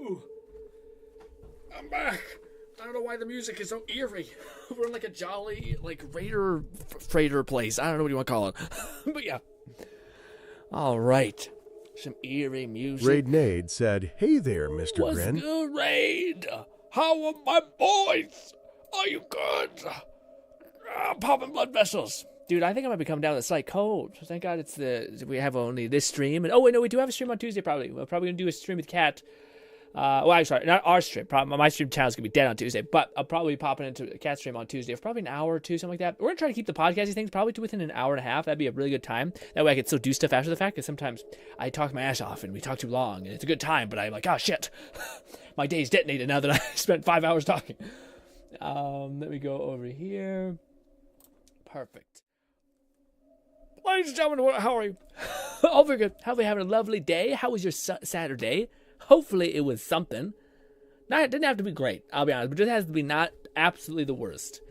Ooh. I'm back. I don't know why the music is so eerie. We're in like a jolly, like, Raider freighter place. I don't know what you want to call it. But yeah. All right. Some eerie music. Raid Nade said, "Hey there, Mr. Grin. What's good, Raid? How are my boys? Are you good? Popping blood vessels. Dude, I think I might be coming down to the site cold. Thank God we have only this stream. And oh, wait, no, we do have a stream on Tuesday, probably. We're probably going to do a stream with Kat. Well, I'm sorry, not our stream. My stream channel's going to be dead on Tuesday, but I'll probably be popping into a Kat stream on Tuesday for probably an hour or two, something like that. We're going to try to keep the podcasting things probably to within an hour and a half. That'd be a really good time. That way I can still do stuff after the fact, because sometimes I talk my ass off and we talk too long, and it's a good time, but I'm like, oh, shit. My day's detonated now that I spent 5 hours talking. Let me go over here. Perfect. Ladies and gentlemen, how are you? Oh, very good. Hopefully having a lovely day. How was your Saturday? Hopefully it was something. It didn't have to be great, I'll be honest, but it has to be not absolutely the worst.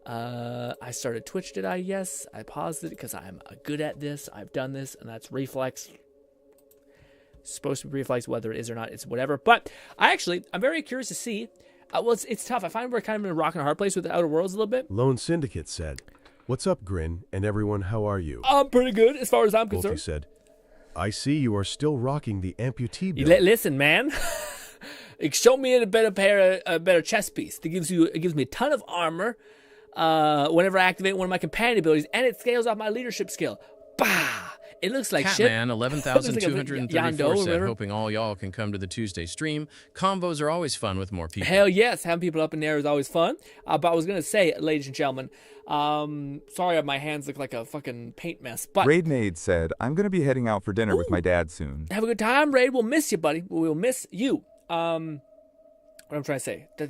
I started Twitch, did I? Yes. I paused it because I'm good at this. I've done this, and that's reflex. It's supposed to be reflex, whether it is or not, it's whatever. But I'm very curious to see. Well, it's tough. I find we're kind of in a rock and a hard place with the Outer Worlds a little bit. Lone Syndicate said, "What's up, Grin? And everyone, how are you?" I'm pretty good as far as I'm concerned. Wolfie said, "I see you are still rocking the amputee build." Listen, man. Show me a better chest piece. It gives me a ton of armor whenever I activate one of my companion abilities, and it scales off my leadership skill. Bah! It looks like shit. Catman 11,234 said, "Hoping all y'all can come to the Tuesday stream. Convos are always fun with more people." Hell yes, having people up in there is always fun. But I was gonna say, ladies and gentlemen, sorry, my hands look like a fucking paint mess. But Raid Nade said, "I'm gonna be heading out for dinner with my dad soon." Have a good time, Raid. We'll miss you, buddy. We'll miss you. What I'm trying to say. We're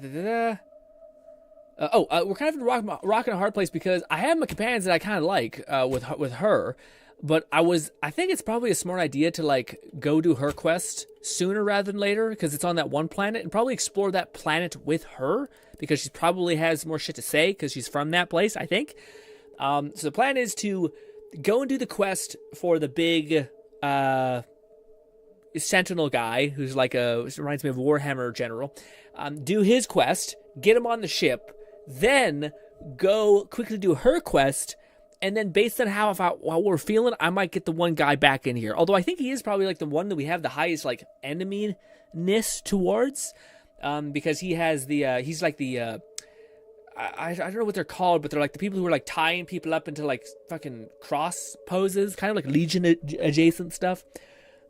kind of in a rock and a hard place because I have my companions that I kind of like with her. But I think it's probably a smart idea to like go do her quest sooner rather than later, because it's on that one planet, and probably explore that planet with her, because she probably has more shit to say because she's from that place, I think. So the plan is to go and do the quest for the big Sentinel guy, who's like reminds me of Warhammer general. Do his quest, get him on the ship, then go quickly do her quest. And then based on how we're feeling, I might get the one guy back in here. Although I think he is probably like the one that we have the highest like enemy-ness towards. Because he has he's like the, I don't know what they're called, but they're like the people who are like tying people up into like fucking cross poses. Kind of like Legion adjacent stuff.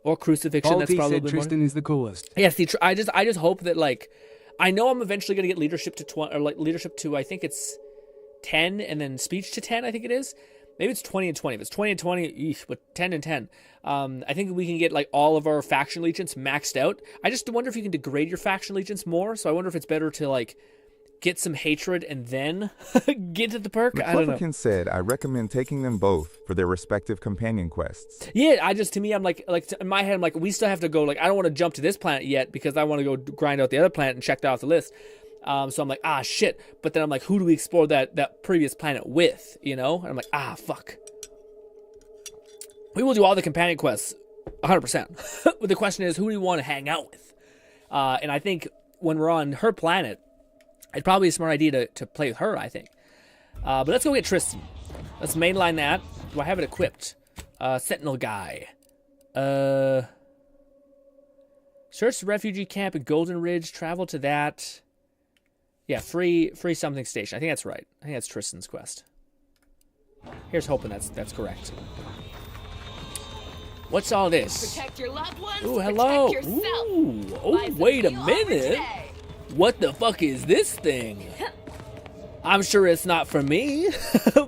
Or crucifixion, that's probably said Tristan is the coolest. Yeah, see, I just hope that like, I know I'm eventually going to get leadership to 20, or like leadership to, I think it's 10, and then speech to 10, I think it is. Maybe it's 20 and 20. If it's 20 and 20, but 10 and 10. I think we can get like all of our faction allegiance maxed out. I just wonder if you can degrade your faction allegiance more. So I wonder if it's better to like get some hatred and then get to the perk. I don't know. McClefferkin said, "I recommend taking them both for their respective companion quests." Yeah, to me, I'm like in my head, I'm like, we still have to go. Like, I don't want to jump to this planet yet because I want to go grind out the other planet and check that off the list. So I'm like, shit. But then I'm like, who do we explore that previous planet with, you know? And I'm like, fuck. We will do all the companion quests, 100%. But the question is, who do we want to hang out with? And I think when we're on her planet, it's probably a smart idea to play with her, I think. But let's go get Tristan. Let's mainline that. Do I have it equipped? Sentinel guy. Search the refugee camp in Golden Ridge. Travel to that. Yeah, free something station. I think that's right. I think that's Tristan's quest. Here's hoping that's correct. What's all this? Protect your loved ones. Ooh, hello. Protect yourself. Ooh, oh, wait a minute. What the fuck is this thing? I'm sure it's not for me,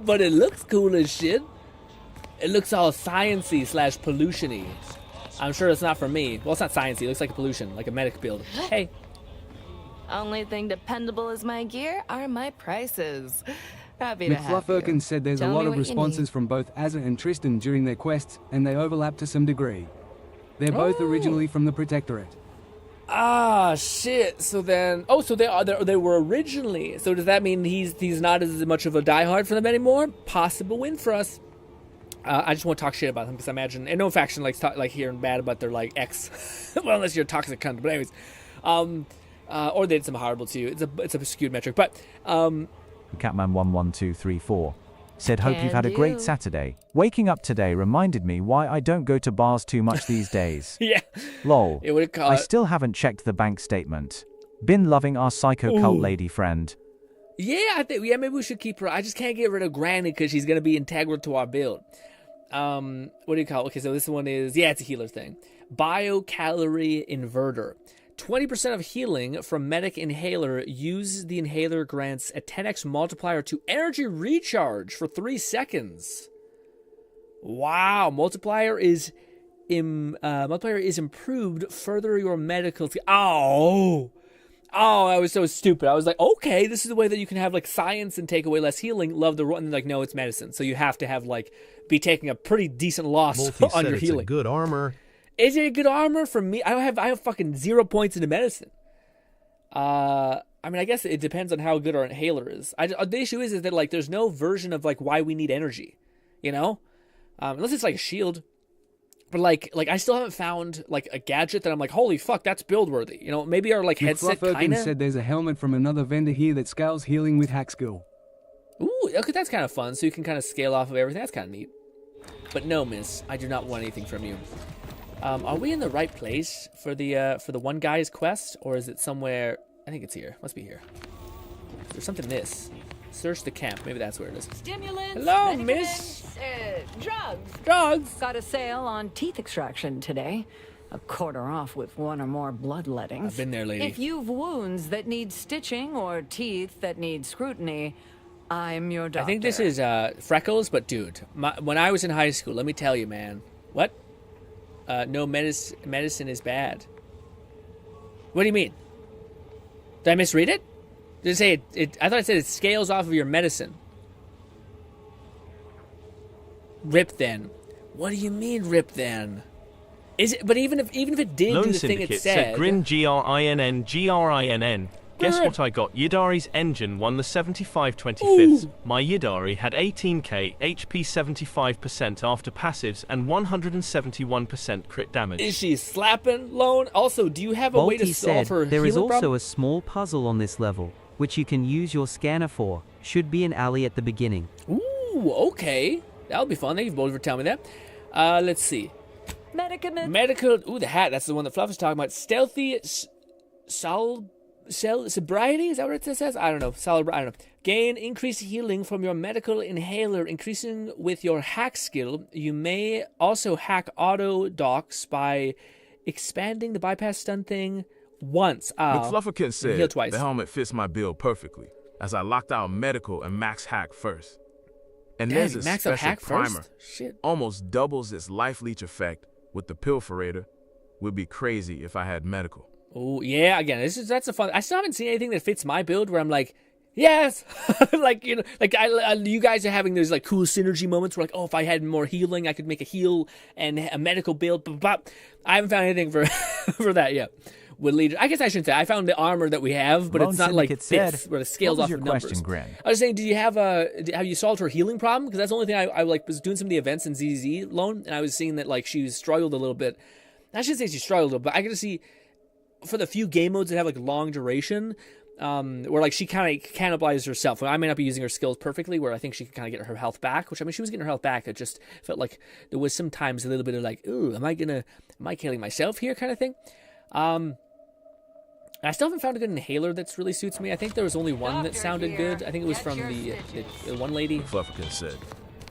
but it looks cool as shit. It looks all sciencey / pollution-y. I'm sure it's not for me. Well, it's not sciencey. It looks like a pollution, like a medic build. Hey. Only thing dependable as my gear are my prices. Happy to have you. McFlufferkin said there's a lot of responses from both Azza and Tristan during their quests, and they overlap to some degree. They're both originally from the Protectorate. Shit. So then, so they were originally. So does that mean he's not as much of a diehard for them anymore? Possible win for us. I just won't talk shit about them because I imagine, and no faction likes hearing bad about their like ex. Well, unless you're a toxic cunt. But anyways, Or they did some horrible too. It's a skewed metric, but Catman11234 said, hope you've had a great Saturday. Waking up today reminded me why I don't go to bars too much these days. Yeah. Lol. I still haven't checked the bank statement. Been loving our psycho cult lady friend. Yeah, maybe we should keep her. I just can't get rid of Granny because she's going to be integral to our build. What do you call it? Okay, so this one is, it's a healer thing. Biocalorie Inverter. 20% of healing from Medic Inhaler. Use the inhaler grants a 10x multiplier to energy recharge for 3 seconds. Wow, multiplier is improved. Further your medical. Oh, I was so stupid. I was like, okay, this is the way that you can have like science and take away less healing. Love the run. Like, no, it's medicine. So you have to have like be taking a pretty decent loss on your healing. It's a good armor. Is it a good armor? For me, I have fucking 0 points into medicine. I mean, I guess it depends on how good our inhaler is. The issue is that like there's no version of like why we need energy, you know, unless it's like a shield. But like I still haven't found like a gadget that I'm like, holy fuck, that's build worthy. You know, maybe our like headset kind of. said there's a helmet from another vendor here that scales healing with hack skill. Ooh, okay, that's kind of fun. So you can kind of scale off of everything. That's kind of neat. But no, miss, I do not want anything from you. Are we in the right place for the one guy's quest, or is it somewhere? I think it's here. Must be here. There's something in this. Search the camp. Maybe that's where it is. Stimulants. Hello, miss. Drugs. Drugs. Got a sale on teeth extraction today. A quarter off with 1 or more bloodlettings. I've been there, lady. If you've wounds that need stitching or teeth that need scrutiny, I'm your doctor. I think this is Freckles, but dude, when I was in high school, let me tell you, man. What? No, medicine is bad. What do you mean? Did I misread it? Did it say it? I thought it said it scales off of your medicine. Rip then. What do you mean rip then? Is it? But even if it did Lone do the Syndicate thing it said. GRINN, GRINN. Guess what I got? Yidari's engine won the 75/25. My Yidari had 18k HP 75% after passives and 171% crit damage. Is she slapping, Lone? Also, do you have a way to solve her there is healing also problem? a small puzzle on this level, which you can use your scanner for. Should be an alley at the beginning. Ooh, okay. That'll be fun. Thank you both for telling me that. Let's see. Medical. Ooh, the hat. That's the one that Fluff is talking about. Stealthy sobriety? Is that what it says? I don't know. I don't know. Gain increased healing from your medical inhaler, increasing with your hack skill. You may also hack auto docks by expanding the bypass stun thing once. McFlufferkin said heal twice. The helmet fits my build perfectly, as I locked out medical and max hack first. And there's a special primer. Shit. Almost doubles its life leech effect with the Pilferator. Would be crazy if I had medical. Oh yeah, again, that's a fun. I still haven't seen anything that fits my build where I'm like, yes, like you know, like you guys are having those like cool synergy moments where like, oh, if I had more healing, I could make a heal and a medical build. But I haven't found anything for for that yet. With leader, I guess I shouldn't say. I found the armor that we have, but Lone it's not Syndicate like this, where it scales off your of numbers. question, Grin? I was saying, have you solved her healing problem? Because that's the only thing I like was doing some of the events in ZZ Lone, and I was seeing that like she struggled a little bit. I shouldn't say she struggled, but I get to see for the few game modes that have like long duration, where like she kind of cannibalizes herself. I may not be using her skills perfectly, where I think she can kind of get her health back. Which I mean, she was getting her health back. It just felt like there was sometimes a little bit of like, ooh, am I killing myself here, kind of thing. I still haven't found a good inhaler that really suits me. I think there was only one that sounded good. I think it was from the one lady. Flufferkin said,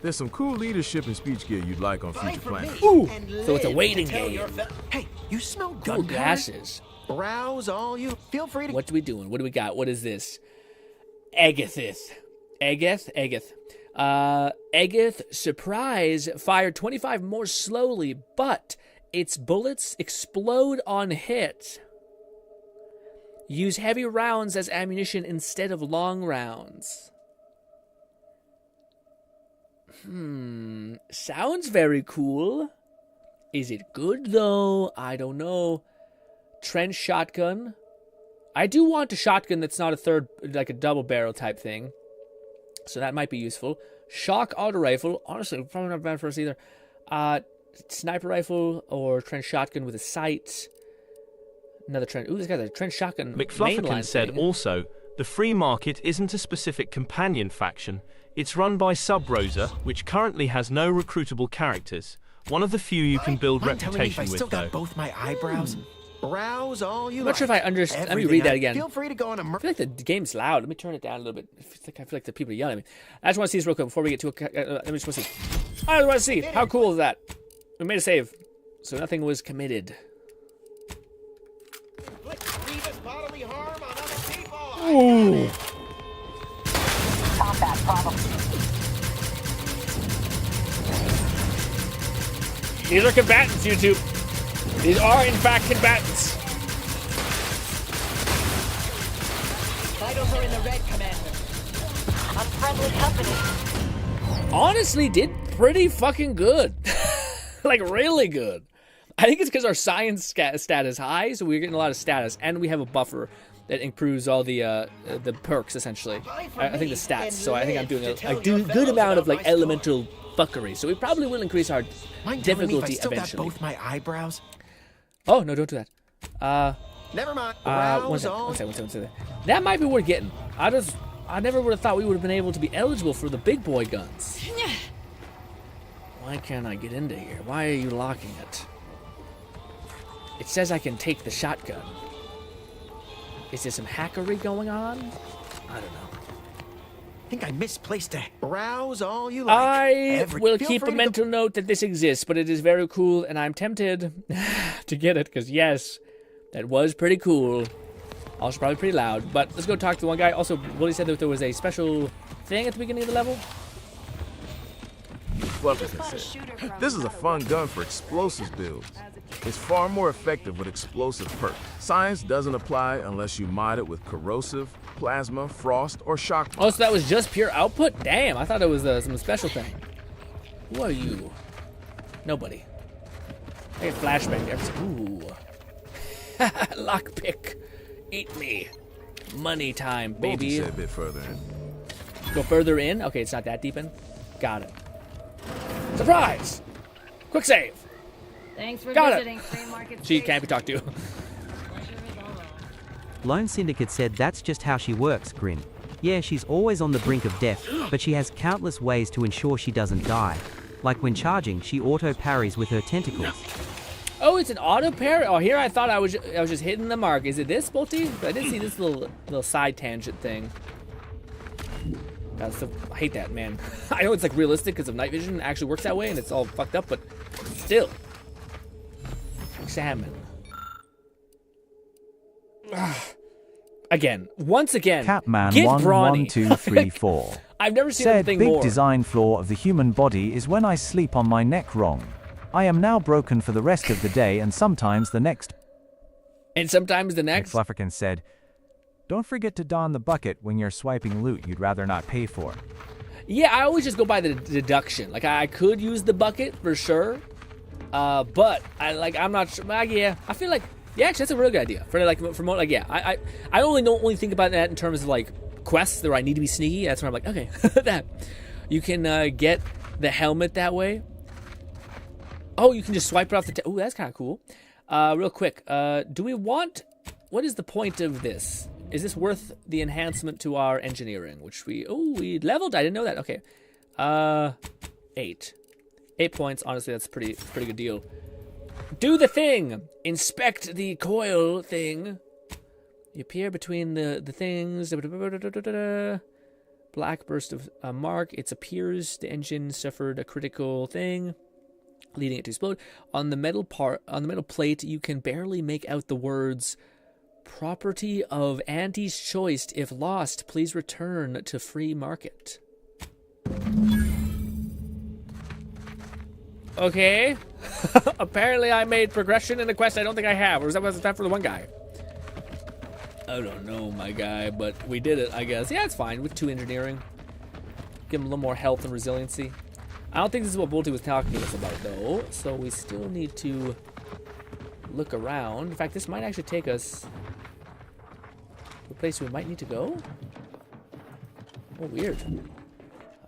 there's some cool leadership and speech gear you'd like on future planets. Ooh, so it's a waiting game. Hey, you smell good. Cool glasses. Browse all you. Feel free to. What do we doing? What do we got? What is this? Egethith. Egeth. Surprise fired 25 more slowly, but its bullets explode on hit. Use heavy rounds as ammunition instead of long rounds. Sounds very cool. Is it good though? I don't know. Trench shotgun. I do want a shotgun that's not a third, like a double barrel type thing. So that might be useful. Shock auto rifle. Honestly, probably not bad for us either. Sniper rifle or trench shotgun with a sight. Another trench. Ooh, this guy's a trench shotgun. McFlufferkin said also, the free market isn't a specific companion faction. It's run by Sub-Rosa, which currently has no recruitable characters. One of the few you can build reputation with, though. Got both my eyebrows. Browse all you I'm not sure if I understand. Let me read that again. Feel free to go on a I feel like the game's loud. Let me turn it down a little bit. I feel like the people are yelling at me. I just want to see this real quick before we get to a... I just want to see. I just want to see. How cool is that? We made a save. So nothing was committed. Ooh. Combat problem. These are combatants, YouTube. These are, in fact, combatants. Vitals are in the red, Commander. Unfriendly company. Honestly, did pretty fucking good. Like, really good. I think it's because our science stat is high, so we're getting a lot of status, and we have a buffer that improves all the perks, essentially. I think the stats, so I think I'm doing a good amount of, like, elemental fuckery. So we probably will increase our difficulty eventually. Both my eyebrows. Oh, no, don't do that. Never mind. One second. That might be worth getting. I never would have thought we would have been able to be eligible for the big boy guns. Why can't I get into here? Why are you locking it? It says I can take the shotgun. Is there some hackery going on? I don't know. I think I misplaced it. Browse all you like. I will keep a mental note that this exists, but it is very cool, and I'm tempted to get it, because yes, that was pretty cool. Also probably pretty loud, but let's go talk to one guy. Also, Willie said that there was a special thing at the beginning of the level. Well, as I said, this is a fun gun for explosives builds. It's far more effective with explosive perks. Science doesn't apply unless you mod it with corrosive, plasma, frost, or shock. Oh, so that was just pure output? Damn, I thought it was some special thing. Who are you? Nobody. I get flashbang there. Ooh. Lockpick. Eat me. Money time, baby. A bit further in. Go further in? Okay, it's not that deep in. Got it. Surprise! Quick save. Thanks for Got visiting it. Free Market She Station. can't be talked to. Lone Syndicate said that's just how she works, Grin. Yeah, she's always on the brink of death, but she has countless ways to ensure she doesn't die. Like when charging, she auto-parries with her tentacles. Oh, it's an auto parry? Oh, here I thought I was just hitting the mark. Is it this, Bolty? I didn't see this little side tangent thing. I hate that, man. I know it's like realistic because of night vision. It actually works that way and it's all fucked up, but still. Salmon. Again. Once again. Catman get 1, brawny. 1, 2, 3, 4. I've never seen said anything big more. design flaw of the human body is when I sleep on my neck wrong. I am now broken for the rest of the day and sometimes the next. And sometimes the next. McFlufferkin said, don't forget to don the bucket when you're swiping loot you'd rather not pay for. Yeah, I always just go by the deduction. Like, I could use the bucket for sure, but I'm not sure. Yeah, I feel like actually that's a really good idea for I only think about that in terms of like quests where I need to be sneaky. That's where I'm like, okay, that you can get the helmet that way. Oh, you can just swipe it off the. Oh, that's kind of cool. Real quick, do we want? What is the point of this? Is this worth the enhancement to our engineering, which we leveled? I didn't know that. Okay. 8 points. Honestly, that's pretty good deal. Do the thing. Inspect the coil thing. You appear between the things. Black burst of mark. It appears the engine suffered a critical thing, leading it to explode. On the metal plate, you can barely make out the words. Property of Auntie's choice. If lost, please return to free market. Okay. Apparently I made progression in a quest I don't think I have. Or was that for the one guy? I don't know, my guy, but we did it, I guess. Yeah, it's fine with 2 engineering. Give him a little more health and resiliency. I don't think this is what Bolty was talking to us about, though. So we still need to look around. In fact, this might actually take us to a place we might need to go. Oh, weird.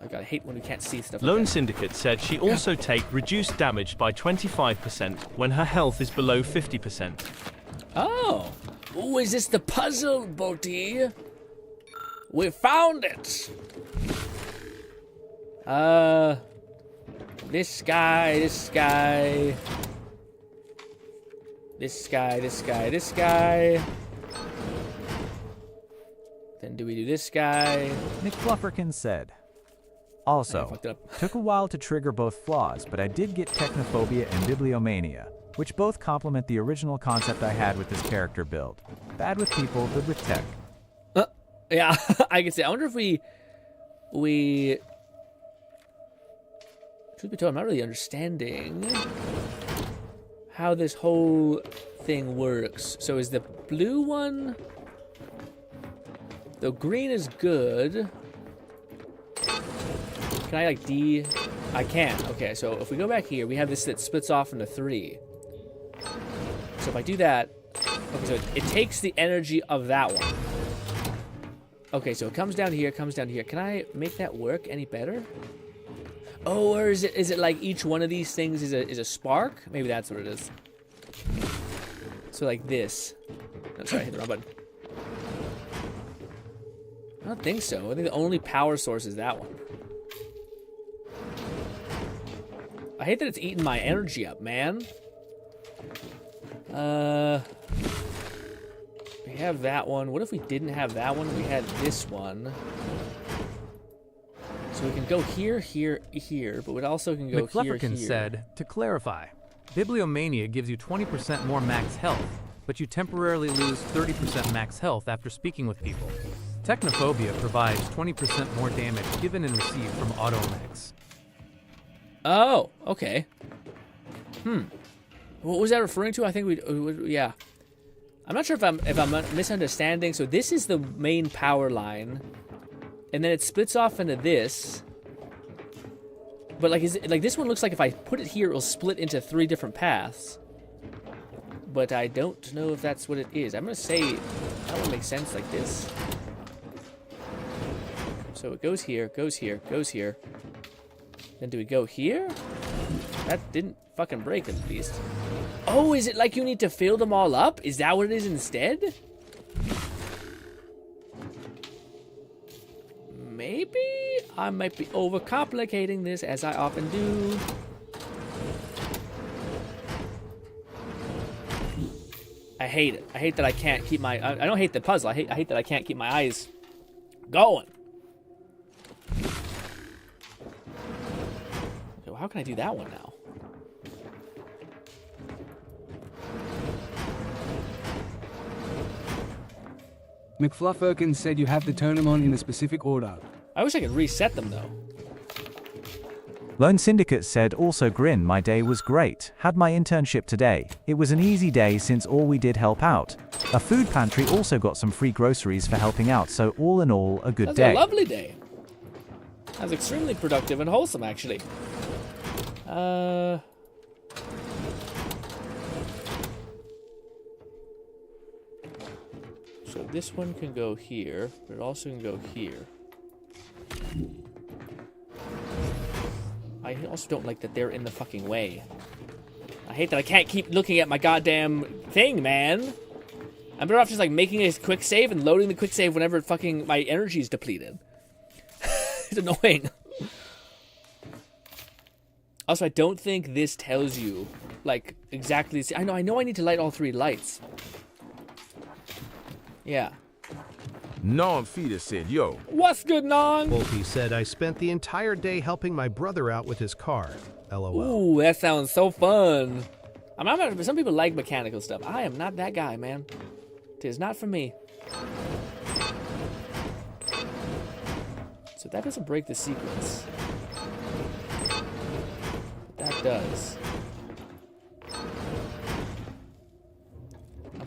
I gotta hate when we can't see stuff. Lone Syndicate said she also take reduced damage by 25% when her health is below 50%. Oh. Ooh, is this the puzzle, Bolty? We found it. This guy, this guy. This guy, this guy, this guy. Then do we do this guy? McFlufferkin said. Also, took a while to trigger both flaws, but I did get technophobia and bibliomania, which both complement the original concept I had with this character build. Bad with people, good with tech. Yeah, I can say. I wonder if we... Truth be told, I'm not really understanding how this whole thing works. So is the blue one... The green is good. Can I, like, I can. Okay, so if we go back here, we have this that splits off into 3. So if I do that... Okay, so it takes the energy of that one. Okay, so it comes down here, comes down here. Can I make that work any better? Oh, or is it like each one of these things is a spark? Maybe that's what it is. So like this. Oh, sorry, I hit the wrong button. I don't think so. I think the only power source is that one. I hate that it's eating my energy up, man. We have that one. What if we didn't have that one? We had this one. So we can go here, here, here, but we also can go here, here. Said, to clarify, Bibliomania gives you 20% more max health, but you temporarily lose 30% max health after speaking with people. Technophobia provides 20% more damage given and received from auto-mechs. Oh, okay. What was that referring to? I think yeah. I'm not sure if I'm misunderstanding. So this is the main power line, and then it splits off into this. But like, this one looks like if I put it here, it'll split into 3 different paths. But I don't know if that's what it is. I'm gonna say that would make sense like this. So it goes here, goes here, goes here. Then do we go here? That didn't fucking break at least. Oh, is it like you need to fill them all up? Is that what it is instead? Maybe I might be overcomplicating this, as I often do. I hate it. I hate that I can't keep my... I don't hate the puzzle. I hate that I can't keep my eyes going. Okay, well, how can I do that one now? McFlufferkin said you have to turn them on in a specific order. I wish I could reset them, though. Lone Syndicate said, also Grin, my day was great. Had my internship today. It was an easy day since all we did help out. A food pantry also got some free groceries for helping out, so all in all, a good day. That was a lovely day. That was extremely productive and wholesome, actually. So this one can go here, but it also can go here. I also don't like that they're in the fucking way. I hate that I can't keep looking at my goddamn thing, man. I'm better off just like making a quick save and loading the quick save whenever fucking my energy is depleted. It's annoying. Also, I don't think this tells you like exactly. I know I need to light all 3 lights. Yeah. Non Fetus said, yo. What's good, Non? Wolfie said, I spent the entire day helping my brother out with his car. LOL. Ooh, that sounds so fun. Some people like mechanical stuff. I am not that guy, man. Tis not for me. So that doesn't break the sequence. That does.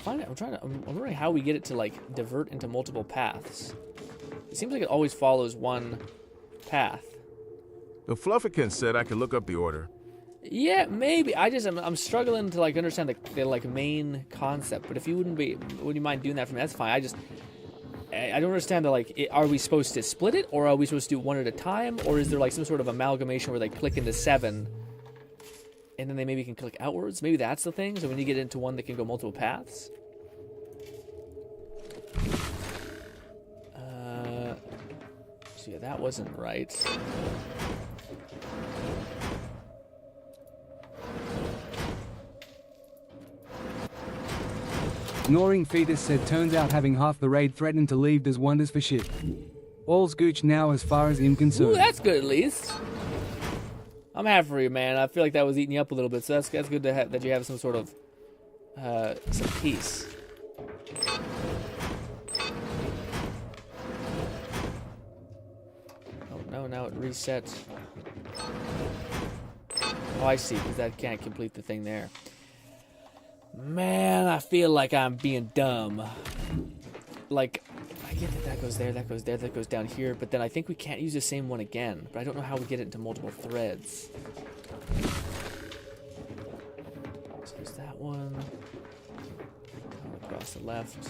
I'm wondering how we get it to like divert into multiple paths. It seems like it always follows one path. The Flufferkin said I could look up the order. Yeah, maybe. I'm struggling to like understand the like main concept. But if you would you mind doing that for me? That's fine. I don't understand the like. Are we supposed to split it, or are we supposed to do one at a time, or is there like some sort of amalgamation where they click into 7, and then they maybe can click outwards? Maybe that's the thing. So when you get into one that can go multiple paths. So yeah, that wasn't right. Gnawing Fetus said turns out having half the raid threatened to leave does wonders for shit. All's gooch now as far as I'm concerned. Ooh, that's good at least. I'm happy for you, man. I feel like that was eating you up a little bit, so that's good to have, that you have some sort of some peace. Oh no, now it resets. Oh, I see, because that can't complete the thing there. Man, I feel like I'm being dumb. Like, I get that that goes there, that goes there, that goes down here, but then I think we can't use the same one again. But I don't know how we get it into multiple threads. So there's that one. Across the left.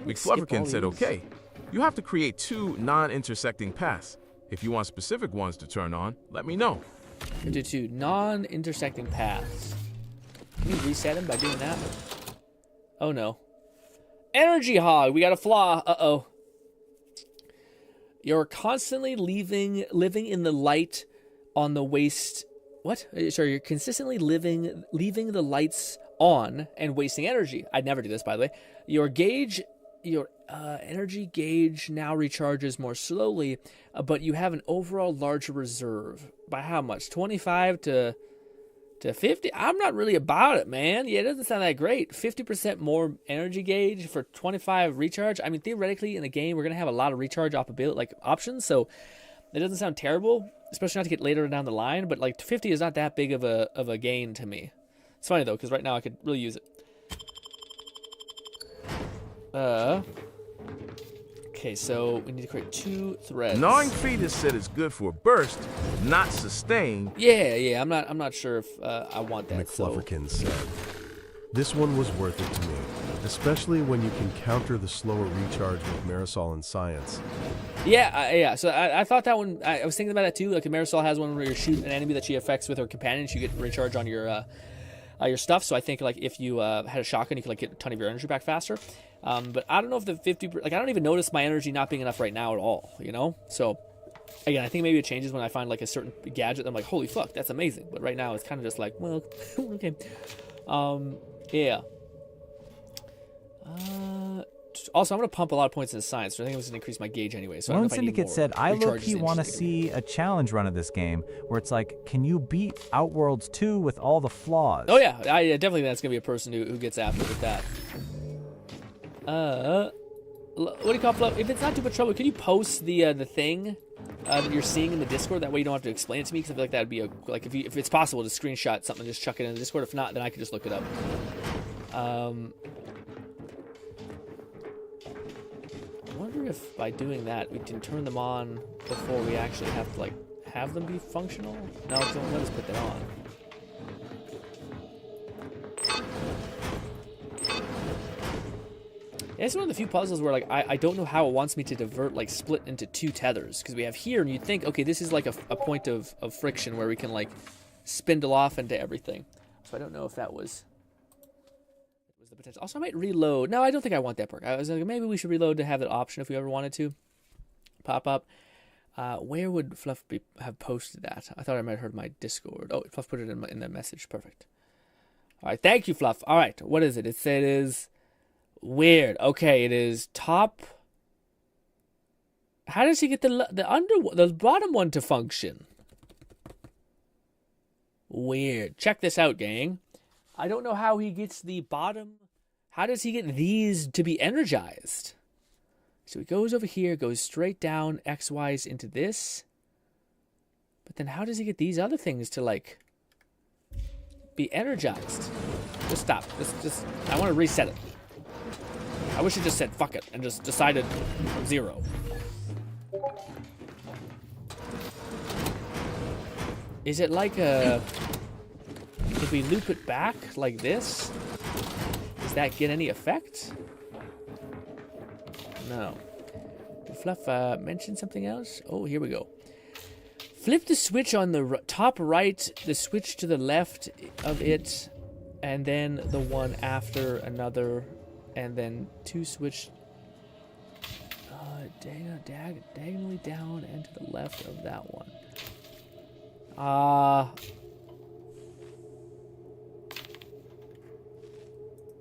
McFlufferkin said, okay, you have to create 2 non-intersecting paths. If you want specific ones to turn on, let me know. We do 2 non-intersecting paths. Can you reset him by doing that? Oh no. Energy hog, we got a flaw. Uh-oh. You're constantly living in the light on the waste. What? Sorry, you're consistently leaving the lights on and wasting energy. I'd never do this, by the way. Your energy gauge now recharges more slowly, but you have an overall larger reserve. By how much? 25 to 50? I'm not really about it, man. Yeah, it doesn't sound that great. 50% more energy gauge for 25 recharge. I mean, theoretically, in the game, we're going to have a lot of recharge options, so it doesn't sound terrible, especially not to get later down the line, but like 50 is not that big of a gain to me. It's funny, though, because right now I could really use it. Okay, so we need to create 2 threads. Gnawing Fetus said it's good for burst, not sustain. Yeah, I'm not sure if I want that. McFlufferkin said, this one was worth it to me, especially when you can counter the slower recharge with Marisol in Science. Yeah. So I thought that one. I was thinking about that too. Like Marisol has one where you shoot an enemy that she affects with her companion, you get recharge on your stuff. So I think like if you had a shotgun, you could like get a ton of your energy back faster. But I don't know if the 50, like I don't even notice my energy not being enough right now at all, you know? So again, I think maybe it changes when I find like a certain gadget that I'm like, holy fuck, that's amazing. But right now it's kind of just like, well, okay. Yeah. Also, I'm going to pump a lot of points into science, so I think I'm just going to increase my gauge anyway. So Lone Syndicate said, I low-key want to see a challenge run of this game where it's like, can you beat Outworlds 2 with all the flaws? Oh yeah, I definitely think that's going to be a person who gets after with that. What do you call it? If it's not too much trouble, can you post the thing that you're seeing in the Discord? That way you don't have to explain it to me, because I feel like that would be if it's possible to screenshot something and just chuck it in the Discord. If not, then I could just look it up. I wonder if by doing that we can turn them on before we actually have to like have them be functional. No, don't let us put that on. Yeah, it's one of the few puzzles where like I don't know how it wants me to split into 2 tethers, because we have here and you'd think, okay, this is like a point of friction where we can like spindle off into everything. So I don't know if that was the potential. Also, I might reload. No, I don't think I want that perk. I was like, maybe we should reload to have that option if we ever wanted to pop up. Where would Fluff have posted that? I thought I might have heard my Discord. Oh, Fluff put it in the message. Perfect. All right, thank you, Fluff. All right, what is it? It is weird. Okay, it is top. How does he get the bottom one to function? Weird. Check this out, gang. I don't know how he gets the bottom. How does he get these to be energized? So he goes over here, goes straight down X-Y's into this. But then how does he get these other things to, like, be energized? Just stop. Just I want to reset it. I wish he just said fuck it and just decided 0. Is it like a... If we loop it back like this, does that get any effect? No. Did Fluff mention something else? Oh, here we go. Flip the switch on the top right, the switch to the left of it, and then the one after another, and then 2 switch. diagonally down and to the left of that one.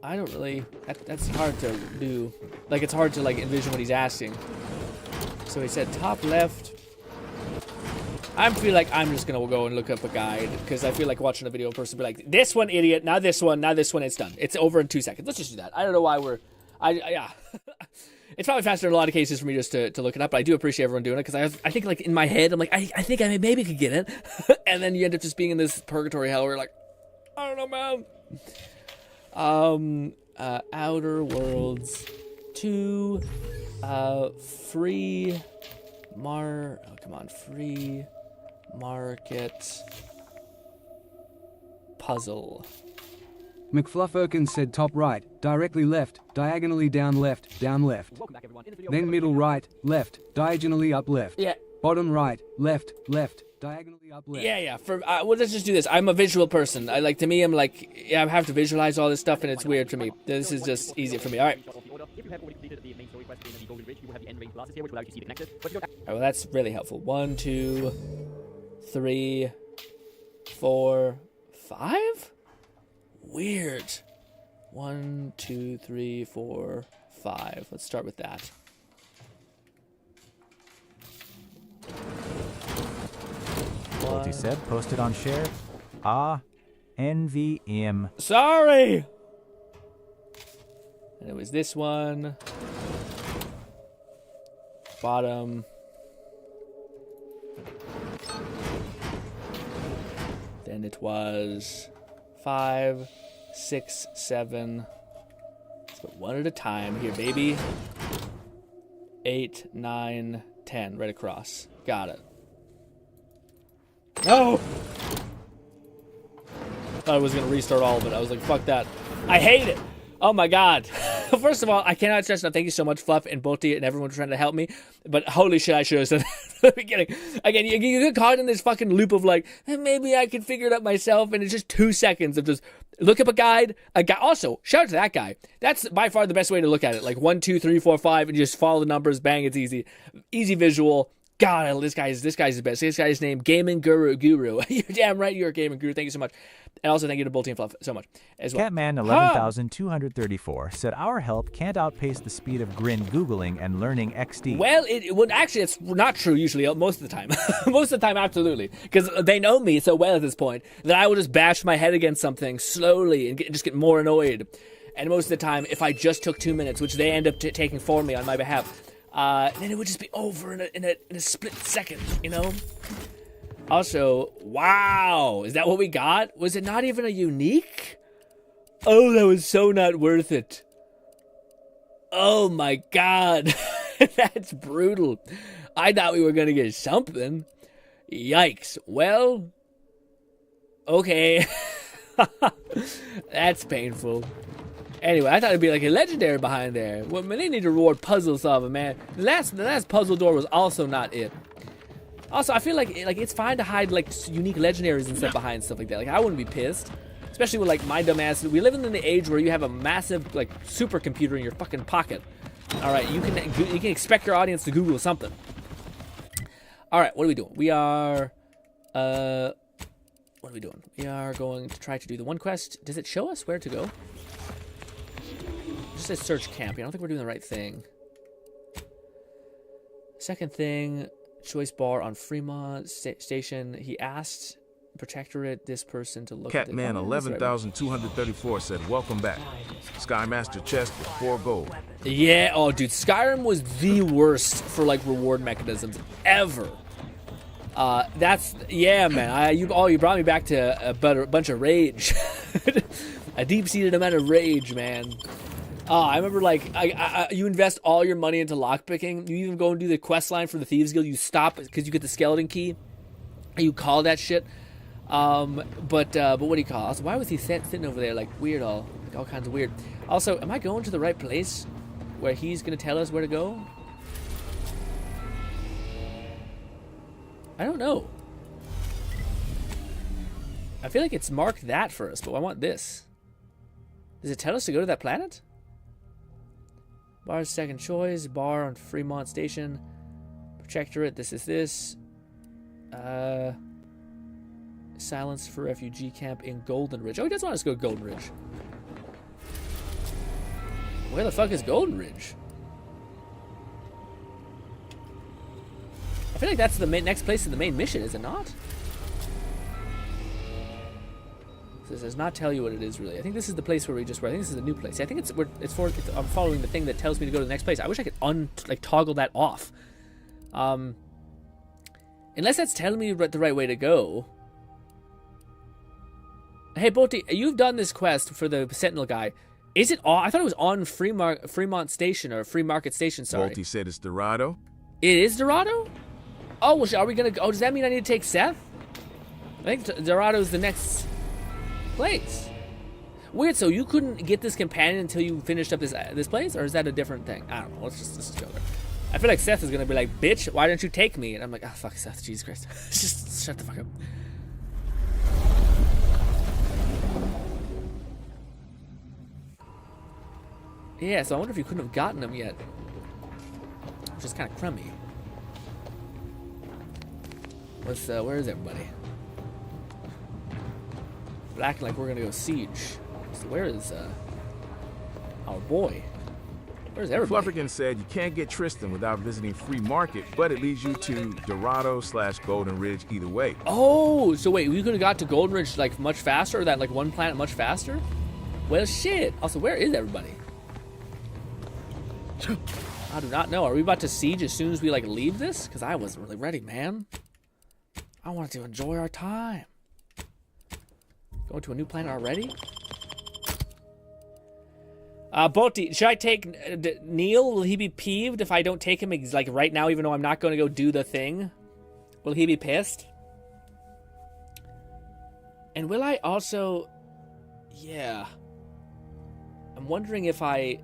I don't really... That's hard to do. Like, it's hard to, like, envision what he's asking. So he said top left. I feel like I'm just going to go and look up a guide, because I feel like watching a video person be like, this one, idiot, now this one, it's done. It's over in 2 seconds. Let's just do that. I don't know why we're... yeah. It's probably faster in a lot of cases for me just to look it up, but I do appreciate everyone doing it, because I think, like, in my head, I'm like, I think I maybe could get it. And then you end up just being in this purgatory hell where you're like, I don't know, man. Outer Worlds 2, free market puzzle. McFluffirkins said top right, directly left, diagonally down left, then middle right, left, diagonally up left. Yeah. Bottom right, left, diagonally up left. Yeah. Well, let's just do this. I'm a visual person. I have to visualize all this stuff, and it's weird for me. This is just easy for me. All right. Well, that's really helpful. 1, 2, 3, 4, 5. Weird. 1, 2, 3, 4, 5. Let's start with that. What he said, posted on share. NVM. Sorry! And it was this one. Bottom. Then it was 5, 6, 7. Let's go one at a time here, baby. 8, 9, 10. Right across. Got it. No! Thought I was going to restart all of it. I was like, fuck that. I hate it. Oh my god. First of all, I cannot stress enough. Thank you so much, Fluff and Bolty and everyone trying to help me. But holy shit, I should have said that at the beginning. Again, you get caught in this fucking loop of like, maybe I can figure it out myself. And it's just 2 seconds of just look up a guide. Also, shout out to that guy. That's by far the best way to look at it. Like 1, 2, 3, 4, 5, and you just follow the numbers. Bang, it's easy. Easy visual. God, this guy's the best. This guy's named Gaming Guru. You're damn right, you're a Gaming Guru. Thank you so much. And also thank you to Bolty and Fluff so much as well. Catman 11,234 said our help can't outpace the speed of GRINN Googling and learning XD. Well, actually, it's not true usually, most of the time. Most of the time, absolutely. Because they know me so well at this point that I will just bash my head against something slowly and just get more annoyed. And most of the time, if I just took 2 minutes, which they end up taking for me on my behalf, then it would just be over in a split second, you know? Also, wow, is that what we got? Was it not even a unique? Oh, that was so not worth it. Oh my god, that's brutal. I thought we were gonna get something. Yikes. Well, okay. That's painful. Anyway, I thought it'd be like a legendary behind there. Well, man, they need to reward puzzle solving, man. The last puzzle door was also not it. Also, I feel like it's fine to hide like unique legendaries and stuff behind stuff like that. Like I wouldn't be pissed, especially with like my dumb ass. We live in the age where you have a massive like supercomputer in your fucking pocket. All right, you can expect your audience to Google something. All right, what are we doing? We are what are we doing? We are going to try to do the one quest. Does it show us where to go? It just says search camp. I don't think we're doing the right thing. Second thing. Choice bar on Fremont Station. He asked Protectorate this person to look at Catman 11,234 said, welcome back. Skymaster chest with 4 gold. Yeah, oh dude, Skyrim was the worst for like reward mechanisms ever. Yeah, man. You brought me back to a bunch of rage. A deep-seated amount of rage, man. I remember, like, you invest all your money into lockpicking. You even go and do the quest line for the Thieves Guild. You stop because you get the skeleton key. You call that shit. But what do you call it? Also, why was he sitting over there, like, weird all kinds of weird. Also, am I going to the right place where he's going to tell us where to go? I don't know. I feel like it's marked that for us, but I want this. Does it tell us to go to that planet? Bar's second choice. Bar on Fremont Station. Protectorate. This is this. Silence for Refugee Camp in Golden Ridge. Oh, he does want us to go to Golden Ridge. Where the fuck is Golden Ridge? I feel like that's the next place in the main mission, is it not? This does not tell you what it is, really. I think this is the place where we just were. I think this is the new place. I think I'm following the thing that tells me to go to the next place. I wish I could toggle that off. Unless that's telling me the right way to go. Hey, Bolty, you've done this quest for the Sentinel guy. Is it on? I thought it was on Fremont Station, or Free Market Station, sorry. Bolty said it's Dorado. It is Dorado? Oh, well, are we going to... Oh, does that mean I need to take Seth? I think Dorado's the next place. Weird, so you couldn't get this companion until you finished up this place? Or is that a different thing? I don't know. Let's just go there. I feel like Seth is going to be like, bitch, why didn't you take me? And I'm like, oh, fuck Seth, Jesus Christ. Just shut the fuck up. Yeah, so I wonder if you couldn't have gotten him yet. Which is kind of crummy. Where is everybody? We're acting like we're gonna go siege. So where is our boy? Where's everybody? Flufferkin said you can't get Tristan without visiting Free Market, but it leads you to Dorado/Golden Ridge either way. Oh, so wait, we could have got to Golden Ridge like much faster, or that like one planet much faster? Well, shit. Also, where is everybody? I do not know. Are we about to siege as soon as we like leave this? Because I wasn't really ready, man. I wanted to enjoy our time. Going to a new planet already? Bolty, should I take Neil? Will he be peeved if I don't take him like right now, even though I'm not going to go do the thing? Will he be pissed? And will I also... Yeah. I'm wondering if I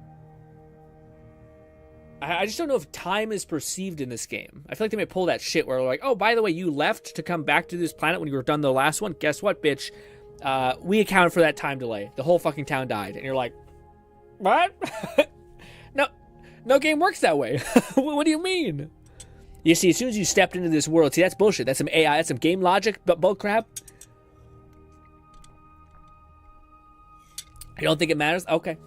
just don't know if time is perceived in this game. I feel like they may pull that shit where they're like, oh, by the way, you left to come back to this planet when you were done the last one. Guess what, bitch? We accounted for that time delay. The whole fucking town died. And you're like, what? No game works that way. What do you mean? You see, as soon as you stepped into this world, see, that's bullshit. That's some AI. That's some game logic, but bull crap. You don't think it matters? Okay.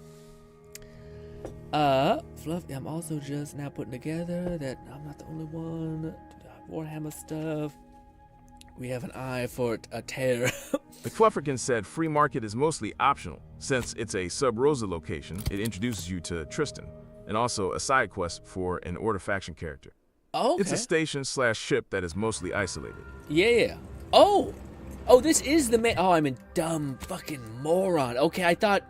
Fluff, I'm also just now putting together that I'm not the only one. Warhammer stuff. We have an eye for a tear. McFlufferkin said Free Market is mostly optional. Since it's a Sub-Rosa location, it introduces you to Tristan, and also a side quest for an Order faction character. Oh, okay. It's a station/ship that is mostly isolated. Yeah. Oh, this is the main... Oh, I'm a dumb fucking moron. Okay, I thought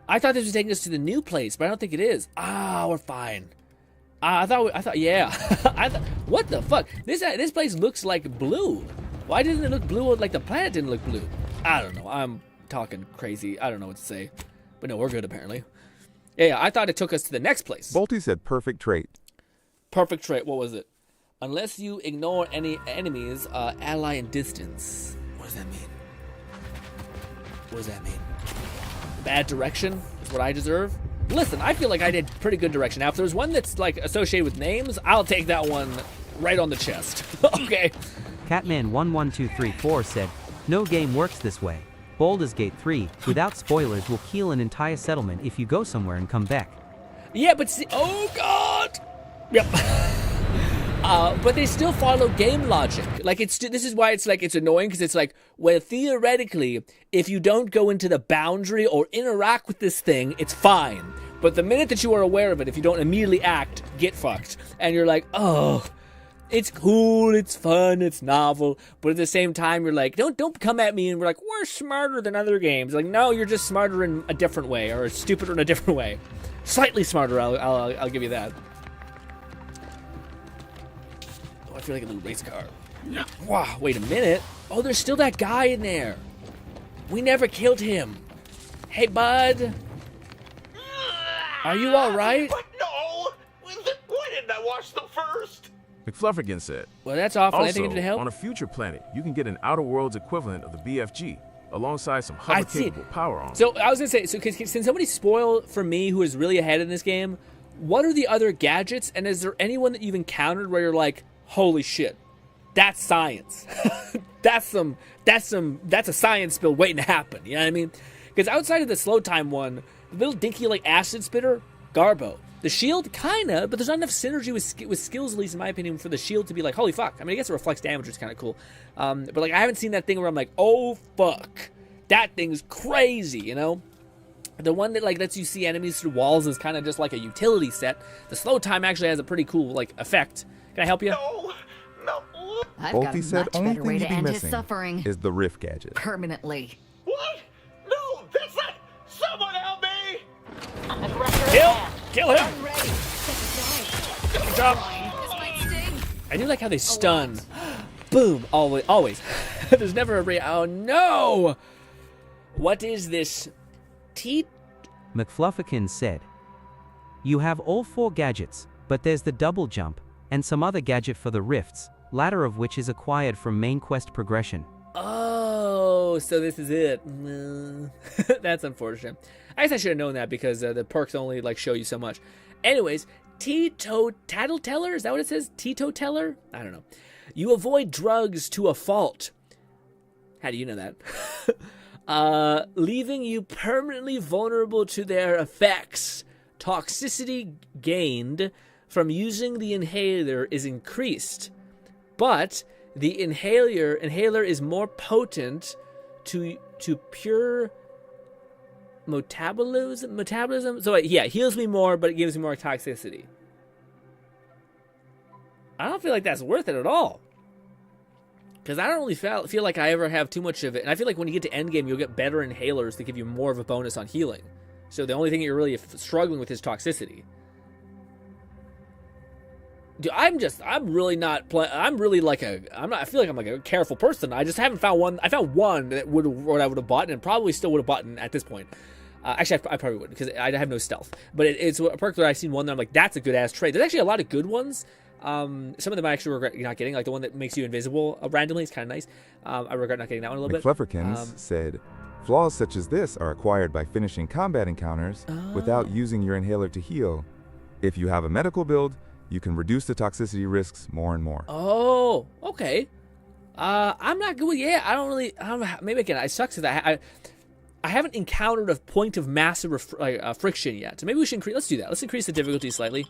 this was taking us to the new place, but I don't think it is. Ah, we're fine. I thought, yeah. What the fuck? This place looks like blue. Why doesn't it look blue like the planet didn't look blue? I don't know. I'm talking crazy. I don't know what to say. But no, we're good apparently. Yeah, I thought it took us to the next place. Bolty said perfect trait. Perfect trait. What was it? Unless you ignore any enemies, ally in distance. What does that mean? What does that mean? Bad direction is what I deserve? Listen, I feel like I did pretty good direction. Now, if there's one that's like associated with names, I'll take that one right on the chest. Okay. Catman11234 said, no game works this way. Baldur's Gate 3, without spoilers, will kill an entire settlement if you go somewhere and come back. Yeah, but see, oh god! Yep. But they still follow game logic. Like, this is why it's like, it's annoying, because it's like, well, theoretically, if you don't go into the boundary or interact with this thing, it's fine. But the minute that you are aware of it, if you don't immediately act, get fucked. And you're like, oh, it's cool, it's fun, it's novel. But at the same time, you're like, don't come at me and we're like, we're smarter than other games. Like, no, you're just smarter in a different way, or stupider in a different way. Slightly smarter, I'll give you that. I feel like a little race car. Wow, wait a minute. Oh, there's still that guy in there. We never killed him. Hey, bud. Are you all right? But no! Why didn't I wash them first? McFlufferkin said. Well, that's awful. Also, Anything to help? On a future planet, you can get an Outer Worlds equivalent of the BFG, alongside some hover-capable power armor. So, I was going to say, so can somebody spoil for me, who is really ahead in this game, what are the other gadgets, and is there anyone that you've encountered where you're like, holy shit, that's science. that's a science spill waiting to happen. You know what I mean? Because outside of the slow time one, the little dinky like acid spitter, Garbo. The shield, kinda, but there's not enough synergy with skills, at least in my opinion, for the shield to be like, holy fuck. I mean, I guess it reflects damage, which is kind of cool. But like, I haven't seen that thing where I'm like, oh fuck, that thing's crazy, you know? The one that like lets you see enemies through walls is kind of just like a utility set. The slow time actually has a pretty cool like effect. Can I help you? No. I've Bolty got a said much only better way thing to you'd be end his missing suffering. is the rift gadget. Permanently. What? No, that's not. Someone help me! Kill him! Good job. I do like how they stun. Boom! Always. There's never a oh no! What is this? McFlufferkin said, "You have all 4 gadgets, but there's the double jump, and some other gadget for the rifts, latter of which is acquired from main quest progression." Oh, so this is it. That's unfortunate. I guess I should have known that because the perks only like show you so much. Anyways, Tattleteller, is that what it says? Teetotaler? I don't know. You avoid drugs to a fault. How do you know that? Leaving you permanently vulnerable to their effects. Toxicity gained from using the inhaler is increased, but the inhaler is more potent to pure metabolism. So yeah, heals me more, but it gives me more toxicity. I don't feel like that's worth it at all. Because I don't really feel like I ever have too much of it. And I feel like when you get to endgame, you'll get better inhalers that give you more of a bonus on healing. So the only thing you're really struggling with is toxicity. Dude, I feel like I'm like a careful person. I just haven't found one. I found one that I would have bought, and probably still would have bought at this point. Actually, I probably would because I have no stealth. But it's a perk that I've seen one that I'm like, that's a good ass trade. There's actually a lot of good ones. Some of them I actually regret not getting, like the one that makes you invisible randomly. It's kind of nice. I regret not getting that one a little bit. McFlufferkins said, flaws such as this are acquired by finishing combat encounters without using your inhaler to heal. If you have a medical build, you can reduce the toxicity risks more and more. Oh, okay. I'm not good with, maybe again, I suck to that. I haven't encountered a point of massive friction yet. So maybe we should increase, let's do that. Let's increase the difficulty slightly.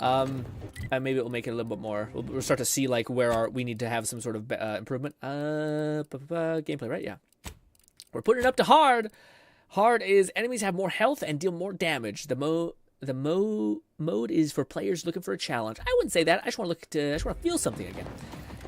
And maybe it will make it a little bit more, we'll start to see like where we need to have some sort of improvement. Gameplay, right? Yeah. We're putting it up to hard. Hard is enemies have more health and deal more damage. The mode is for players looking for a challenge. I wouldn't say that. I just want to feel something again,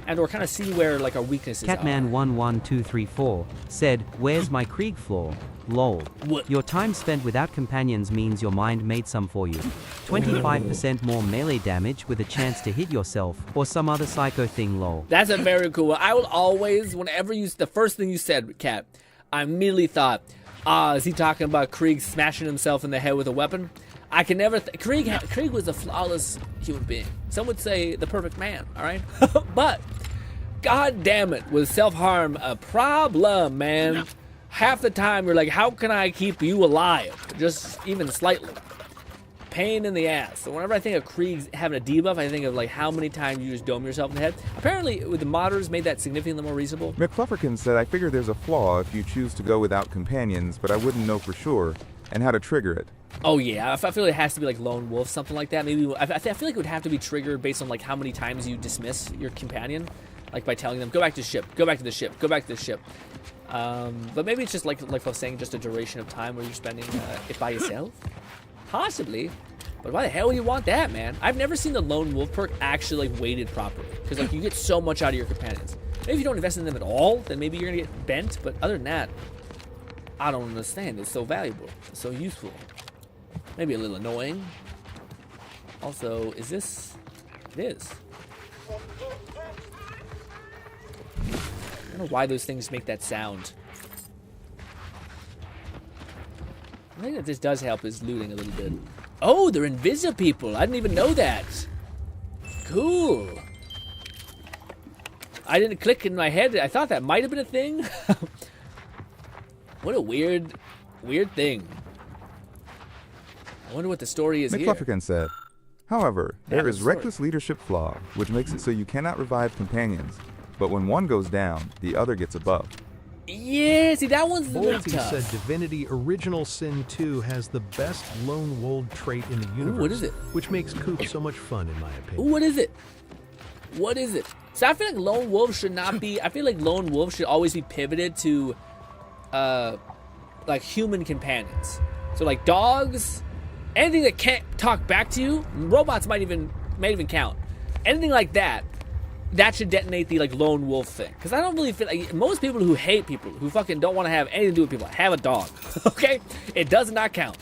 and or kind of see where like our weaknesses are. Catman11234 said, "Where's my Krieg floor? Lol. What? Your time spent without companions means your mind made some for you. 25% more melee damage with a chance to hit yourself or some other psycho thing. Lol." That's a very cool one. I will always, whenever the first thing you said, Cat, I immediately thought, is he talking about Krieg smashing himself in the head with a weapon? I can never. Krieg was a flawless human being. Some would say the perfect man. All right, but god damn it, was self-harm a problem, man? Half the time you're like, how can I keep you alive? Just even slightly. Pain in the ass. So whenever I think of Krieg having a debuff, I think of like how many times you just dome yourself in the head. Apparently, with the modders, made that significantly more reasonable. McFlufferkins said, I figure there's a flaw if you choose to go without companions, but I wouldn't know for sure, and how to trigger it. Oh yeah, I feel like it has to be like lone wolf, something like that. Maybe I feel like it would have to be triggered based on like how many times you dismiss your companion, like by telling them go back to the ship, go back to the ship, go back to the ship. But maybe it's just like I was saying, just a duration of time where you're spending it by yourself, possibly. But why the hell would you want that, man? I've never seen the lone wolf perk actually like weighted properly, because like you get so much out of your companions. Maybe if you don't invest in them at all, then maybe you're gonna get bent. But other than that, I don't understand. It's so valuable, it's so useful. Maybe a little annoying. Also, is this? It is. I don't know why those things make that sound. I think that this does help is looting a little bit. Oh, they're invisible people. I didn't even know that. Cool. I didn't click in my head. I thought that might have been a thing. What a weird thing. I wonder what the story is here. McFlufferkin said, however, there is reckless leadership flaw, which makes it so you cannot revive companions, but when one goes down, the other gets a buff. Yeah, see, that one's a little Bolty tough. said Divinity Original Sin 2 has the best lone wolf trait in the universe. Ooh, what is it? Which makes Coop so much fun, in my opinion. Ooh, what is it? What is it? So I feel like lone wolf should not be. I feel like lone wolf should always be pivoted to, like human companions. So like dogs, anything that can't talk back to you. Robots might even count. Anything like that. That should detonate the like lone wolf thing. Because I don't really feel like most people who hate people, who fucking don't want to have anything to do with people, have a dog. Okay? It does not count.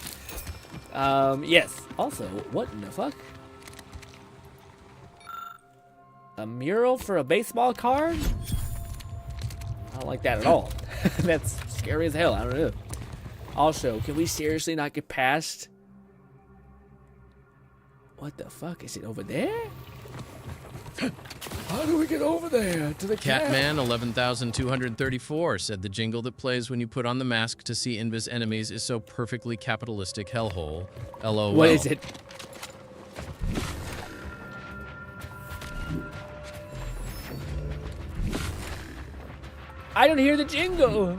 Yes. Also, what in the fuck? A mural for a baseball card? I don't like that at all. That's scary as hell. I don't know. Also, can we seriously not get past? What the fuck? Is it over there? How do we get over there to the Catman 11,234 said the jingle that plays when you put on the mask to see Invis enemies is so perfectly capitalistic hellhole. LOL. What is it? I don't hear the jingle.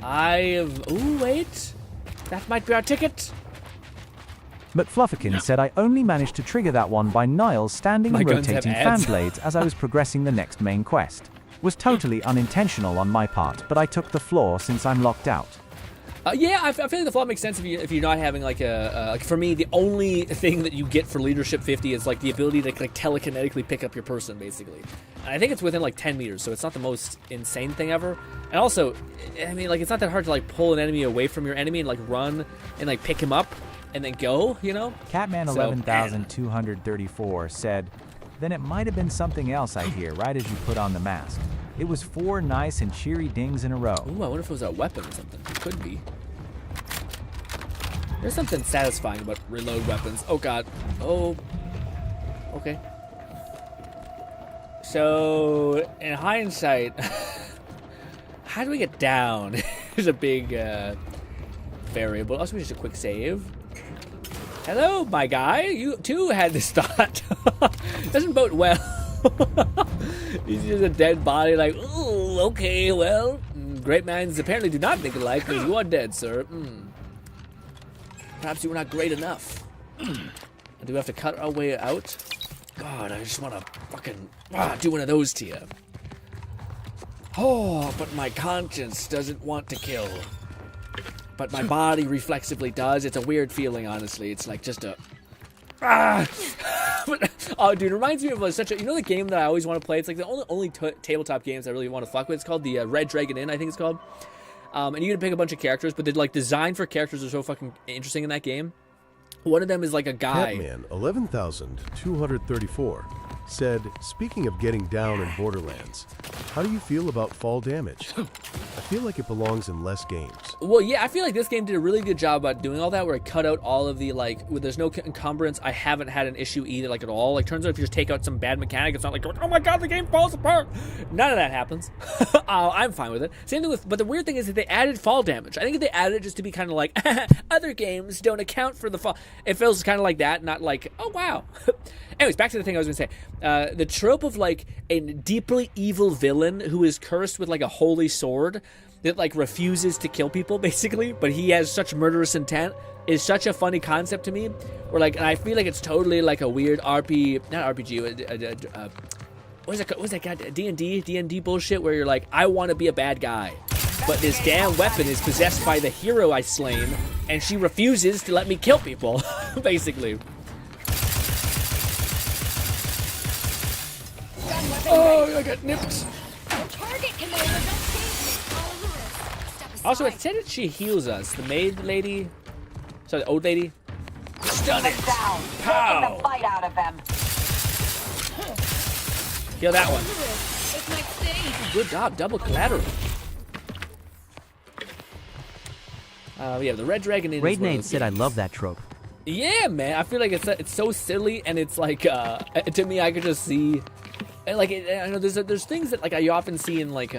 Ooh, wait. That might be our ticket. McFlufferkin said I only managed to trigger that one by Niles standing and rotating fan blades as I was progressing the next main quest. Was totally unintentional on my part, but I took the floor since I'm locked out. Yeah, I feel like the flaw makes sense if you're not having like like for me, the only thing that you get for Leadership 50 is like the ability to like telekinetically pick up your person, basically. And I think it's within like 10 meters, so it's not the most insane thing ever. And also, I mean, like it's not that hard to like pull an enemy away from your enemy and like run and like pick him up and then go, you know? Catman 11,234 said, then it might have been something else I hear right as you put on the mask. It was 4 nice and cheery dings in a row. Ooh, I wonder if it was a weapon or something. It could be. There's something satisfying about reload weapons. Oh god. Oh. Okay. So, in hindsight, how do we get down? There's a big variable. Also, just a quick save. Hello, my guy. You too had this thought. Doesn't bode well. He's just a dead body, like, ooh, okay, well, great minds apparently do not think alike because you are dead, sir. Perhaps you were not great enough. Do we have to cut our way out? God, I just want to fucking do one of those to you. Oh, but my conscience doesn't want to kill. But my body reflexively does. It's a weird feeling, honestly. It's like just a... Oh, dude, it reminds me of such a... You know the game that I always want to play? It's like the only tabletop games I really want to fuck with. It's called the Red Dragon Inn, I think it's called. And you can pick a bunch of characters, but the like design for characters are so fucking interesting in that game. One of them is like a guy. Catman 11,234 said, speaking of getting down in Borderlands, how do you feel about fall damage? I feel like it belongs in less games. Well, yeah, I feel like this game did a really good job about doing all that, where it cut out all of the, like, where there's no encumbrance. I haven't had an issue either, like, at all. Like, turns out if you just take out some bad mechanic, it's not like, oh my god, the game falls apart. None of that happens. I'm fine with it. Same thing with, but the weird thing is that they added fall damage. I think if they added it just to be kind of like, other games don't account for the fall. It feels kind of like that, not like, oh wow. Anyways, back to the thing I was going to say. The trope of, like, a deeply evil villain who is cursed with, like, a holy sword that, like, refuses to kill people, basically, but he has such murderous intent is such a funny concept to me. Where, like, and I feel like it's totally, like, a weird not RPG, what is that guy? D&D bullshit where you're like, I want to be a bad guy. But this damn weapon is possessed by the hero I slain, and she refuses to let me kill people, basically. Oh, I got nipped. Also, it said that she heals us. The maid lady, sorry, the old lady. Stun it. Pow. The fight out of them. Kill that one. Good job, double collateral. Yeah, the Red Dragon Inn. Raidnade said, "I love that trope." Yeah, man. I feel like it's so silly, and it's like to me, I could just see. Like I know there's things that like I often see in like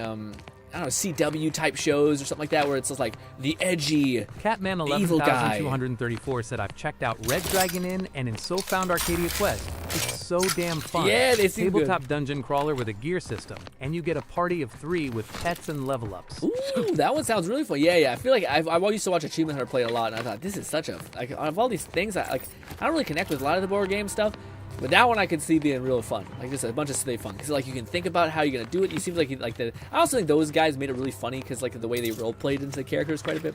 I don't know, CW type shows or something like that, where it's just like the edgy, Catman evil guy. 11234 said, I've checked out Red Dragon Inn and in So Found Arcadia Quest. It's so damn fun. Yeah, they seem Tabletop good. dungeon crawler with a gear system, and you get a party of 3 with pets and level ups. Ooh, that one sounds really fun. Yeah. I feel like I've always used to watch Achievement Hunter play it a lot, and I thought this is such a like out of all these things, I don't really connect with a lot of the board game stuff. But that one I could see being real fun, like just a bunch of silly fun, because like you can think about how you're gonna do it. You seem like the. I also think those guys made it really funny because like the way they role played into the characters quite a bit.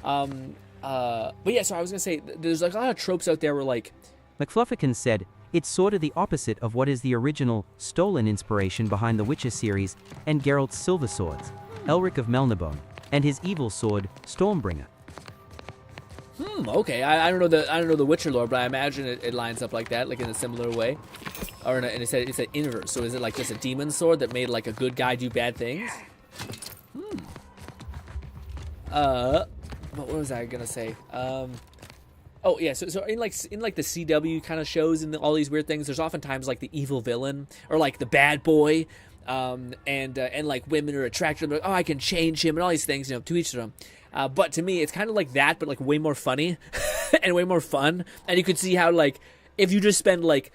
But yeah, so I was gonna say there's like a lot of tropes out there where like. McFlufferkin said, it's sort of the opposite of what is the original, stolen inspiration behind the Witcher series and Geralt's silver swords, Elric of Melniboné, and his evil sword, Stormbringer. Okay. I don't know the Witcher lore, but I imagine it lines up like that, like in a similar way, or it's an inverse. So is it like just a demon sword that made like a good guy do bad things? But what was I gonna say? Oh yeah. So in like the CW kind of shows and all these weird things, there's oftentimes like the evil villain or like the bad boy, and like women are attracted to them. Like, oh, I can change him and all these things, to each of them. But to me, it's kind of like that, but like way more funny and way more fun. And you could see how like if you just spend like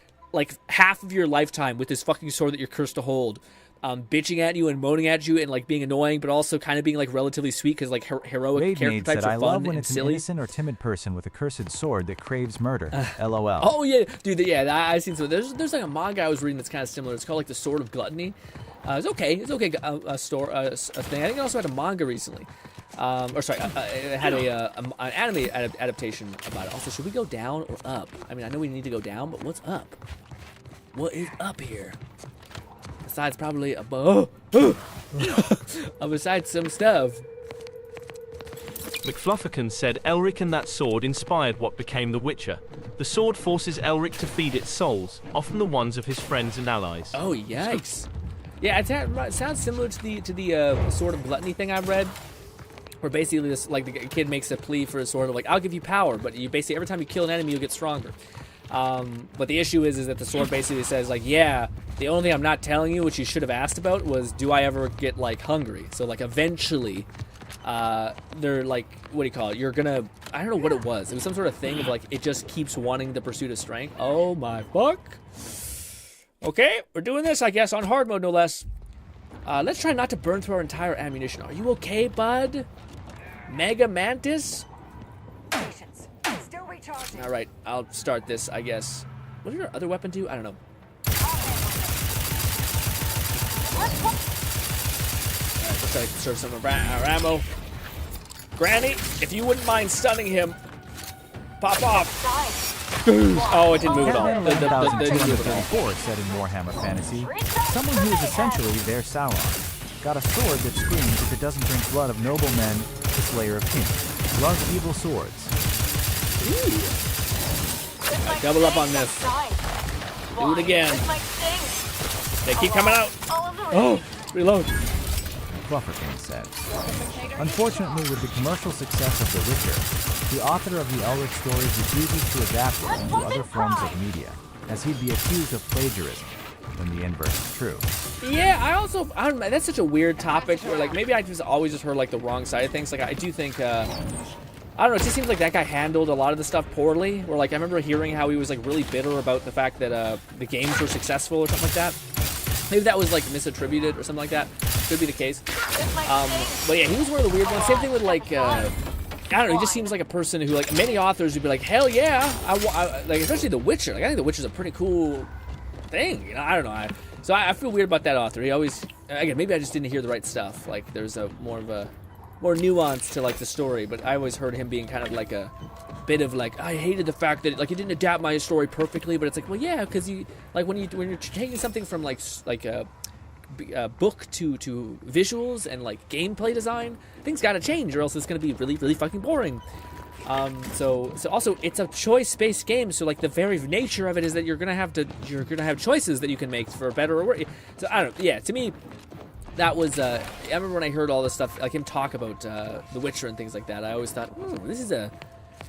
half of your lifetime with this fucking sword that you're cursed to hold, bitching at you and moaning at you and like being annoying, but also kind of being like relatively sweet because like heroic Wade character Maid types said, are I fun love when and it's an silly. innocent or timid person with a cursed sword that craves murder. LOL. Oh yeah, dude. Yeah, I've seen some. There's like a manga I was reading that's kind of similar. It's called like the Sword of Gluttony. It's okay. It's okay. A thing. I think I also had a manga recently. It had an anime adaptation about it. Also, should we go down or up? I mean, I know we need to go down, but what's up? What is up here? Besides probably besides some stuff. McFlufferkin said Elric and that sword inspired what became The Witcher. The sword forces Elric to feed its souls, often the ones of his friends and allies. Oh, yikes. Yeah, it sounds similar to the Sword of Gluttony thing I've read. Where basically this, like the kid makes a plea for a sword of like, I'll give you power, but you basically every time you kill an enemy you'll get stronger. But the issue is that the sword basically says like, yeah, the only thing I'm not telling you, which you should have asked about, was do I ever get like hungry? So like eventually, they're like, what do you call it? You're gonna, I don't know what it was. It was some sort of thing of like it just keeps wanting the pursuit of strength. Oh my fuck. Okay, we're doing this, I guess, on hard mode no less. Let's try not to burn through our entire ammunition. Are you okay, bud? Mega Mantis? Still recharging. All right, I'll start this, I guess. What did our other weapon do? I don't know. Let's try to conserve some of our ammo. Granny, if you wouldn't mind stunning him, pop off. Oh, it didn't move at all. Catman 11234 said in Warhammer Fantasy, someone who is essentially their Sauron. Got a sword that screams if it doesn't drink blood of noble men, the slayer of kings. Love evil swords. Right, double up on this. Do it again. They keep coming out. Oh, reload. Flufferkin said. Unfortunately, with the commercial success of The Witcher, the author of the Elric stories refuses to adapt it into other forms of media, as he'd be accused of plagiarism, when the inverse is true. Yeah, I don't know, that's such a weird topic where like maybe I just always just heard like the wrong side of things. Like I do think I don't know, it just seems like that guy handled a lot of the stuff poorly. Where like I remember hearing how he was like really bitter about the fact that the games were successful or something like that. Maybe that was like misattributed or something like that. Could be the case. But yeah, he was one of the weird ones. Same thing with like I don't know. He just seems like a person who like many authors would be like, hell yeah, I like especially The Witcher. Like I think The Witcher's a pretty cool thing. I don't know. So I feel weird about that author. He always, again, maybe I just didn't hear the right stuff. Like there's more nuance to like the story, but I always heard him being kind of like a bit of like, I hated the fact that like he didn't adapt my story perfectly, but it's like, well, yeah, because you like when you're taking something from like a book to visuals and like gameplay design, things got to change, or else it's gonna be really really fucking boring. So also it's a choice-based game, so like the very nature of it is that you're gonna have choices that you can make for better or worse. So I don't know. Yeah, to me, that was I remember when I heard all this stuff, like him talk about The Witcher and things like that. I always thought, this is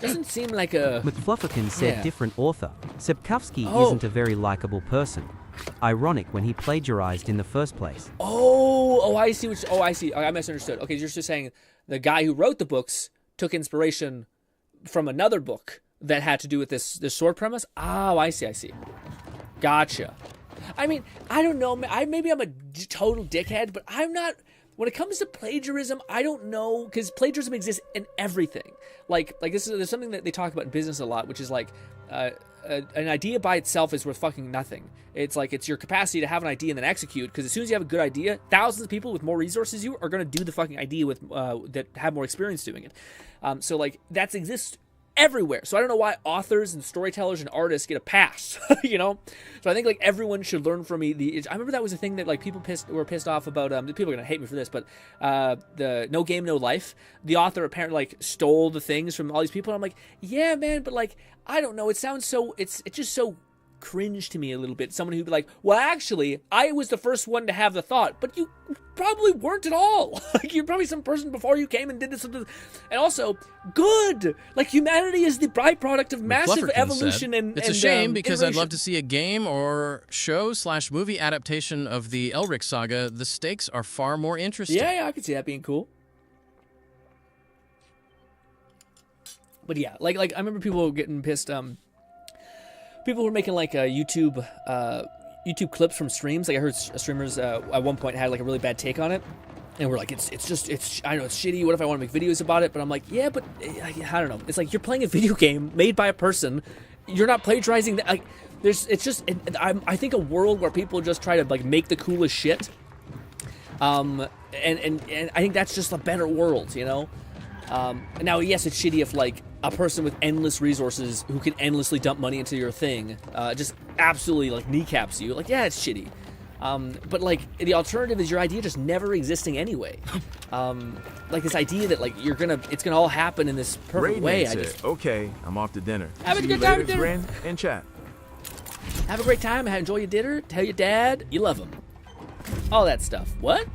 doesn't seem like a. McFlufferkin said Yeah. different author. Sepkowski Oh. isn't a very likable person. Ironic when he plagiarized in the first place. Oh, Oh, I see. I see. I misunderstood. Okay, you're just saying the guy who wrote the books took inspiration from another book that had to do with this sword premise. Oh, I see. Gotcha. I mean, I don't know. Maybe I'm a total dickhead, but I'm not. When it comes to plagiarism, I don't know, because plagiarism exists in everything. Like there's something that they talk about in business a lot, which is like an idea by itself is worth fucking nothing. It's like it's your capacity to have an idea and then execute. Because as soon as you have a good idea, thousands of people with more resources you are going to do the fucking idea with that have more experience doing it. So like that exists everywhere. So I don't know why authors and storytellers and artists get a pass, you know? So I think like everyone should learn from me. I remember that was a thing that like people were pissed off about. People are gonna hate me for this, but the No Game No Life. The author apparently like stole the things from all these people. And I'm like, yeah, man, but like I don't know. It sounds so. It's just so cringe to me a little bit. Someone who'd be like, well, actually, I was the first one to have the thought, but you probably weren't at all. Like, you're probably some person before you came and did this. And also, good. Like, humanity is the byproduct of massive evolution. It's a shame because I'd love to see a game or show/movie adaptation of the Elric saga. The stakes are far more interesting. Yeah, I could see that being cool. But yeah, like I remember people getting pissed. People were making like YouTube clips from streams. Like I heard streamers at one point had like a really bad take on it, and we're like, it's I know it's shitty. What if I want to make videos about it? But I'm like, yeah, but I don't know. It's like you're playing a video game made by a person. You're not plagiarizing that. Like I think a world where people just try to like make the coolest shit. And I think that's just a better world, you know. Now, yes, it's shitty if like a person with endless resources who can endlessly dump money into your thing just absolutely like kneecaps you. Like, yeah, it's shitty. But like the alternative is your idea just never existing anyway. Like this idea that like it's gonna all happen in this perfect way. Okay, I'm off to dinner. Have a good time, GRINN and chat. Have a great time. Enjoy your dinner. Tell your dad you love him. All that stuff. What?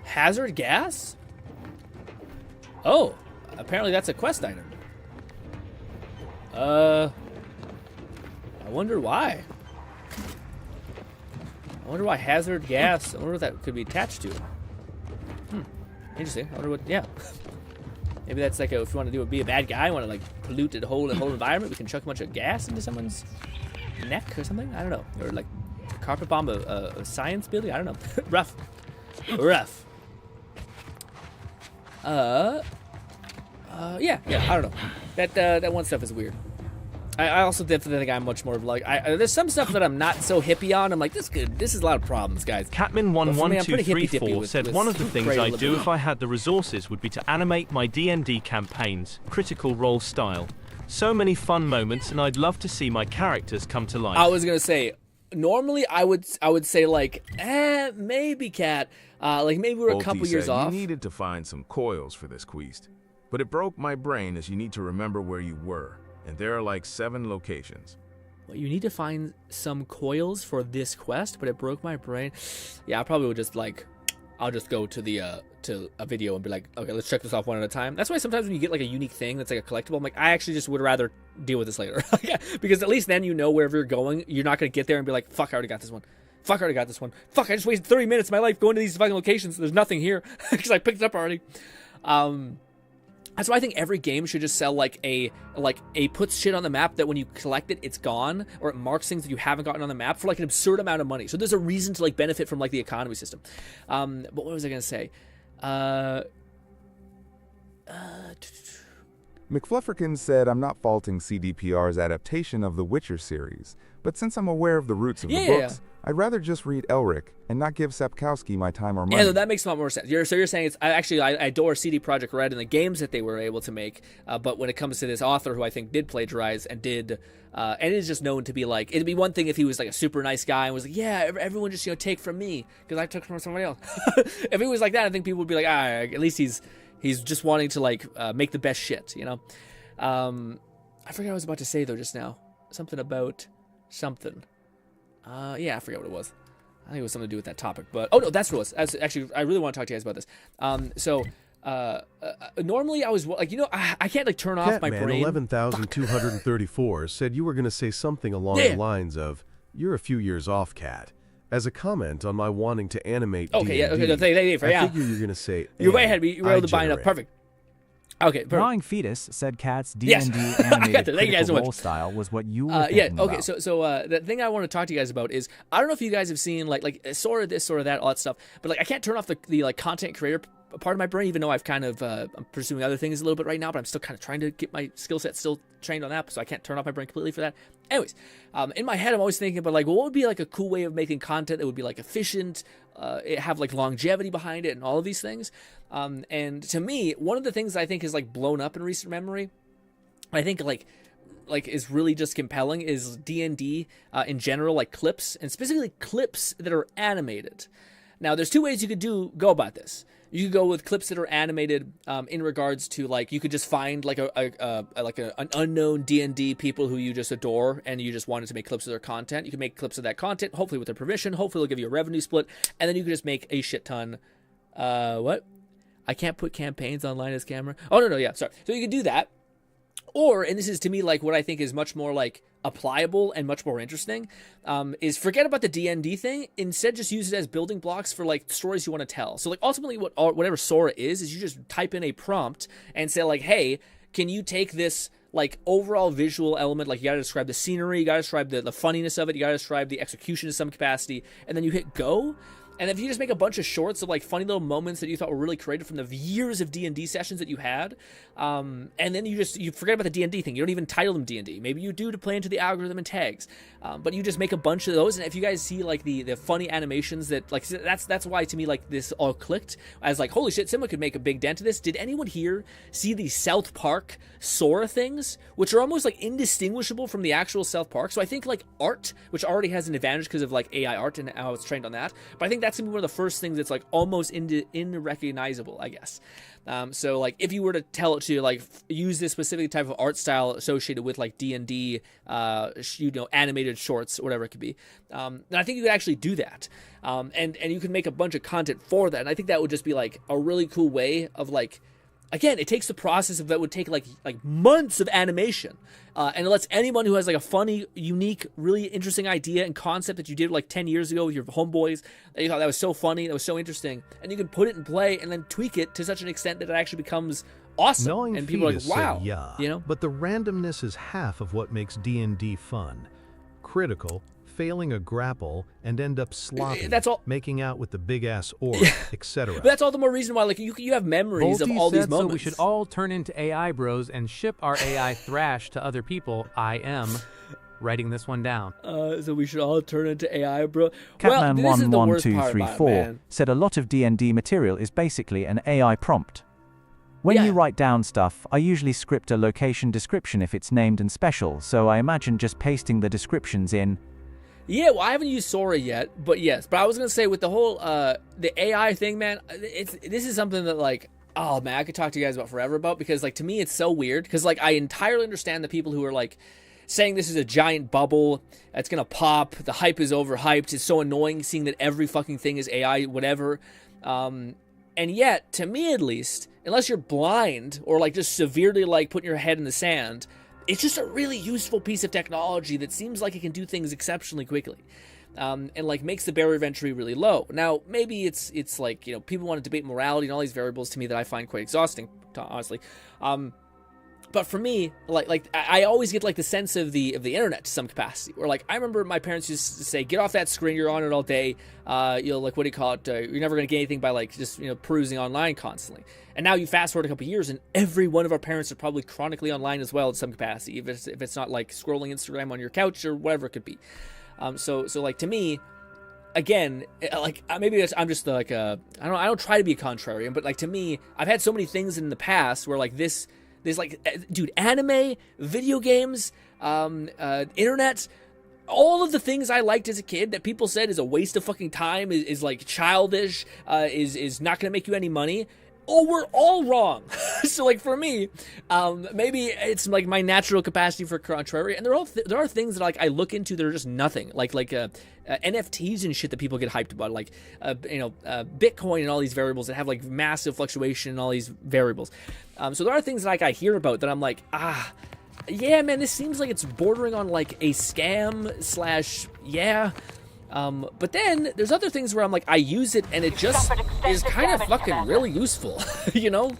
Hazard gas? Oh, apparently that's a quest item. I wonder why. I wonder why hazard gas. I wonder what that could be attached to. Interesting. I wonder what. Yeah. Maybe that's like if you want to be a bad guy, want to like pollute the whole environment, we can chuck a bunch of gas into someone's neck or something. I don't know. Or like carpet bomb a science building. I don't know. Rough. Yeah, I don't know. That one stuff is weird. I also definitely think I'm much more of like, there's some stuff that I'm not so hippie on. I'm like, this is a lot of problems, guys. Catman11234 said one of the things I'd do if I had the resources would be to animate my D&D campaigns, Critical Role style. So many fun moments, and I'd love to see my characters come to life. I was gonna say, normally I would say like, maybe Cat. Like maybe we're a couple years off. You needed to find some coils for this quest, but it broke my brain as you need to remember where you were, and there are like 7 locations. Well, you need to find some coils for this quest, but it broke my brain. Yeah, I probably would just like, I'll just go to the to a video and be like, okay, let's check this off one at a time. That's why sometimes when you get like a unique thing that's like a collectible, I'm like, I actually just would rather deal with this later. Because at least then you know wherever you're going, you're not gonna get there and be like, fuck, I already got this one. Fuck, I already got this one. Fuck, I just wasted 30 minutes of my life going to these fucking locations. There's nothing here because I picked it up already. That's why I think every game should just sell like a puts shit on the map that when you collect it, it's gone, or it marks things that you haven't gotten on the map for like an absurd amount of money. So there's a reason to like benefit from like the economy system. But what was I gonna say? McFlufferkin said, I'm not faulting CDPR's adaptation of the Witcher series, but since I'm aware of the roots of the books, I'd rather just read Elric and not give Sapkowski my time or money. Yeah, no, that makes a lot more sense. So you're saying I adore CD Projekt Red and the games that they were able to make, but when it comes to this author who I think did plagiarize and is just known to be like, it'd be one thing if he was like a super nice guy and was like, yeah, everyone just take from me because I took from somebody else. If he was like that, I think people would be like, at least he's just wanting to like make the best shit, you know. I forgot what I was about to say though just now. Something about something. Yeah, I forget what it was. I think it was something to do with that topic, but oh no, that's what it was. Actually, I really want to talk to you guys about this. Normally I was like, I can't like turn off my brain. 11,234 said you were going to say something along the lines of, "You're a few years off, Cat." As a comment on my wanting to animate Okay, D&D, yeah, okay, no, thank you for, I figure you're going to say, you're way ahead. You were able to bind up. generate. Perfect. Okay, perfect. Drawing Fetus said Cat's Yes. D&D I got animated that. Thank you guys so critical much. role style was what you were Yeah, thinking okay, about. so the thing I want to talk to you guys about is, I don't know if you guys have seen, like sort of this, sort of that, all that stuff, but, like, I can't turn off the like, content creator part of my brain, even though I've kind of, I'm pursuing other things a little bit right now, but I'm still kind of trying to get my skill set still trained on that, so I can't turn off my brain completely for that. Anyways, in my head, I'm always thinking about, like, well, what would be, like, a cool way of making content that would be, like, efficient, it have, like, longevity behind it, and all of these things. And to me, one of the things I think is, like, blown up in recent memory, I think, like is really just compelling, is D&D in general, like clips, and specifically clips that are animated. Now, there's two ways you could go about this. You could go with clips that are animated in regards to, like, you could just find like an unknown D&D people who you just adore, and you just wanted to make clips of their content. You can make clips of that content, hopefully with their permission. Hopefully they'll give you a revenue split, and then you can just make a shit ton. What? I can't put campaigns online as camera. Oh no, yeah, sorry. So you can do that. Or, and this is to me like what I think is much more like applicable and much more interesting, is forget about the D&D thing. Instead, just use it as building blocks for like stories you want to tell. So like ultimately, whatever Sora is you just type in a prompt and say like, hey, can you take this like overall visual element, like you gotta describe the scenery, you gotta describe the funniness of it, you gotta describe the execution to some capacity, and then you hit go. And if you just make a bunch of shorts of like funny little moments that you thought were really creative from the years of D&D sessions that you had, and then you forget about the D&D thing. You don't even title them D&D. Maybe you do to play into the algorithm and tags, but you just make a bunch of those. And if you guys see like the funny animations that like that's why to me like this all clicked as like, holy shit, someone could make a big dent to this. Did anyone here see the South Park Sora things, which are almost like indistinguishable from the actual South Park? So I think like art, which already has an advantage because of like AI art and how it's trained on that, but I think that's gonna be one of the first things that's like almost unrecognizable, I guess. So like if you were to tell it to like use this specific type of art style associated with like D&D, animated shorts or whatever it could be, then I think you could actually do that, and you can make a bunch of content for that. And I think that would just be like a really cool way of like, again, it takes the process of that would take like months of animation, and it lets anyone who has like a funny, unique, really interesting idea and concept that you did like 10 years ago with your homeboys, that you thought that was so funny, that was so interesting, and you can put it in play and then tweak it to such an extent that it actually becomes awesome. Knowing and people are like, Fetus wow, said yeah, you know? but the randomness is half of what makes D&D fun. Critical, failing a grapple, and end up sloppy, That's all. making out with the big-ass orc, etc. But that's all the more reason why like you have memories of Volty all these said, moments. so we should all turn into AI bros and ship our AI thrash to other people. I am writing this one down. So we should all turn into AI, bro. Well, Catman this is the worst part about it, 11234 man. said a lot of D&D material is basically an AI prompt. When you write down stuff, I usually script a location description if it's named and special, so I imagine just pasting the descriptions in. Yeah, well, I haven't used Sora yet, but yes. But I was gonna say with the whole the AI thing, man, this is something that like, oh man, I could talk to you guys about forever about, because like to me it's so weird, because like I entirely understand the people who are like saying this is a giant bubble that's gonna pop, the hype is overhyped, it's so annoying seeing that every fucking thing is AI, whatever. And yet, to me at least, unless you're blind or like just severely like putting your head in the sand, it's just a really useful piece of technology that seems like it can do things exceptionally quickly, and like makes the barrier of entry really low. Now, maybe it's like, you know, people want to debate morality and all these variables to me that I find quite exhausting, honestly. But for me, like I always get like the sense of the internet to some capacity, where like I remember my parents used to say, get off that screen, you're on it all day. Like what do you call it? You're never gonna get anything by like just perusing online constantly. And now you fast forward a couple years, and every one of our parents are probably chronically online as well in some capacity, if it's not like scrolling Instagram on your couch or whatever it could be. So like to me, again, like maybe I'm just like I don't try to be a contrarian, but like to me, I've had so many things in the past where like this like, dude, anime, video games, internet, all of the things I liked as a kid that people said is a waste of fucking time, is like childish, is not gonna make you any money. Oh, we're all wrong. So like for me, maybe it's like my natural capacity for contrary, and there are things that like I look into that are just nothing, like NFTs and shit that people get hyped about, like Bitcoin and all these variables that have like massive fluctuation and all these variables. So there are things that like I hear about that I'm like, yeah, man, this seems like it's bordering on like a scam / yeah. But then there's other things where I'm like, I use it and it just is kind of fucking really useful, you know?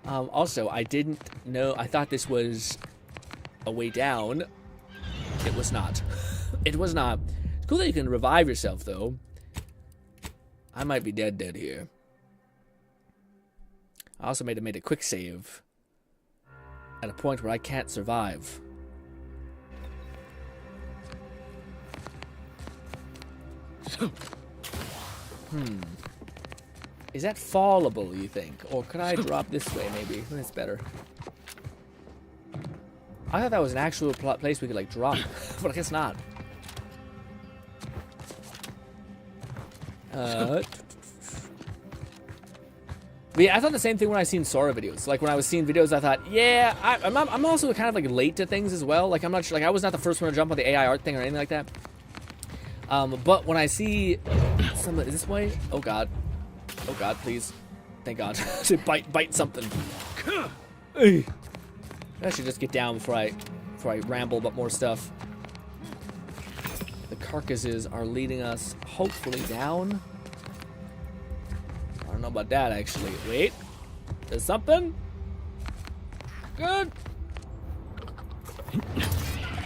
Also, I didn't know, I thought this was a way down. It was not. It was not. It's cool that you can revive yourself, though. I might be dead here. I also made a quick save at a point where I can't survive. Is that fallable, you think? Or could I drop this way, maybe? That's better. I thought that was an actual place we could, like, drop. But I guess not. But yeah, I thought the same thing when I seen Sora videos. Like, when I was seeing videos, I thought, yeah, I'm also kind of, like, late to things as well. Like, I'm not sure, like, I was not the first one to jump on the AI art thing or anything like that. But when I see some, is this way? Oh god. Oh god, please. Thank god. To bite something. I should just get down before I ramble about more stuff. The carcasses are leading us hopefully down. I don't know about that actually. Wait. There's something? Good.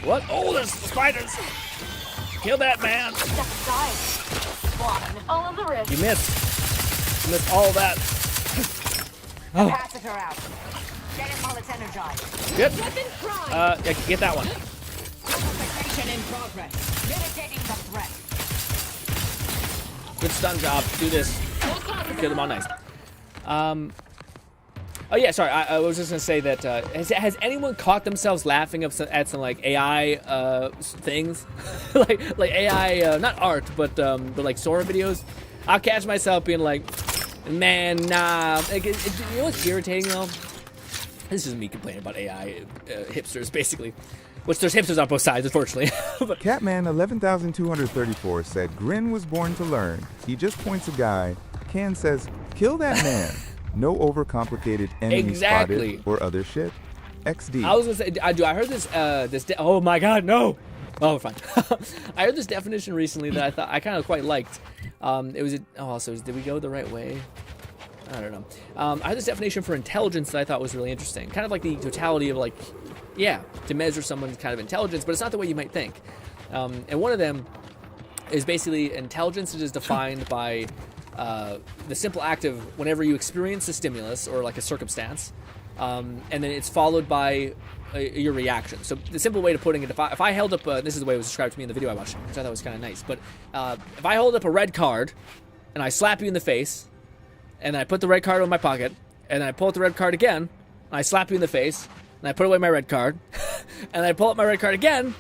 What? Oh, there's spiders! Kill that man! You missed. You missed all that. Oh. Capacitor out. Get it while it's energized. Yep. Yeah, get that one. Amplification in progress. Mitigating the threat. Good stun job. Do this. Kill them all nice. Oh yeah, sorry. I was just gonna say that has anyone caught themselves laughing at some like AI things, like AI not art, but like Sora videos? I'll catch myself being like, man, nah. Like, you know what's irritating though? This is me complaining about AI hipsters, basically. Which there's hipsters on both sides, unfortunately. Catman 11234 said GRINN was born to learn. He just points a guy. Can says, kill that man. No overcomplicated enemy spotted or other shit. XD. I was gonna say, I heard this. Oh my god, no. Oh, fine. I heard this definition recently that I thought I kind of quite liked. It was. Did we go the right way? I don't know. I heard this definition for intelligence that I thought was really interesting. Kind of like the totality of like, yeah, to measure someone's kind of intelligence, but it's not the way you might think. And one of them is basically intelligence is defined by the simple act of whenever you experience a stimulus or like a circumstance, and then it's followed by your reaction. So the simple way to putting it, if I held up, this is the way it was described to me in the video I watched, which I thought was kind of nice, but if I hold up a red card and I slap you in the face, and I put the red card in my pocket, and I pull out the red card again, and I slap you in the face, and I put away my red card, and I pull up my red card again,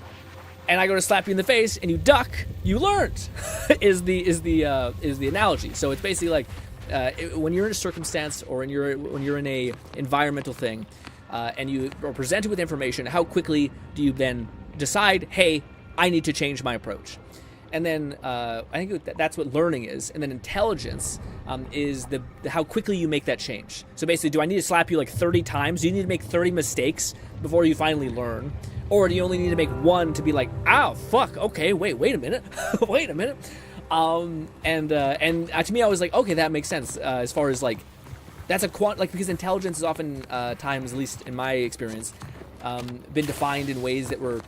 and I go to slap you in the face, and you duck, you learned, is the analogy. So it's basically like when you're in a circumstance or when you're in a environmental thing, and you are presented with information, how quickly do you then decide, hey, I need to change my approach? And then I think that's what learning is. And then intelligence is how quickly you make that change. So basically, do I need to slap you like 30 times? Do you need to make 30 mistakes before you finally learn? Or do you only need to make one to be like, oh, fuck, okay, wait a minute. Wait a minute. And to me, I was like, okay, that makes sense. As far as like, that's a because intelligence is often times, at least in my experience, been defined in ways that were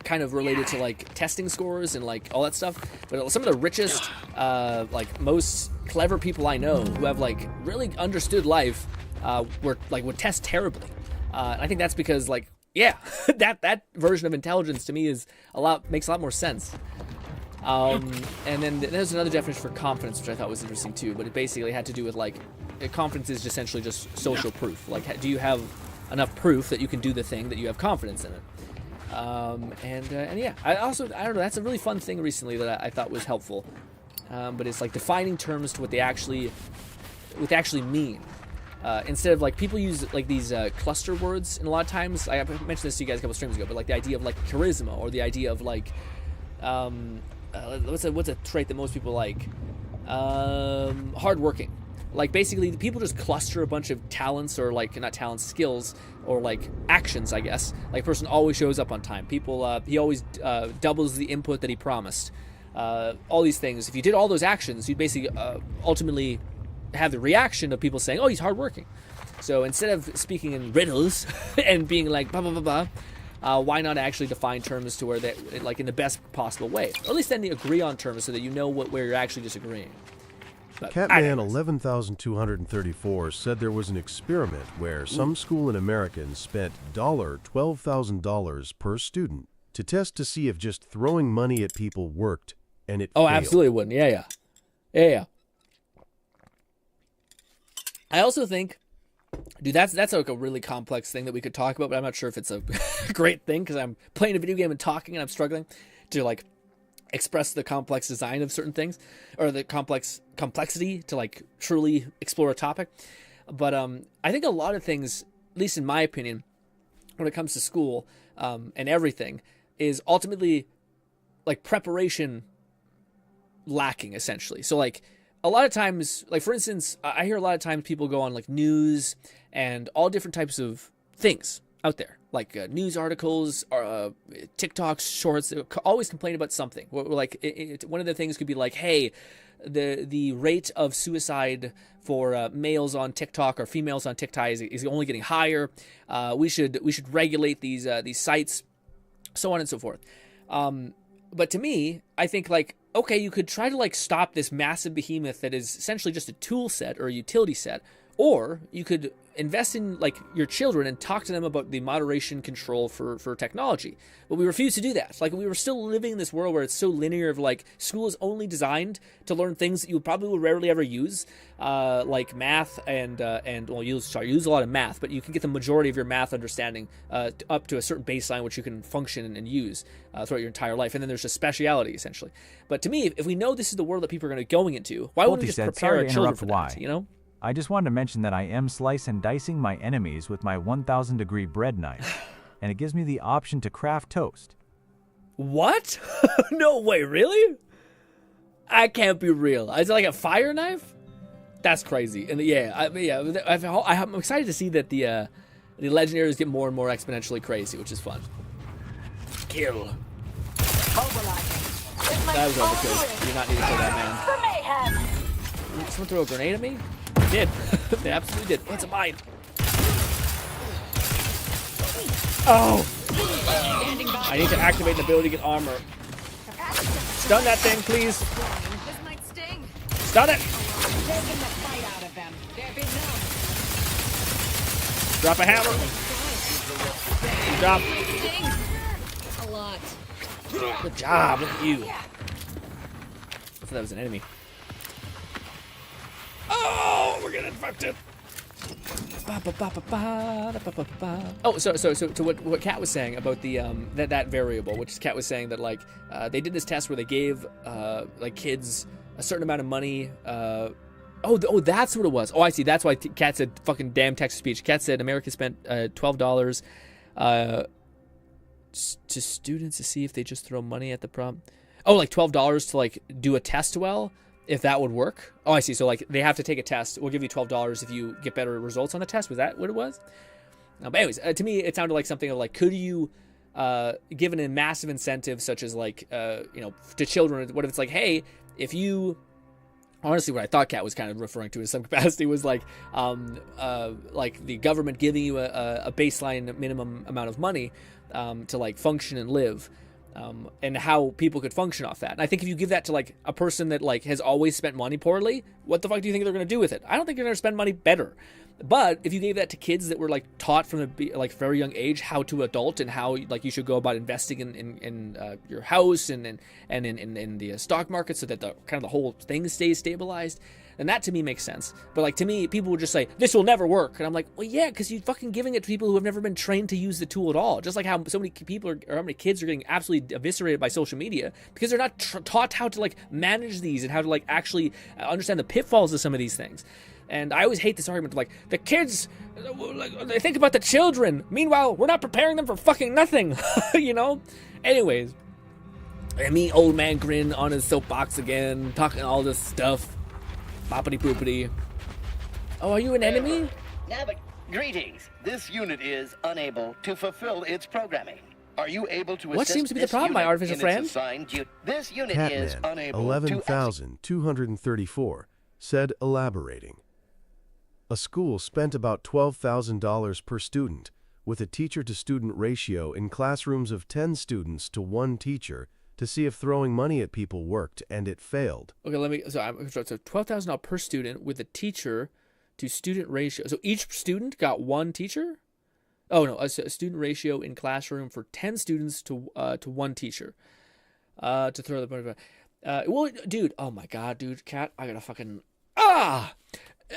kind of related to like testing scores and like all that stuff. But some of the richest, like most clever people I know who have like really understood life would test terribly. And I think that's because like, yeah, that version of intelligence to me makes a lot more sense. And then there's another definition for confidence, which I thought was interesting too. But it basically had to do with like, confidence is essentially just social proof. Like, do you have enough proof that you can do the thing that you have confidence in it? And yeah, I don't know, that's a really fun thing recently that I thought was helpful. But it's like defining terms to what they actually mean. Instead of like, people use like these cluster words, and a lot of times, I mentioned this to you guys a couple streams ago, but like the idea of like charisma, or the idea of like, what's a trait that most people like? Hardworking. Like, basically, people just cluster a bunch of talents, or, like, not talents, skills, or, like, actions, I guess. Like, a person always shows up on time. People, he always doubles the input that he promised. All these things. If you did all those actions, you'd basically ultimately have the reaction of people saying, oh, he's hardworking. So instead of speaking in riddles and being like, blah, blah, blah, blah, why not actually define terms to where that, like, in the best possible way? Or at least then you agree on terms so that you know where you're actually disagreeing. Catman 11,234 said there was an experiment where some school in America spent $12,000 per student to test to see if just throwing money at people worked, and it failed. Absolutely wouldn't. Yeah. I also think, dude, that's like a really complex thing that we could talk about, but I'm not sure if it's a great thing because I'm playing a video game and talking and I'm struggling to, like, express the complex design of certain things, or the complexity to, like, truly explore a topic. But I think a lot of things, at least in my opinion, when it comes to school and everything, is ultimately, like, preparation lacking, essentially. So, like, a lot of times, like, for instance, I hear a lot of times people go on, like, news and all different types of things out there, like news articles, TikToks, shorts. They always complain about something. Like, one of the things could be like, hey, the rate of suicide for males on TikTok or females on TikTok is only getting higher. We should regulate these sites, so on and so forth. But to me, I think, like, okay, you could try to, like, stop this massive behemoth that is essentially just a tool set or a utility set, or you could invest in, like, your children and talk to them about the moderation control for technology. But we refuse to do that. Like, we were still living in this world where it's so linear of, like, school is only designed to learn things that you probably will rarely ever use, like math and well, use a lot of math, but you can get the majority of your math understanding up to a certain baseline which you can function and use throughout your entire life. And then there's just speciality, essentially. But to me, if we know this is the world that people are going to be going into, why wouldn't we just prepare our children for that, you know? I just wanted to mention that I am slice and dicing my enemies with my 1000 degree bread knife, and it gives me the option to craft toast. What? No way, really? I can't be real. Is it like a fire knife? That's crazy. And I'm excited to see that the legendaries get more and more exponentially crazy, which is fun. Kill. That was overkill. You do not need to kill that man. Did someone throw a grenade at me? They did. They absolutely did. What's a mine? Oh! I need to activate the ability to get armor. Stun that thing, please. Stun it! Drop a hammer. Good job. A lot. Good job. Look at you. I thought that was an enemy. Oh, we're getting infected. Oh, so to what Kat was saying about the that variable, which Kat was saying that, like, they did this test where they gave like kids a certain amount of money. Oh, that's what it was. Oh, I see. That's why Kat said fucking damn text-to-speech. Kat said America spent $12 to students to see if they just throw money at the problem. Oh, like $12 to, like, do a test well, if that would work. Oh, I see. So, like, they have to take a test. We'll give you $12 if you get better results on the test. Was that what it was? No, but anyways, to me, it sounded like something of, like, could you give a massive incentive, such as, like, to children? What if it's like, hey, if you... Honestly, what I thought Kat was kind of referring to in some capacity was like the government giving you a baseline minimum amount of money to, like, function and live, and how people could function off that. And I think if you give that to, like, a person that, like, has always spent money poorly, what the fuck do you think they're going to do with it? I don't think they're going to spend money better. But if you gave that to kids that were, like, taught from a, like, very young age how to adult and how, like, you should go about investing in your house and in the stock market so that the kind of the whole thing stays stabilized, then that to me makes sense. But, like, to me, people would just say, this will never work. And I'm like, well, yeah, because you're fucking giving it to people who have never been trained to use the tool at all. Just like how so many people or how many kids are getting absolutely eviscerated by social media because they're not taught how to, like, manage these and how to, like, actually understand the pitfalls of some of these things. And I always hate this argument, like, the kids, like, they think about the children. Meanwhile, we're not preparing them for fucking nothing, you know? Anyways, and me, old man Grin, on his soapbox again, talking all this stuff. Boppity poopity. Oh, are you an enemy? Greetings. This unit is unable to fulfill its programming. Are you able to What assist seems to be the this problem, my unit artificial in friend? its assigned this unit is Catman, unable 11,234, said, elaborating. A school spent about $12,000 per student, with a teacher-to-student ratio in classrooms of 10 students to 1 teacher, to see if throwing money at people worked, and it failed. Okay, so $12,000 per student with a teacher-to-student ratio. So each student got 1 teacher? Oh no, a student ratio in classroom for 10 students to 1 teacher. To throw the well, dude. Oh my god, dude, Cat, I gotta fucking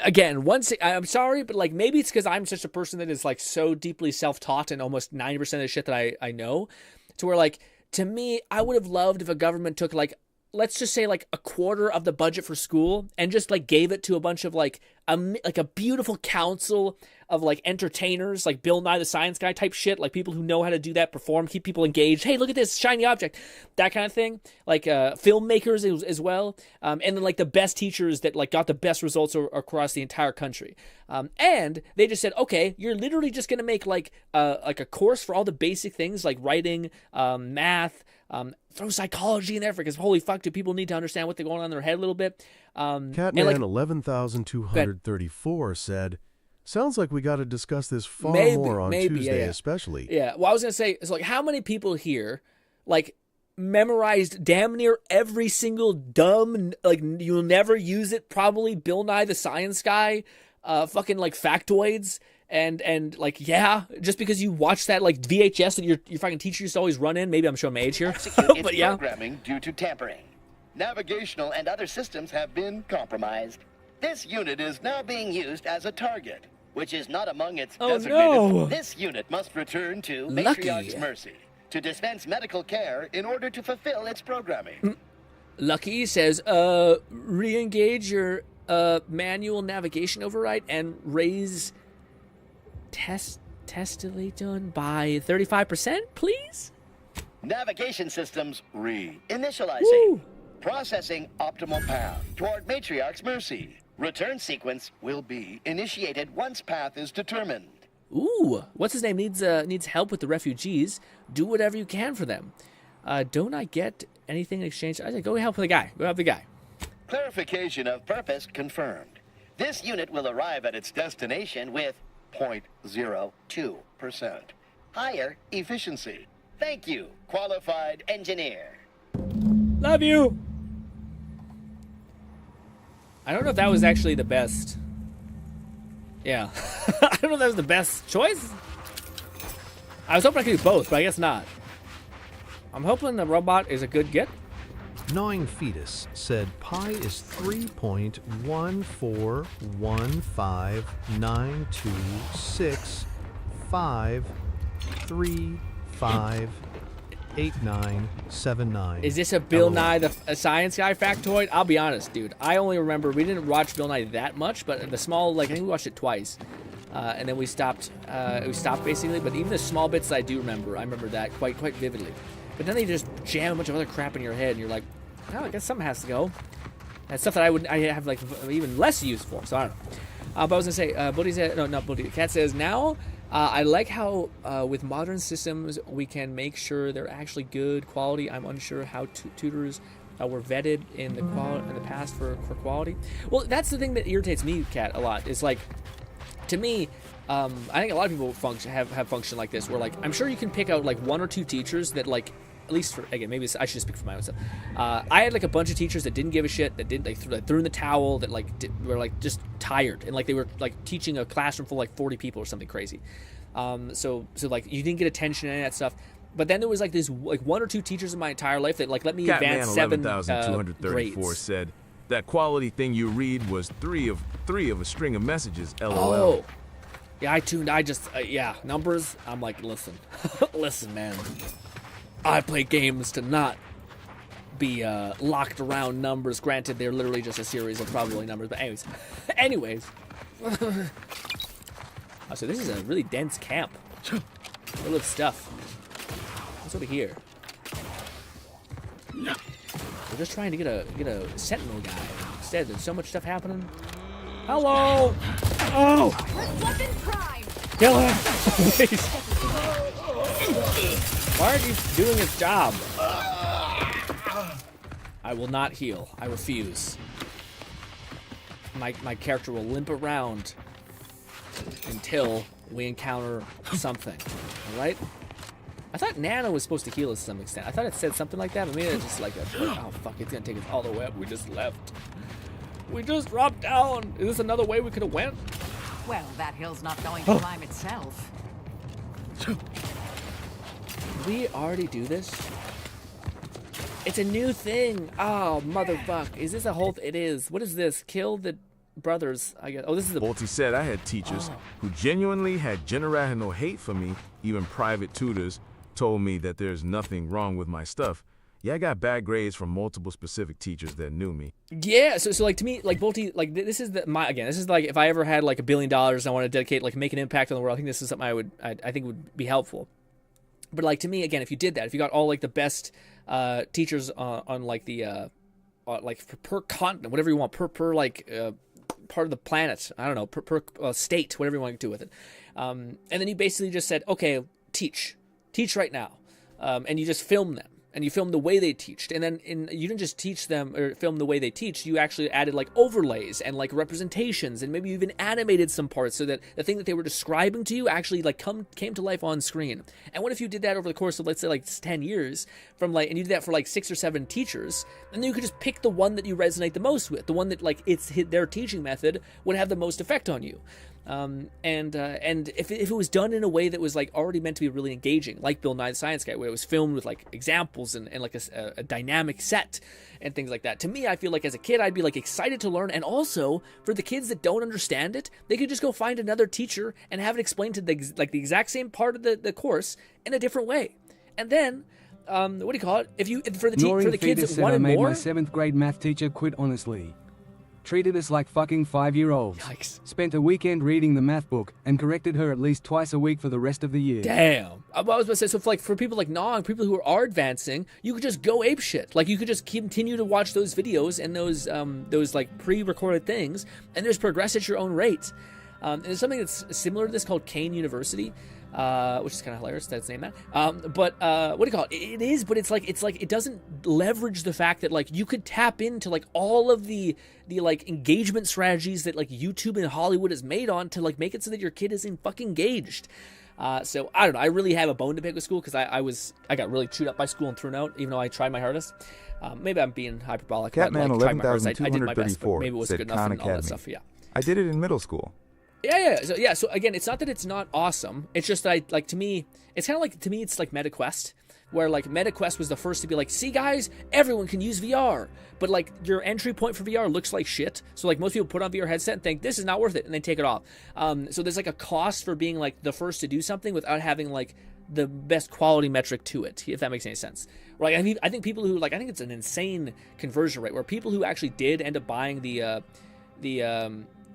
again. I'm sorry, but like maybe it's because I'm such a person that is like so deeply self-taught and almost 90% of the shit that I know, to where like to me, I would have loved if a government took like, let's just say like a quarter of the budget for school and just like gave it to a bunch of like a beautiful council of like entertainers, like Bill Nye the Science Guy type shit, like people who know how to do that, perform, keep people engaged. Hey, look at this shiny object, that kind of thing. Like filmmakers as well, and then like the best teachers that like got the best results across the entire country. And they just said, okay, you're literally just gonna make like a course for all the basic things like writing, math. Throw psychology in there because holy fuck, do people need to understand what they're going on in their head a little bit? Catman, like, 11,234 said, sounds like we got to discuss this far more on Tuesday, especially. Yeah, well, I was going to say, it's like, how many people here, like, memorized damn near every single dumb, like, you'll never use it, probably Bill Nye the Science Guy, fucking, like, factoids, and like, yeah, just because you watch that, like, VHS that your fucking teacher used to always run in, maybe I'm showing my age here, but yeah. Programming due to tampering. Navigational and other systems have been compromised. This unit is now being used as a target, which is not among its designated. No. This unit must return to Lucky. Matriarch's mercy to dispense medical care in order to fulfill its programming. Lucky says, re-engage your manual navigation override and raise testily done by 35%, please? Navigation systems re-initializing. Processing optimal path toward Matriarch's mercy. Return sequence will be initiated once path is determined. Ooh, what's his name needs help with the refugees. Do whatever you can for them. Don't I get anything in exchange? I say go help the guy. Go help the guy. Clarification of purpose confirmed. This unit will arrive at its destination with 0.02% higher efficiency. Thank you, qualified engineer. Love you. I don't know if that was actually the best. Yeah. I don't know if that was the best choice. I was hoping I could do both, but I guess not. I'm hoping the robot is a good get. Gnawing Fetus said pi is 3.141592653598979. Is this a Bill Nye the Science Guy factoid? I'll be honest, dude. I only remember we didn't watch Bill Nye that much, but the small, like I think we watched it twice, and then we stopped. We stopped basically. But even the small bits that I do remember, I remember that quite vividly. But then they just jam a bunch of other crap in your head, and you're like, well, I guess something has to go. That's stuff that I have like even less use for. So I don't know. But I was gonna say, Buddy said, no, not Buddy. Cat says now. I like how with modern systems we can make sure they're actually good quality. I'm unsure how tutors were vetted in the past for quality. Well, that's the thing that irritates me, Cat, a lot. Is like, to me, I think a lot of people have functioned like this, where like I'm sure you can pick out like 1 or 2 teachers that like. At least for, again, maybe I should speak for my own self. I had like a bunch of teachers that didn't give a shit, that did, like threw in the towel, that like were like just tired, and like they were like teaching a classroom full of like 40 people or something crazy. So like you didn't get attention and that stuff. But then there was like this like 1 or 2 teachers in my entire life that like let me advance 7 11,234 said that quality thing you read was three of a string of messages. LOL. Oh. Yeah, I just yeah, numbers. I'm like, listen, listen, man. I play games to not be locked around numbers. Granted, they're literally just a series of probability numbers. But anyways. Oh, so this is a really dense camp. Full of stuff. What's over here? We're just trying to get a sentinel guy. Instead, there's so much stuff happening. Hello. Oh! Kill him! Please. Why aren't you doing his job? I will not heal. I refuse. My character will limp around until we encounter something. Alright? I thought Nana was supposed to heal us to some extent. I thought it said something like that, but maybe it's just like, oh fuck, it's gonna take us all the way up. We just left. We just dropped down. Is this another way we could have went? Well, that hill's not going to climb itself. Did we already do this? It's a new thing. Oh, motherfuck. Is this a whole... It is. What is this? Kill the brothers, I guess. Oh, this is the... Balti said I had teachers who genuinely had generational hate for me. Even private tutors told me that there's nothing wrong with my stuff. Yeah, I got bad grades from multiple specific teachers that knew me. Yeah, so like to me, like Balti, like this is this is like if I ever had like $1 billion and I want to dedicate, like make an impact on the world, I think this is something I think would be helpful. But like to me, again, if you did that, if you got all like the best teachers on like the like per continent, whatever you want, per like part of the planet, I don't know, per state, whatever you want to do with it, and then you basically just said, okay, teach right now, and you just film them. And you film the way they teached, and then you didn't just teach them or film the way they teach. You actually added like overlays and like representations, and maybe you even animated some parts so that the thing that they were describing to you actually like came to life on screen. And what if you did that over the course of, let's say, like 10 years from like, and you did that for like 6 or 7 teachers, and then you could just pick the one that you resonate the most with, the one that like their teaching method would have the most effect on you. And if it was done in a way that was like already meant to be really engaging, like Bill Nye the Science Guy, where it was filmed with like examples and like a dynamic set and things like that, to me, I feel like as a kid, I'd be like excited to learn. And also for the kids that don't understand it, they could just go find another teacher and have it explained to the exact same part of the course in a different way. And then, what do you call it? For the kids that wanted more. My 7th grade math teacher quit honestly. Treated us like fucking 5-year-olds. Yikes. Spent a weekend reading the math book and corrected her at least twice a week for the rest of the year. Damn. I was about to say, so for people like Nog, people who are advancing, you could just go apeshit. Like you could just continue to watch those videos and those like pre-recorded things, and just progress at your own rate. And there's something that's similar to this called Kane University. Which is kind of hilarious that's named that. But what do you call it? It is, but it's like it doesn't leverage the fact that like you could tap into like all of the like engagement strategies that like YouTube and Hollywood has made on to like make it so that your kid is fucking engaged. So I don't know. I really have a bone to pick with school because I got really chewed up by school and thrown out, even though I tried my hardest. Maybe I'm being hyperbolic. Catman like, 11,234 maybe it wasn't said good enough Khan and all that Academy. stuff. Yeah. I did it in middle school. Yeah. So again, it's not that it's not awesome. It's just that to me, it's kind of like, to me, it's like MetaQuest, where like MetaQuest was the first to be like, see guys, everyone can use VR, but like your entry point for VR looks like shit. So like most people put on VR headset and think this is not worth it, and they take it off. So there's like a cost for being like the first to do something without having like the best quality metric to it, if that makes any sense. Like I think people who like, I think it's an insane conversion rate where people who actually did end up buying the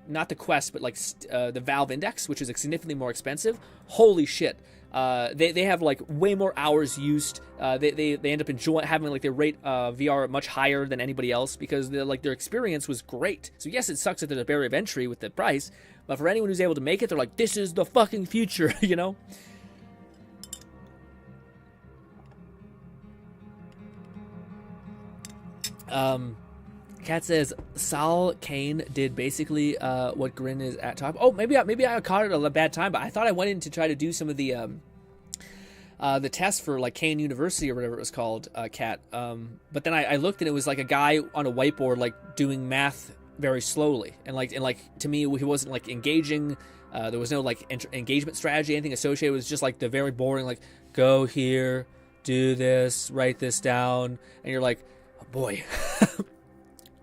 not the Quest, but like the Valve Index, which is significantly more expensive. Holy shit. They have like way more hours used. They end up having like they rate VR much higher than anybody else because their experience was great. So yes, it sucks that there's a barrier of entry with the price, but for anyone who's able to make it, they're like, this is the fucking future, you know? Kat says Sal Kane did basically what Grin is at top. Oh, maybe I caught it at a bad time, but I thought I went in to try to do some of the test for like Kane University or whatever it was called, Kat. But then I looked and it was like a guy on a whiteboard like doing math very slowly, and like to me he wasn't like engaging. There was no like engagement strategy, anything associated. It was just like the very boring like go here, do this, write this down, and you're like, oh boy.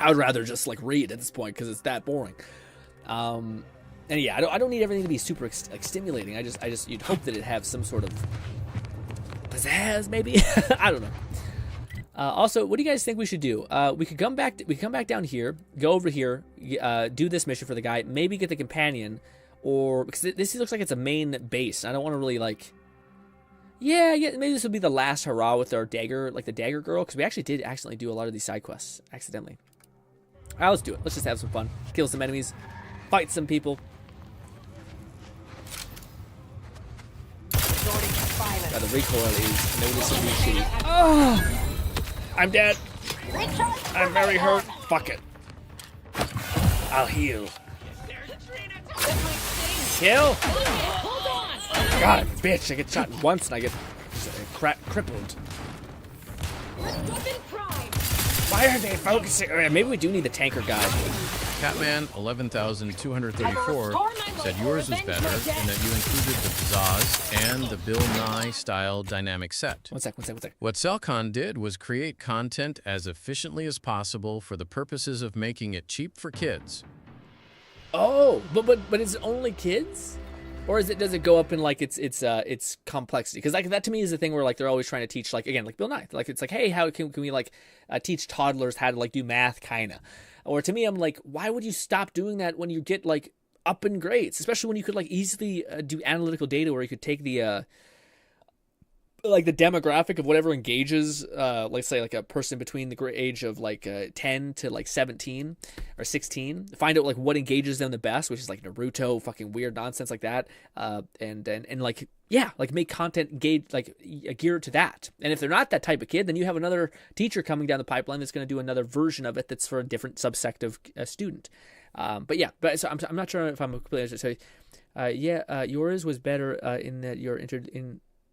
I would rather just like read at this point because it's that boring. And yeah, I don't need everything to be super like stimulating. I just you'd hope that it'd have some sort of pizzazz, maybe. I don't know. Also, what do you guys think we should do? We could come back down here, go over here, do this mission for the guy, maybe get the companion, or because this looks like it's a main base. I don't want to really like. Yeah, maybe this will be the last hurrah with our dagger, like the dagger girl, because we actually did accidentally do a lot of these side quests accidentally. All right, let's do it. Let's just have some fun. Kill some enemies, fight some people. The recoil is noticeably shitty. Oh! I'm dead. I'm very hurt. Fuck it. I'll heal. Kill? God, bitch, I get shot once and I get crippled. Why are they focusing? Maybe we do need the tanker guy. Catman 11,234 said yours was better in that you included the pizzazz and the Bill Nye style dynamic set. One sec. What Cellcon did was create content as efficiently as possible for the purposes of making it cheap for kids. Oh, but is it only kids? Or does it go up in like its complexity? Because like that to me is the thing where like they're always trying to teach, like, again, like Bill Nye, like it's like, hey, how can we like teach toddlers how to like do math, kind of? Or to me, I'm like, why would you stop doing that when you get like up in grades, especially when you could like easily do analytical data where you could take the like the demographic of whatever engages, let's say like a person between the age of like 10 to like 17 or 16, find out like what engages them the best, which is like Naruto, fucking weird nonsense like that, and like, yeah, like make content geared to that. And if they're not that type of kid, then you have another teacher coming down the pipeline that's going to do another version of it that's for a different subsect of student. But so I'm not sure if I'm completely understanding. So, yours was better in that you're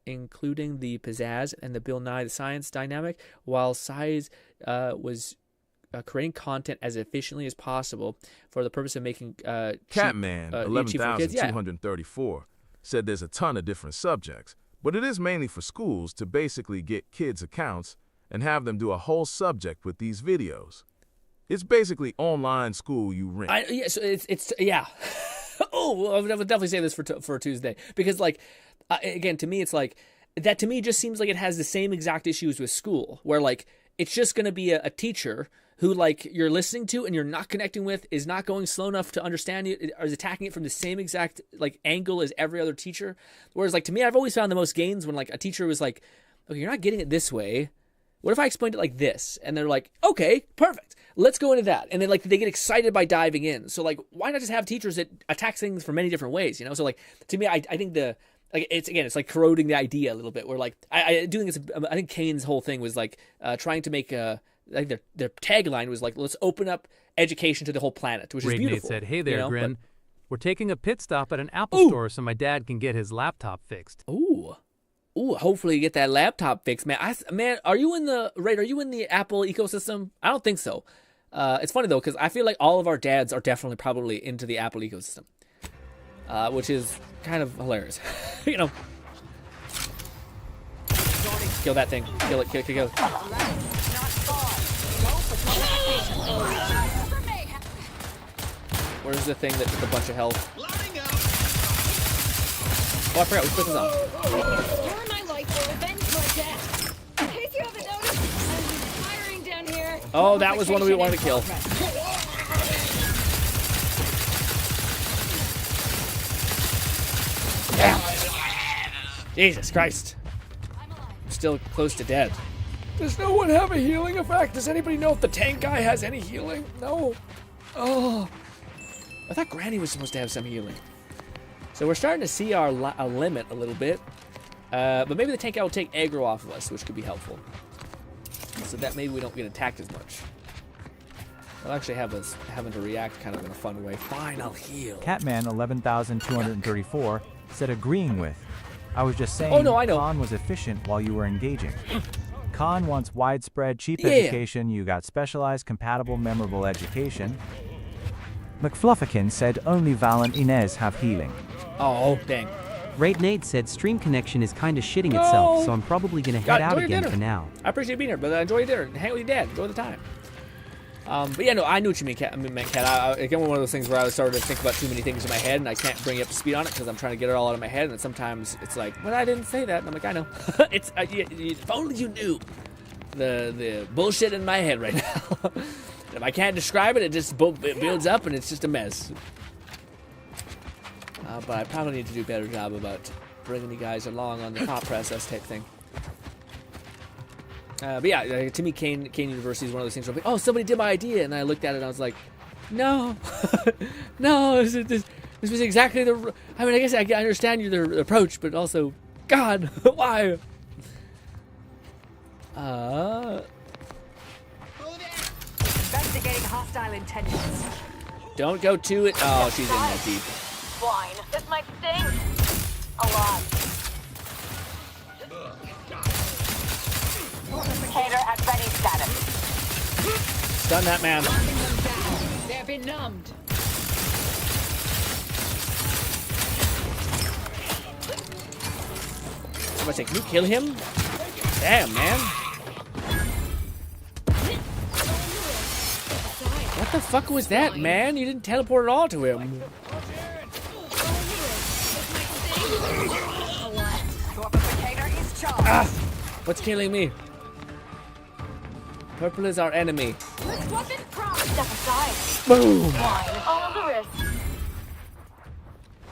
including the pizzazz and the Bill Nye the science dynamic, while Size was creating content as efficiently as possible for the purpose of making Catman 11,234 said there's a ton of different subjects, but it is mainly for schools to basically get kids' accounts and have them do a whole subject with these videos. It's basically online school you rent. So it's yeah. Oh, I would definitely say this for Tuesday, because like again, to me it's like that. To me, just seems like it has the same exact issues with school, where like it's just going to be a teacher who like you're listening to and you're not connecting with, is not going slow enough to understand you, or is attacking it from the same exact like angle as every other teacher. Whereas like to me, I've always found the most gains when like a teacher was like, okay, you're not getting it this way. What if I explained it like this? And they're like, okay, perfect. Let's go into that. And then like they get excited by diving in. So like, why not just have teachers that attack things from many different ways? You know? So like to me, I think it's like corroding the idea a little bit. Where like I think Kane's whole thing was like trying to make like their tagline was like, let's open up education to the whole planet, which is beautiful. Said, hey there, Grin. We're taking a pit stop at an Apple store so my dad can get his laptop fixed. Ooh, hopefully you get that laptop fixed, man. Are you in the Apple ecosystem? I don't think so. It's funny though, because I feel like all of our dads are definitely probably into the Apple ecosystem, which is kind of hilarious. You know, kill that thing. Kill it. Kill it. Where's the thing that took a bunch of health? Oh, I forgot we put this on. Oh, that was one we wanted to kill. Damn. Jesus Christ. I'm still close to dead. Does no one have a healing effect? Does anybody know if the tank guy has any healing? No. Oh. I thought Granny was supposed to have some healing. So we're starting to see our limit a little bit. But maybe the tank guy will take aggro off of us, which could be helpful. So that maybe we don't get attacked as much. I'll actually have us having to react kind of in a fun way. Fine, I'll heal. Catman 11,234 said agreeing with. I was just saying I know. Khan was efficient while you were engaging. Khan wants widespread, cheap education. You got specialized, compatible, memorable education. McFlufferkin said only Val and Inez have healing. Oh, dang. Raid Nade said stream connection is kinda shitting itself, so I'm probably gonna head out again for now. I appreciate being here, but enjoy your dinner. Hang with your dad. Enjoy the time. But yeah, no, I knew what you mean, Cat. Again, one of those things where I started to think about too many things in my head, and I can't bring you up to speed on it because I'm trying to get it all out of my head, and sometimes it's like, well, I didn't say that, and I'm like, I know. It's if only you knew the bullshit in my head right now. If I can't describe it, it just builds up, and it's just a mess. But I probably need to do a better job about bringing you guys along on the thought process type thing. But yeah, to me, Kane University is one of those things where I'm like, oh, somebody did my idea, and I looked at it and I was like, no, no, this was exactly the. I mean, I guess I understand the approach, but also, God, why? Investigating hostile intentions. Don't go to it. Oh, she's in there deep. Swine. This might sting. A lot. Fortificator at ready status. Stun that man. They're benumbed. Somebody say, can you kill him? Damn, man. What the fuck was that, man? You didn't teleport at all to him. Ah, what's killing me? Purple is our enemy. Step aside. Boom. Swine. All the risk.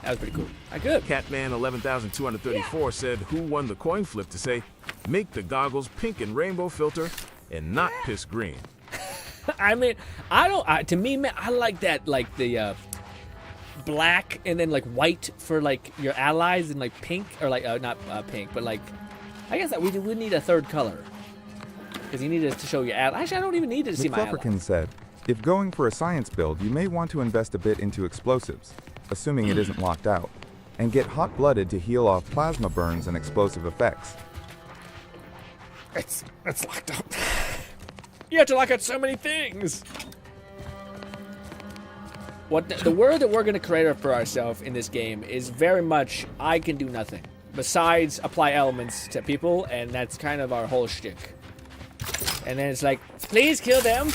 That was pretty cool. I good. Catman 11,234 said who won the coin flip to say, make the goggles pink and rainbow filter and not piss green. I mean, to me, man, I like that, like the black and then like white for like your allies and like pink, or like, not pink, but like, I guess that we would need a third color. Because you need it to show your allies. Actually, I don't even need it to see my allies. McFlufferkin said, if going for a science build, you may want to invest a bit into explosives, assuming it isn't locked out, and get hot-blooded to heal off plasma burns and explosive effects. It's locked up. You have to lock out so many things. What the word that we're going to create for ourselves in this game is very much, I can do nothing besides apply elements to people, and that's kind of our whole shtick. And then it's like, please kill them.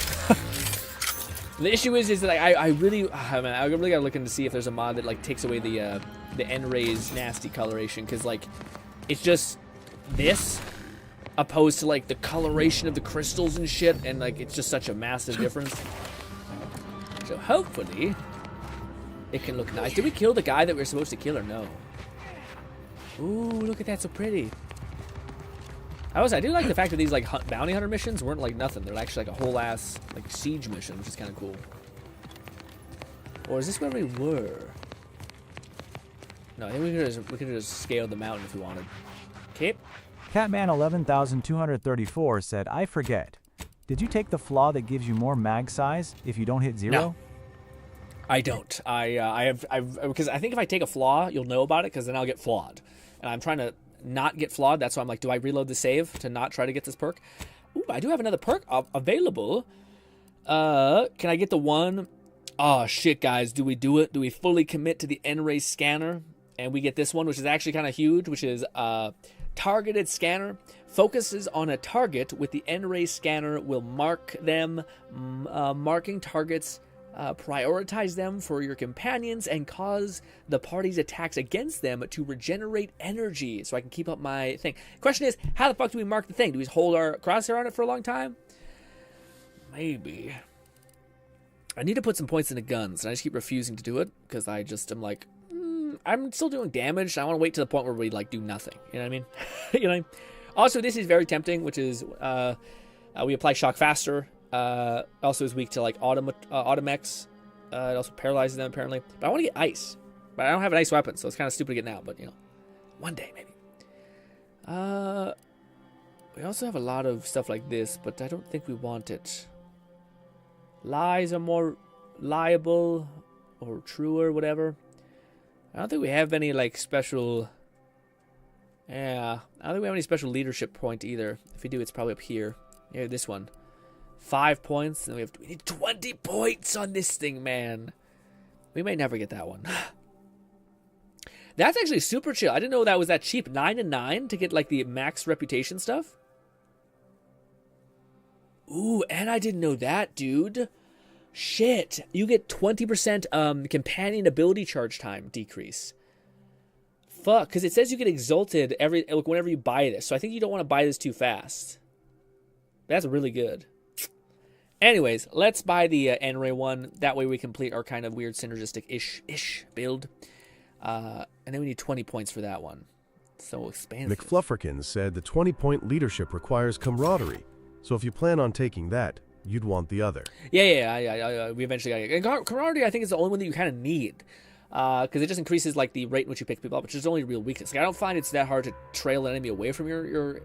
The issue is that I really gotta look into see if there's a mod that like takes away the N-Ray's nasty coloration, because like it's just this opposed to like the coloration of the crystals and shit, and like it's just such a massive difference. So hopefully it can look nice. Did we kill the guy that we were supposed to kill or no? Ooh, look at that, so pretty. I do like the fact that these like bounty hunter missions weren't like nothing. They're actually like a whole ass like siege mission, which is kind of cool. Or is this where we were? No, I think we could have just scaled the mountain if we wanted. Okay. Catman 11,234 said, I forget. Did you take the flaw that gives you more mag size if you don't hit 0? No. I don't. I've because I think if I take a flaw, you'll know about it, because then I'll get flawed. And I'm trying to not get flawed. That's why I'm like, do I reload the save to not try to get this perk? Ooh, I do have another perk available. Can I get the one? Oh shit, guys, do we do it? Do we fully commit to the N-Ray scanner? And we get this one, which is actually kind of huge, which is targeted scanner. Focuses on a target with the N-Ray scanner will mark them, marking targets. Prioritize them for your companions and cause the party's attacks against them to regenerate energy, so I can keep up my thing. Question is, how the fuck do we mark the thing? Do we just hold our crosshair on it for a long time? Maybe. I need to put some points into guns, and I just keep refusing to do it because I just am like, I'm still doing damage. I want to wait to the point where we like do nothing. You know what I mean? You know what I mean? Also, this is very tempting, which is we apply shock faster. Also is weak to like automex. It also paralyzes them apparently. But I want to get ice. But I don't have an ice weapon, so it's kind of stupid to get now. But you know, one day maybe. We also have a lot of stuff like this, but I don't think we want it. Lies are more liable or true or whatever. I don't think we have any like special. Yeah, I don't think we have any special leadership point either. If we do, it's probably up here. Yeah, this one. 5 points, and we need 20 points on this thing, man. We may never get that one. That's actually super chill. I didn't know that was that cheap. 9 and 9 to get like the max reputation stuff. Ooh, and I didn't know that, dude. Shit, you get 20% companion ability charge time decrease. Fuck, because it says you get exalted whenever you buy this. So I think you don't want to buy this too fast. That's really good. Anyways, let's buy the N-Ray one. That way we complete our kind of weird synergistic-ish build. And then we need 20 points for that one. So expansive. McFlufferkin said the 20-point leadership requires camaraderie. So if you plan on taking that, you'd want the other. Yeah. We eventually got it. And camaraderie, I think, is the only one that you kind of need. because it just increases like the rate in which you pick people up, which is only a real weakness. Like, I don't find it's that hard to trail an enemy away from your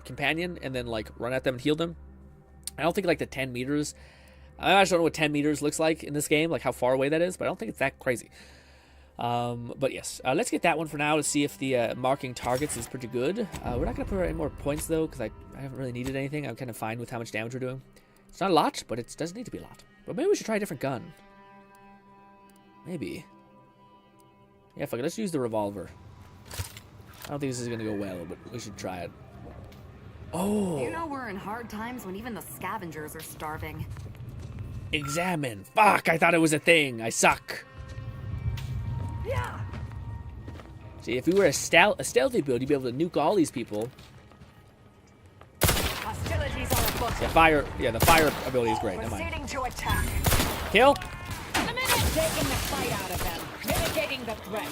companion and then like run at them and heal them. I don't think like the 10 meters. I actually don't know what 10 meters looks like in this game, like how far away that is, but I don't think it's that crazy. But yes, let's get that one for now to see if the marking targets is pretty good. We're not going to put any more points though, because I haven't really needed anything. I'm kind of fine with how much damage we're doing. It's not a lot, but it does need to be a lot. But maybe we should try a different gun. Maybe. Yeah, fuck it. Let's use the revolver. I don't think this is going to go well, but we should try it. Oh! You know we're in hard times when even the scavengers are starving. Examine. Fuck, I thought it was a thing. I suck. Yeah. See, if we were a stealthy build, you'd be able to nuke all these people. Hostilities are afoot. Yeah, the fire ability is great. Never mind. Proceeding to attack. Kill. Taking the fight out of them. Mitigating the threat.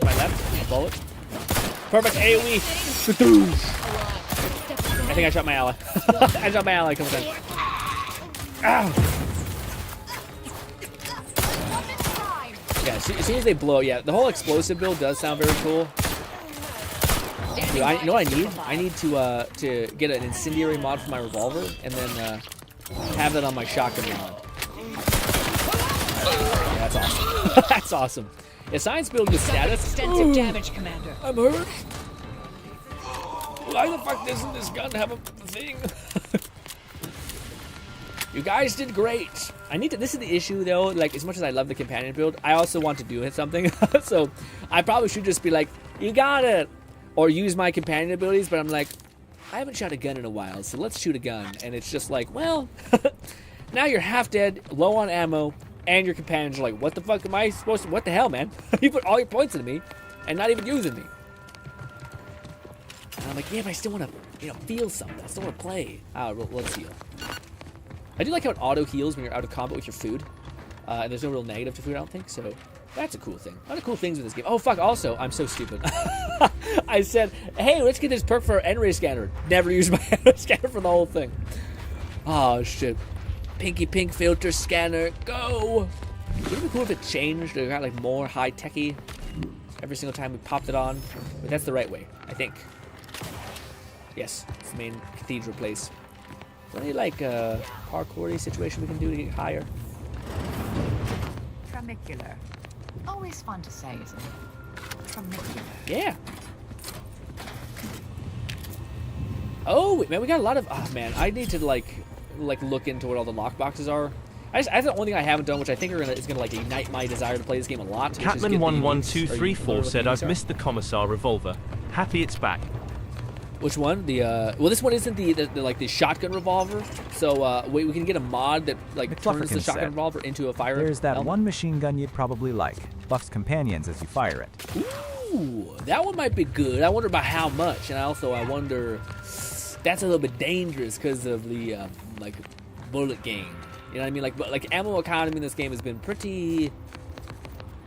My left. Bullet. Perfect AoE. I think I shot my ally. I shot my ally coming in. Ow. Yeah, as soon as they blow, yeah, the whole explosive build does sound very cool. Dude, you know what I need? I need to get an incendiary mod for my revolver and then have that on my shotgun mod. Yeah, that's awesome. That's awesome. Yeah, science build with status. Extensive damage, Commander. I'm hurt. Why the fuck doesn't this gun have a thing? You guys did great. I need to. This is the issue, though. Like, as much as I love the companion build, I also want to do something. So, I probably should just be like, "You got it," or use my companion abilities. But I'm like, I haven't shot a gun in a while, so let's shoot a gun. And it's just like, well, now you're half dead, low on ammo, and your companions are like, "What the fuck am I supposed to? What the hell, man? You put all your points into me, and not even using me." And I'm like, yeah, but I still want to, feel something. I still want to play. Let's heal. I do like how it auto heals when you're out of combat with your food. And there's no real negative to food, I don't think. So that's a cool thing. A lot of cool things with this game. Oh, fuck. Also, I'm so stupid. I said, hey, let's get this perk for our N-ray scanner. Never used my N-ray scanner for the whole thing. Oh, shit. Pinky pink filter scanner. Go. Would it be cool if it changed? It got like more high-techy every single time we popped it on. But that's the right way, I think. Yes, it's the main cathedral place. Is there any like parkour-y situation we can do to get higher? Tramicular. Always fun to say, isn't it? Tramicular. Yeah. Oh, wait, man, we got a lot of. Oh man, I need to like look into what all the lockboxes are. That's the only thing I haven't done, which I think is gonna like ignite my desire to play this game a lot. Catman11234 said, "I've missed the Commissar revolver. Happy it's back." Which one? Well, this one isn't the shotgun revolver. So we can get a mod that like turns the shotgun revolver into a fire. There's that one machine gun you'd probably like. Buffs companions as you fire it. Ooh, that one might be good. I wonder about how much, and I wonder that's a little bit dangerous because of the like bullet gain. You know what I mean? Like ammo economy in this game has been pretty.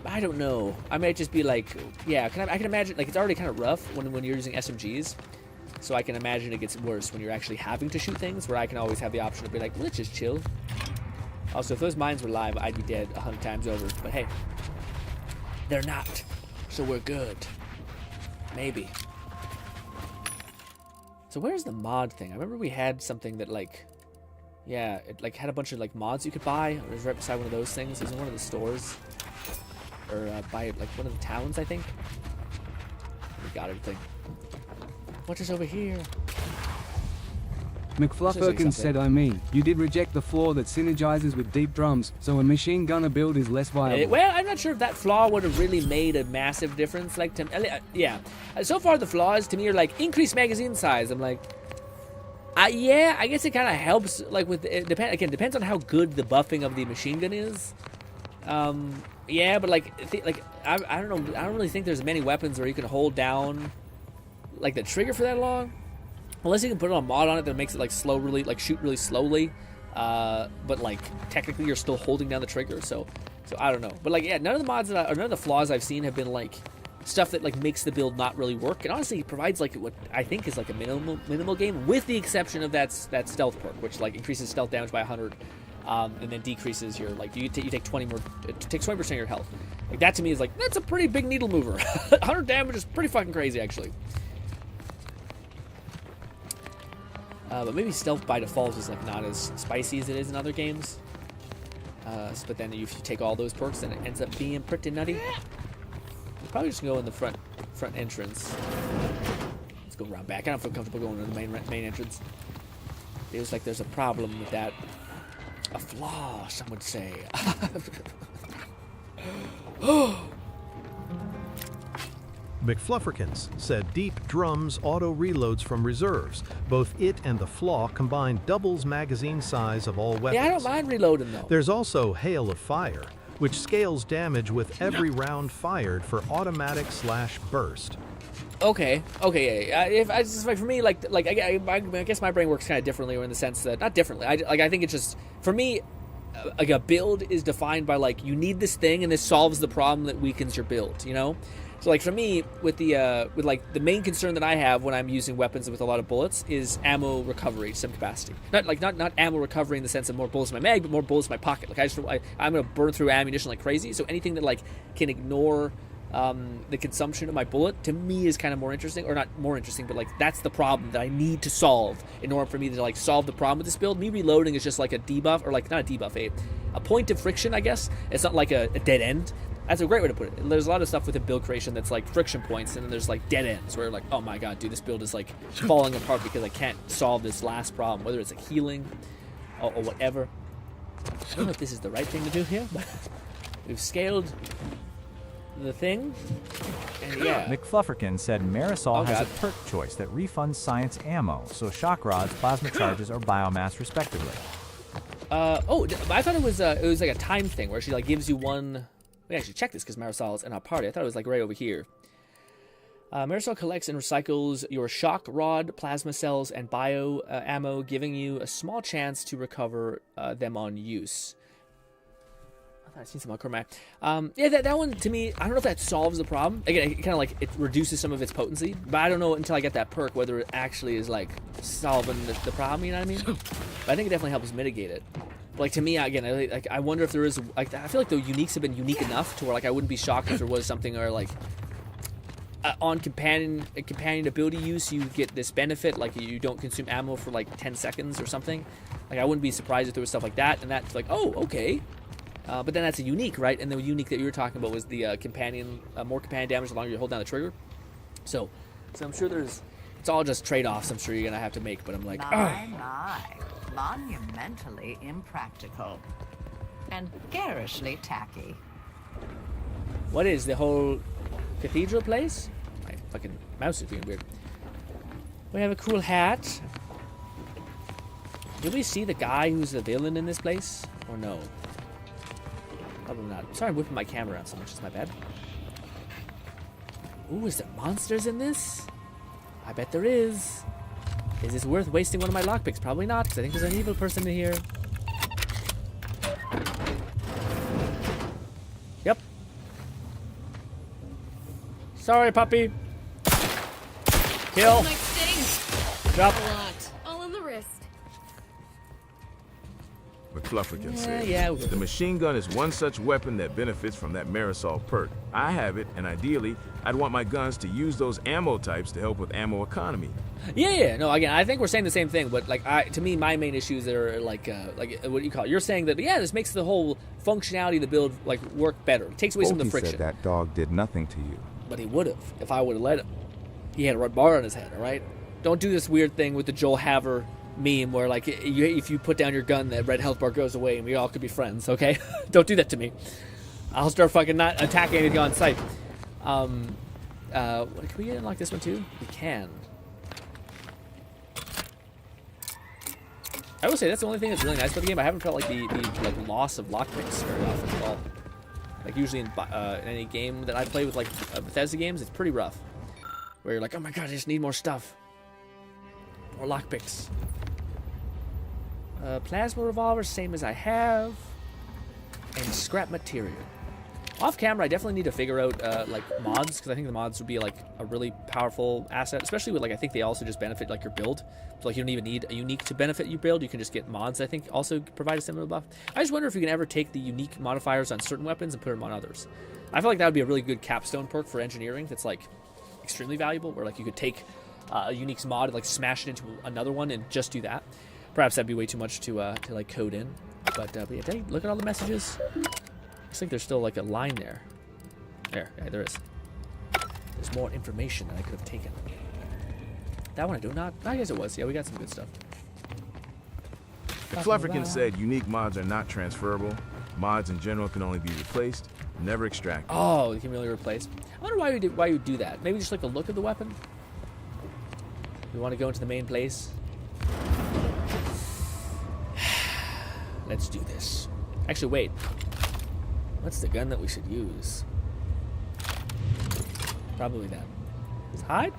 I don't know. I might just be like, yeah. I can imagine like it's already kind of rough when you're using SMGs. So I can imagine it gets worse when you're actually having to shoot things, where I can always have the option to be like, let's just chill. Also, if those mines were live, I'd be dead 100 times over. But hey, they're not. So we're good. Maybe. So where's the mod thing? I remember we had something that like, yeah, it like had a bunch of like mods you could buy. It was right beside one of those things. It was in one of the stores. Or by like one of the towns, I think. We got everything. What is over here? McFluffirkins said, you did reject the flaw that synergizes with deep drums, so a machine gunner build is less viable. Well, I'm not sure if that flaw would have really made a massive difference. Like, yeah. So far, the flaws to me are like increased magazine size. I'm like, yeah, I guess it kind of helps. Like with depends on how good the buffing of the machine gun is. Yeah, but like I don't know. I don't really think there's many weapons where you can hold down like the trigger for that long, unless you can put a mod on it that makes it like shoot really slowly, but like technically you're still holding down the trigger, so I don't know. But like, yeah, none of the mods or none of the flaws I've seen have been like stuff that like makes the build not really work. And honestly, it provides like what I think is like a minimal game, with the exception of that stealth perk, which like increases stealth damage by 100 and then decreases your like you take 20 more. It takes 20% of your health. Like that to me is like that's a pretty big needle mover. 100 damage is pretty fucking crazy actually. But maybe stealth by default is like not as spicy as it is in other games. But then if you take all those perks, then it ends up being pretty nutty. We'll probably just go in the front entrance. Let's go around back. I don't feel comfortable going to the main entrance. Feels like there's a problem with that. A flaw, some would say. McFlufferkins said Deep drums auto reloads from reserves. Both it and the Flaw combine doubles magazine size of all weapons. Yeah, I don't mind reloading though. There's also Hail of Fire, which scales damage with every round fired for automatic/burst. Okay, yeah. If I just like for me, like I guess my brain works kind of differently, or in the sense that not differently. I think it's just for me, like a build is defined by like you need this thing, and this solves the problem that weakens your build. You know. So like for me, with the the main concern that I have when I'm using weapons with a lot of bullets is ammo recovery to some capacity. Not ammo recovery in the sense of more bullets in my mag, but more bullets in my pocket. Like I'm gonna burn through ammunition like crazy. So anything that like can ignore the consumption of my bullet to me is kind of more interesting, or not more interesting, but like that's the problem that I need to solve in order for me to like solve the problem with this build. Me reloading is just like a debuff, or like not a debuff, a point of friction, I guess. It's not like a dead end. That's a great way to put it. There's a lot of stuff within build creation that's like friction points, and then there's like dead ends where like, oh my god, dude, this build is like falling apart because I can't solve this last problem, whether it's like healing or whatever. I don't know if this is the right thing to do here, but we've scaled the thing, and yeah. McFlufferkin said Marisol has a perk choice that refunds science ammo, so shock rods, plasma charges, or biomass respectively. I thought it was like a time thing where she like gives you one. We actually check this because Marisol's in our party. I thought it was like right over here. Marisol collects and recycles your shock rod, plasma cells, and bio ammo, giving you a small chance to recover them on use. I thought I'd seen some on Cormac. Yeah, that one to me, I don't know if that solves the problem. Again, it kind of like it reduces some of its potency, but I don't know until I get that perk whether it actually is like solving the problem. You know what I mean? But I think it definitely helps mitigate it. Like to me, again, I wonder if there is like I feel like the uniques have been unique enough to where like I wouldn't be shocked if there was something or like on companion ability use you get this benefit, like you don't consume ammo for like 10 seconds or something. Like I wouldn't be surprised if there was stuff like that, and that's like, oh, okay. But then that's a unique, right? And the unique that you were talking about was the companion, more companion damage the longer you hold down the trigger. So I'm sure it's all just trade-offs. I'm sure you're gonna have to make, but I'm like, my. Monumentally impractical. And garishly tacky. What is the whole cathedral place? My fucking mouse is being weird. We have a cool hat. Did we see the guy who's the villain in this place? Or no? Probably not. Sorry I'm whipping my camera around so much. It's my bad. Ooh, is there monsters in this? I bet there is. Is this worth wasting one of my lockpicks? Probably not, because I think there's an evil person in here. Yep. Sorry, puppy. Kill. Drop. All in the wrist. McFlufferkin said, yeah. The machine gun is one such weapon that benefits from that Marisol perk. I have it, and ideally, I'd want my guns to use those ammo types to help with ammo economy. Yeah. No, again, I think we're saying the same thing, but like, to me, my main issues are like what do you call it? You're saying that, yeah, this makes the whole functionality of the build like work better. It takes away some of the friction. Said that dog did nothing to you. But he would have if I would have let him. He had a red bar on his head. All right, don't do this weird thing with the Joel Haver meme where like if you put down your gun, that red health bar goes away and we all could be friends. Okay, don't do that to me. I'll start fucking not attacking anything on sight. Can we unlock this one too? We can. I will say that's the only thing that's really nice about the game. I haven't felt like the like loss of lockpicks very often at all. Like usually in any game that I play with like Bethesda games, it's pretty rough. Where you're like, oh my god, I just need more stuff. More lockpicks. Plasma revolver, same as I have. And scrap material. Off camera, I definitely need to figure out like mods, because I think the mods would be like a really powerful asset, especially with like I think they also just benefit like your build. So like you don't even need a unique to benefit your build. You can just get mods. I think also provide a similar buff. I just wonder if you can ever take the unique modifiers on certain weapons and put them on others. I feel like that would be a really good capstone perk for engineering. That's like extremely valuable, where like you could take a unique mod and like smash it into another one and just do that. Perhaps that'd be way too much to like code in. But yeah, dang, look at all the messages. I think there's still like a line there. There, yeah, there is. There's more information that I could have taken. That one I do not. I guess it was. Yeah, we got some good stuff. Flufferkin said unique mods are not transferable. Mods in general can only be replaced, never extracted. Oh, you can really replace. I wonder why you do that. Maybe just like the look of the weapon. We want to go into the main place. Let's do this. Actually, wait. What's the gun that we should use? Probably that. Let's hide.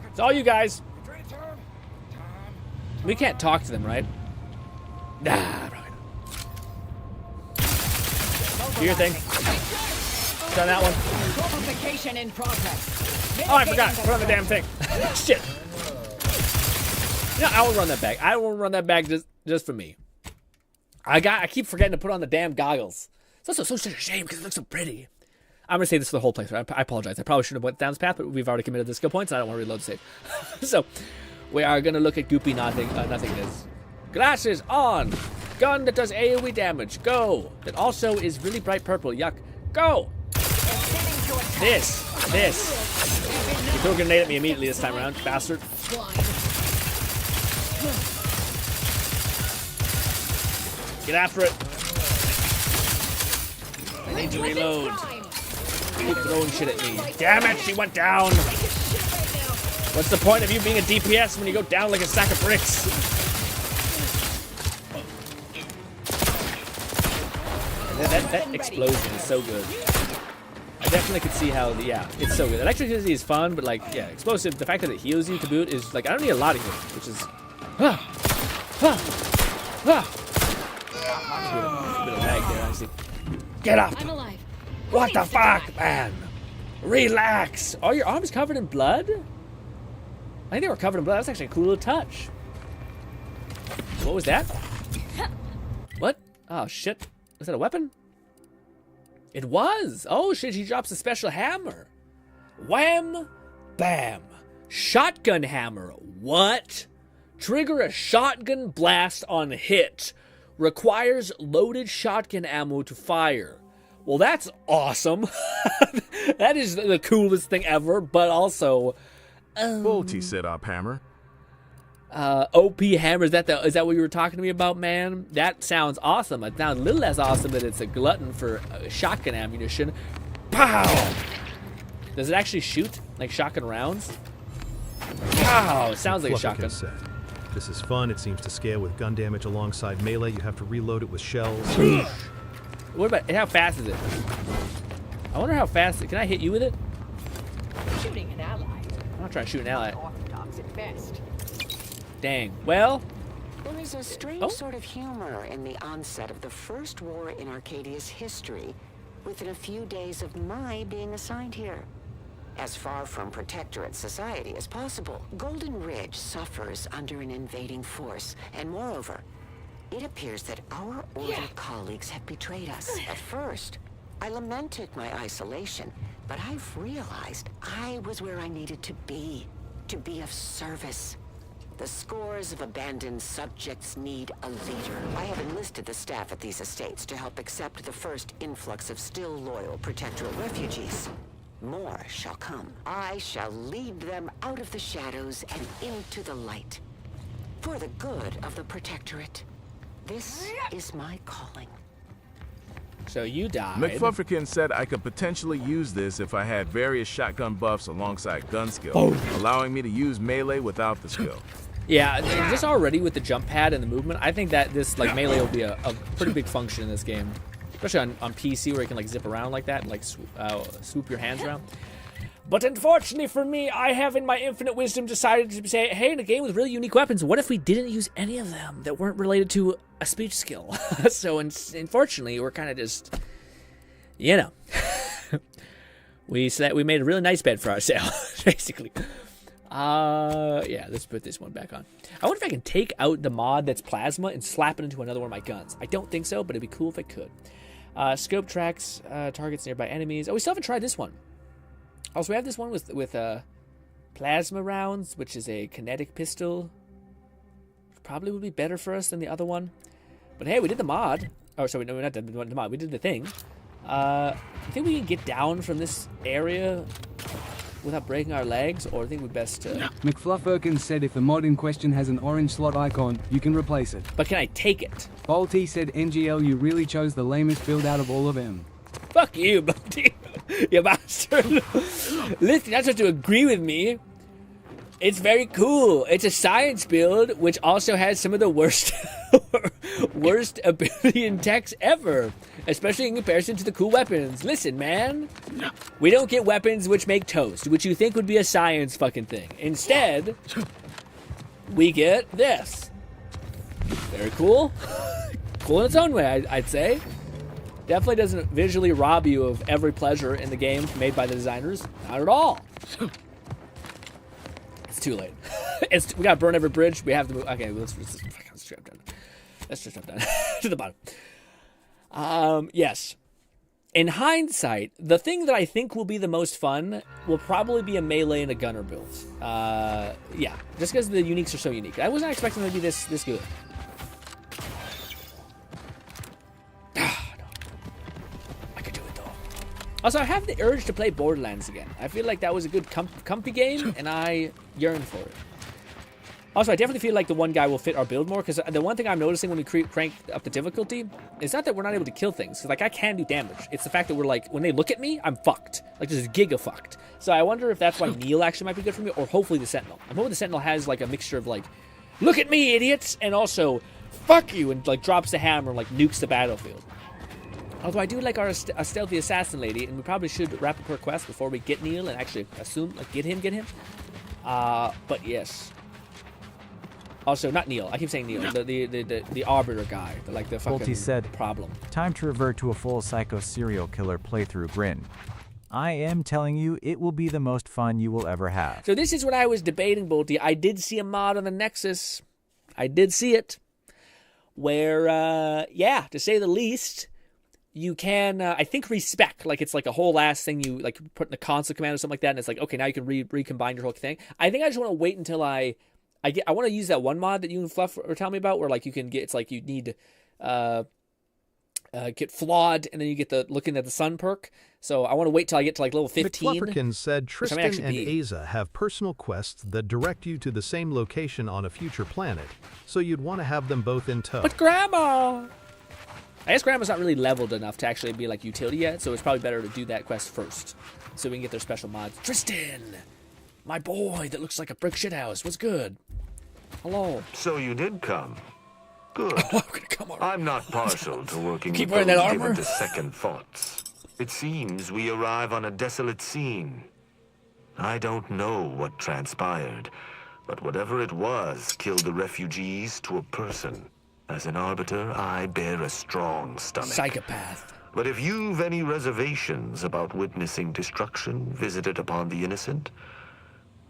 It's all you guys. We can't talk to them, right? Nah, probably not. Do your thing. Done that one. Fortification in progress. Oh, I forgot. Put on the damn thing. Shit. Yeah, I will run that back. I will run that back just for me. I keep forgetting to put on the damn goggles. It's also such a shame because it looks so pretty. I'm gonna say this for the whole playthrough. I apologize. I probably should have went down this path, but we've already committed the skill points, and I don't want to reload the save. So we are gonna look at goopy nothingness. Glasses on. Gun that does AoE damage. Go. That also is really bright purple. Yuck. Go. This. You threw a grenade at me immediately this time around, bastard. Get after it. I need to reload. Keep throwing shit at me. Damn it, she went down. What's the point of you being a DPS when you go down like a sack of bricks? That explosion is so good. I definitely could see how, yeah, it's so good. Electricity is fun, but like, yeah, explosive, the fact that it heals you to boot is like, I don't need a lot of healing, which is, a bit of lag there, honestly. Get up! I'm alive. What the fuck, man? Relax. Are your arms covered in blood? I think they were covered in blood. That's actually a cool little touch. What was that? What? Oh, shit. Was that a weapon? It was. Oh, shit. He drops a special hammer. Wham! Bam. Shotgun hammer. What? Trigger a shotgun blast on hit. Requires loaded shotgun ammo to fire. Well, that's awesome. That is the coolest thing ever, but also... Bolty said up hammer. OP hammer, is that what you were talking to me about, man? That sounds awesome. It sounds a little less awesome that it's a glutton for shotgun ammunition. Pow! Does it actually shoot like shotgun rounds? Pow! Sounds like a shotgun. This is fun. It seems to scale with gun damage alongside melee. You have to reload it with shells. What about how fast is it? I wonder how fast. Can I hit you with it? Shooting an ally. I'm not trying to shoot an ally. Orthodox at best. Dang. Well. There is a strange sort of humor in the onset of the first war in Arcadia's history, within a few days of my being assigned here. As far from protectorate society as possible, Golden Ridge suffers under an invading force, and moreover, it appears that our Order colleagues have betrayed us. At first, I lamented my isolation, but I've realized I was where I needed to be of service. The scores of abandoned subjects need a leader. I have enlisted the staff at these estates to help accept the first influx of still loyal protectorate refugees. More shall come. I shall lead them out of the shadows and into the light. For the good of the protectorate. This is my calling. So you died. McFlufferkin said I could potentially use this if I had various shotgun buffs alongside gun skill, allowing me to use melee without the skill. Yeah, just already with the jump pad and the movement, I think that this like melee will be a pretty big function in this game, especially on PC where you can like zip around like that and like swoop your hands around. But unfortunately for me, I have in my infinite wisdom decided to say, hey, in a game with really unique weapons, what if we didn't use any of them that weren't related to a speech skill? So unfortunately, we're kind of just you know, we made a really nice bed for ourselves, basically. Yeah, let's put this one back on. I wonder if I can take out the mod that's plasma and slap it into another one of my guns. I don't think so, but it'd be cool if I could. Scope tracks targets nearby enemies. Oh, we still haven't tried this one. Also, we have this one with plasma rounds, which is a kinetic pistol. Probably would be better for us than the other one. But hey, we did the mod. Oh, sorry, no, we're not done the mod. We did the thing. I think we can get down from this area without breaking our legs, or I think we best... McFluffirkins said if the mod in question has an orange slot icon, you can replace it. But can I take it? Bolty said, NGL, you really chose the lamest build out of all of them. Fuck you, Bolty. You bastard. Listen, you don't have to agree with me. It's very cool. It's a science build, which also has some of the worst worst ability and techs ever, especially in comparison to the cool weapons. Listen, man, we don't get weapons which make toast, which you think would be a science fucking thing. Instead, we get this. Very cool. Cool in its own way, I'd say. Definitely doesn't visually rob you of every pleasure in the game made by the designers. Not at all. It's too late. We gotta burn every bridge. We have to move. Okay, let's strap down. Let's just strap down to the bottom. Yes. In hindsight, the thing that I think will be the most fun will probably be a melee and a gunner build. Yeah, just because the uniques are so unique. I wasn't expecting them to be this good. Also, I have the urge to play Borderlands again. I feel like that was a good comfy game, and I yearn for it. Also, I definitely feel like the one guy will fit our build more, because the one thing I'm noticing when we crank up the difficulty is not that we're not able to kill things, because like I can do damage. It's the fact that we're like, when they look at me, I'm fucked. Like, just giga fucked. So I wonder if that's why Neil actually might be good for me, or hopefully the Sentinel. I'm hoping the Sentinel has like a mixture of like, look at me, idiots, and also, fuck you, and like drops the hammer and like nukes the battlefield. Although I do like our stealthy assassin lady, and we probably should wrap up her quest before we get Neil and actually assume, like, get him. But yes. Also, not Neil. I keep saying Neil. The arbiter guy. The fucking Bolty said, problem. Time to revert to a full psycho serial killer playthrough, Grin. I am telling you, it will be the most fun you will ever have. So this is what I was debating, Bolty. I did see a mod on the Nexus. I did see it. Where, yeah, to say the least... You can, I think, respec. Like, it's like a whole ass thing you, like, put in a console command or something like that, and it's like, okay, now you can recombine your whole thing. I think I just want to wait until I want to use that one mod that you and Fluff were telling me about, where, like, you can get, it's like you need, get flawed, and then you get the looking at the sun perk. So I want to wait till I get to, like, level 15. McFlufferkins said Tristan and Asa have personal quests that direct you to the same location on a future planet, so you'd want to have them both in tow. But Grandma! I guess Grandma's not really leveled enough to actually be like utility yet, so it's probably better to do that quest first, so we can get their special mods. Tristan, my boy that looks like a brick shithouse. What's good? Hello. So you did come. Good. Oh, I'm gonna come on. I'm not partial to working Keep with wearing that those armor? given to second thoughts. It seems we arrive on a desolate scene. I don't know what transpired, but whatever it was killed the refugees to a person. As an arbiter, I bear a strong stomach. Psychopath. But if you've any reservations about witnessing destruction visited upon the innocent,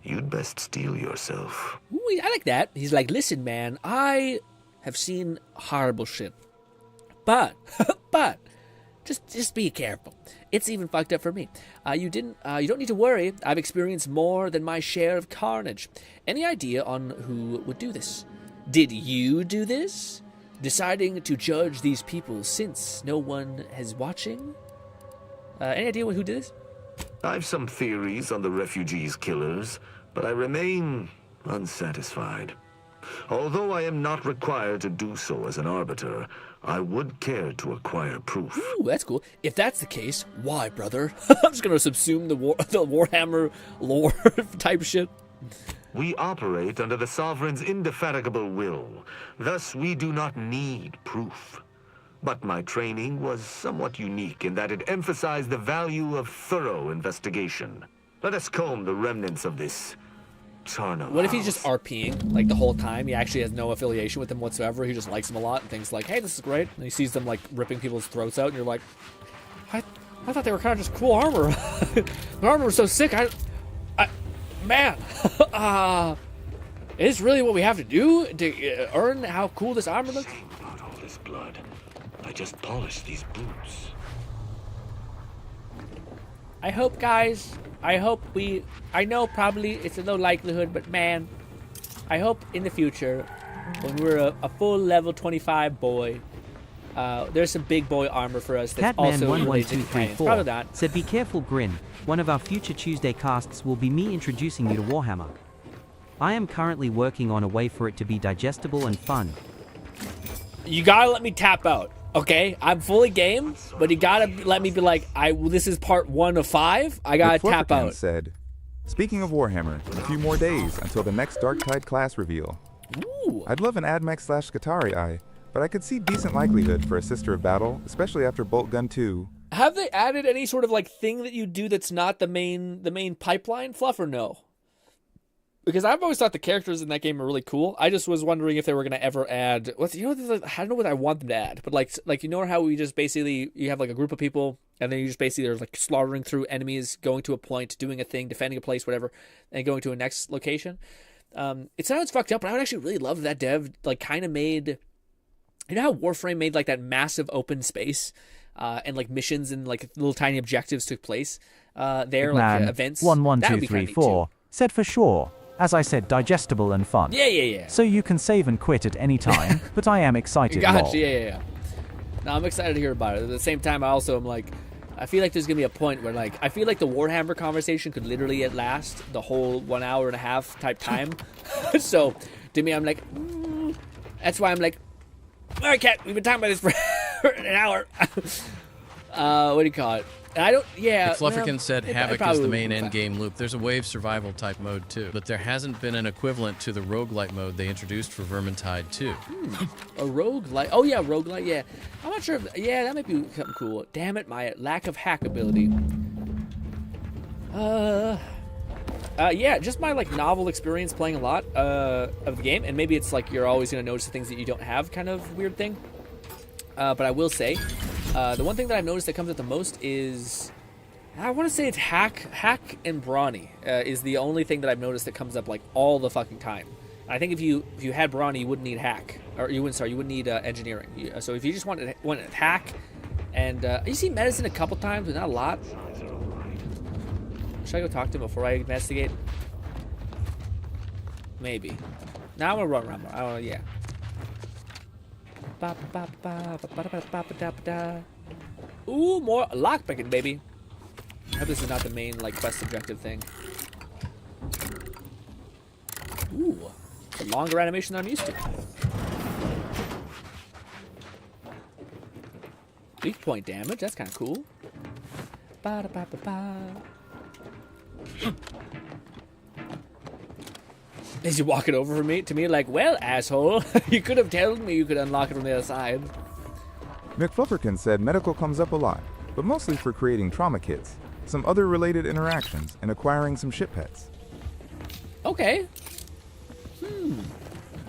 you'd best steel yourself. Ooh, I like that. He's like, listen, man, I have seen horrible shit. But, just be careful. It's even fucked up for me. You don't need to worry. I've experienced more than my share of carnage. Any idea on who would do this? Did you do this? Deciding to judge these people since no one is watching? Any idea who did this? I've some theories on the refugees' killers, but I remain unsatisfied. Although I am not required to do so as an arbiter, I would care to acquire proof. Ooh, that's cool. If that's the case, why, brother? I'm just gonna subsume the Warhammer lore type shit. We operate under the Sovereign's indefatigable will. Thus, we do not need proof. But my training was somewhat unique in that it emphasized the value of thorough investigation. Let us comb the remnants of this charnel. What if he's just RPing, like, the whole time? He actually has no affiliation with them whatsoever. He just likes them a lot and thinks, like, hey, this is great. And he sees them, like, ripping people's throats out, and you're like, I thought they were kind of just cool armor. The armor was so sick. Man, is this really what we have to do to earn how cool this armor looks? Not all this blood. I just polished these boots. I hope, guys. I know probably it's a low likelihood, but man, I hope in the future, when we're a full level 25 boy, there's some big boy armor for us that's also related to companions. Probably not. Said, be careful, Grin. One of our future Tuesday casts will be me introducing you to Warhammer. I am currently working on a way for it to be digestible and fun. You gotta let me tap out, okay? I'm fully game, but you gotta let me be like, this is part 1 of 5. I gotta tap out. Said, speaking of Warhammer, a few more days until the next Darktide class reveal. Ooh. I'd love an Admech/Skitarii eye, but I could see decent likelihood for a Sister of Battle, especially after Bolt Gun 2. Have they added any sort of like thing that you do that's not the main pipeline fluff, or no? Because I've always thought the characters in that game are really cool. I just was wondering if they were gonna ever add I don't know what I want them to add, but like you know how we just basically you have like a group of people and then you just basically are like slaughtering through enemies, going to a point, doing a thing, defending a place, whatever, and going to a next location. It sounds fucked up, but I would actually really love that dev like kind of made. You know how Warframe made like that massive open space, and like missions and like little tiny objectives took place there, like events. 11234 said for sure. As I said, digestible and fun. Yeah. So you can save and quit at any time, but I am excited. Gotcha, yeah. No, I'm excited to hear about it. At the same time, I also am like, I feel like there's gonna be a point where like I feel like the Warhammer conversation could literally last the whole 1 hour and a half type time. So to me, I'm like, that's why I'm like, all right, Cat, we've been talking about this for an hour. What do you call it? I don't, McFlufferkin said Havoc is the main endgame loop. There's a wave survival type mode too, but there hasn't been an equivalent to the roguelite mode they introduced for Vermintide 2. A roguelite? Oh yeah, roguelite, yeah. I'm not sure if, that might be something cool. Damn it, my lack of hack ability. Just my like novel experience playing a lot of the game, and maybe it's like you're always gonna notice the things that you don't have kind of weird thing. But I will say, the one thing that I've noticed that comes up the most is, I want to say it's hack and brawny is the only thing that I've noticed that comes up like all the fucking time. I think if you had brawny, you wouldn't need hack, or you wouldn't need engineering. So if you just wanted hack, and you see medicine a couple times, but not a lot. Should I go talk to him before I investigate? Maybe. Now I'm gonna run around. I don't know. Yeah. Ooh, more lockpicking, baby. I hope this is not the main like quest objective thing. Ooh, it's a longer animation than I'm used to. Weak point damage. That's kind of cool. Is he walking over to me like, well, asshole, you could have told me you could unlock it from the other side. McFlufferkin said medical comes up a lot, but mostly for creating trauma kits, some other related interactions, and acquiring some ship pets. Okay.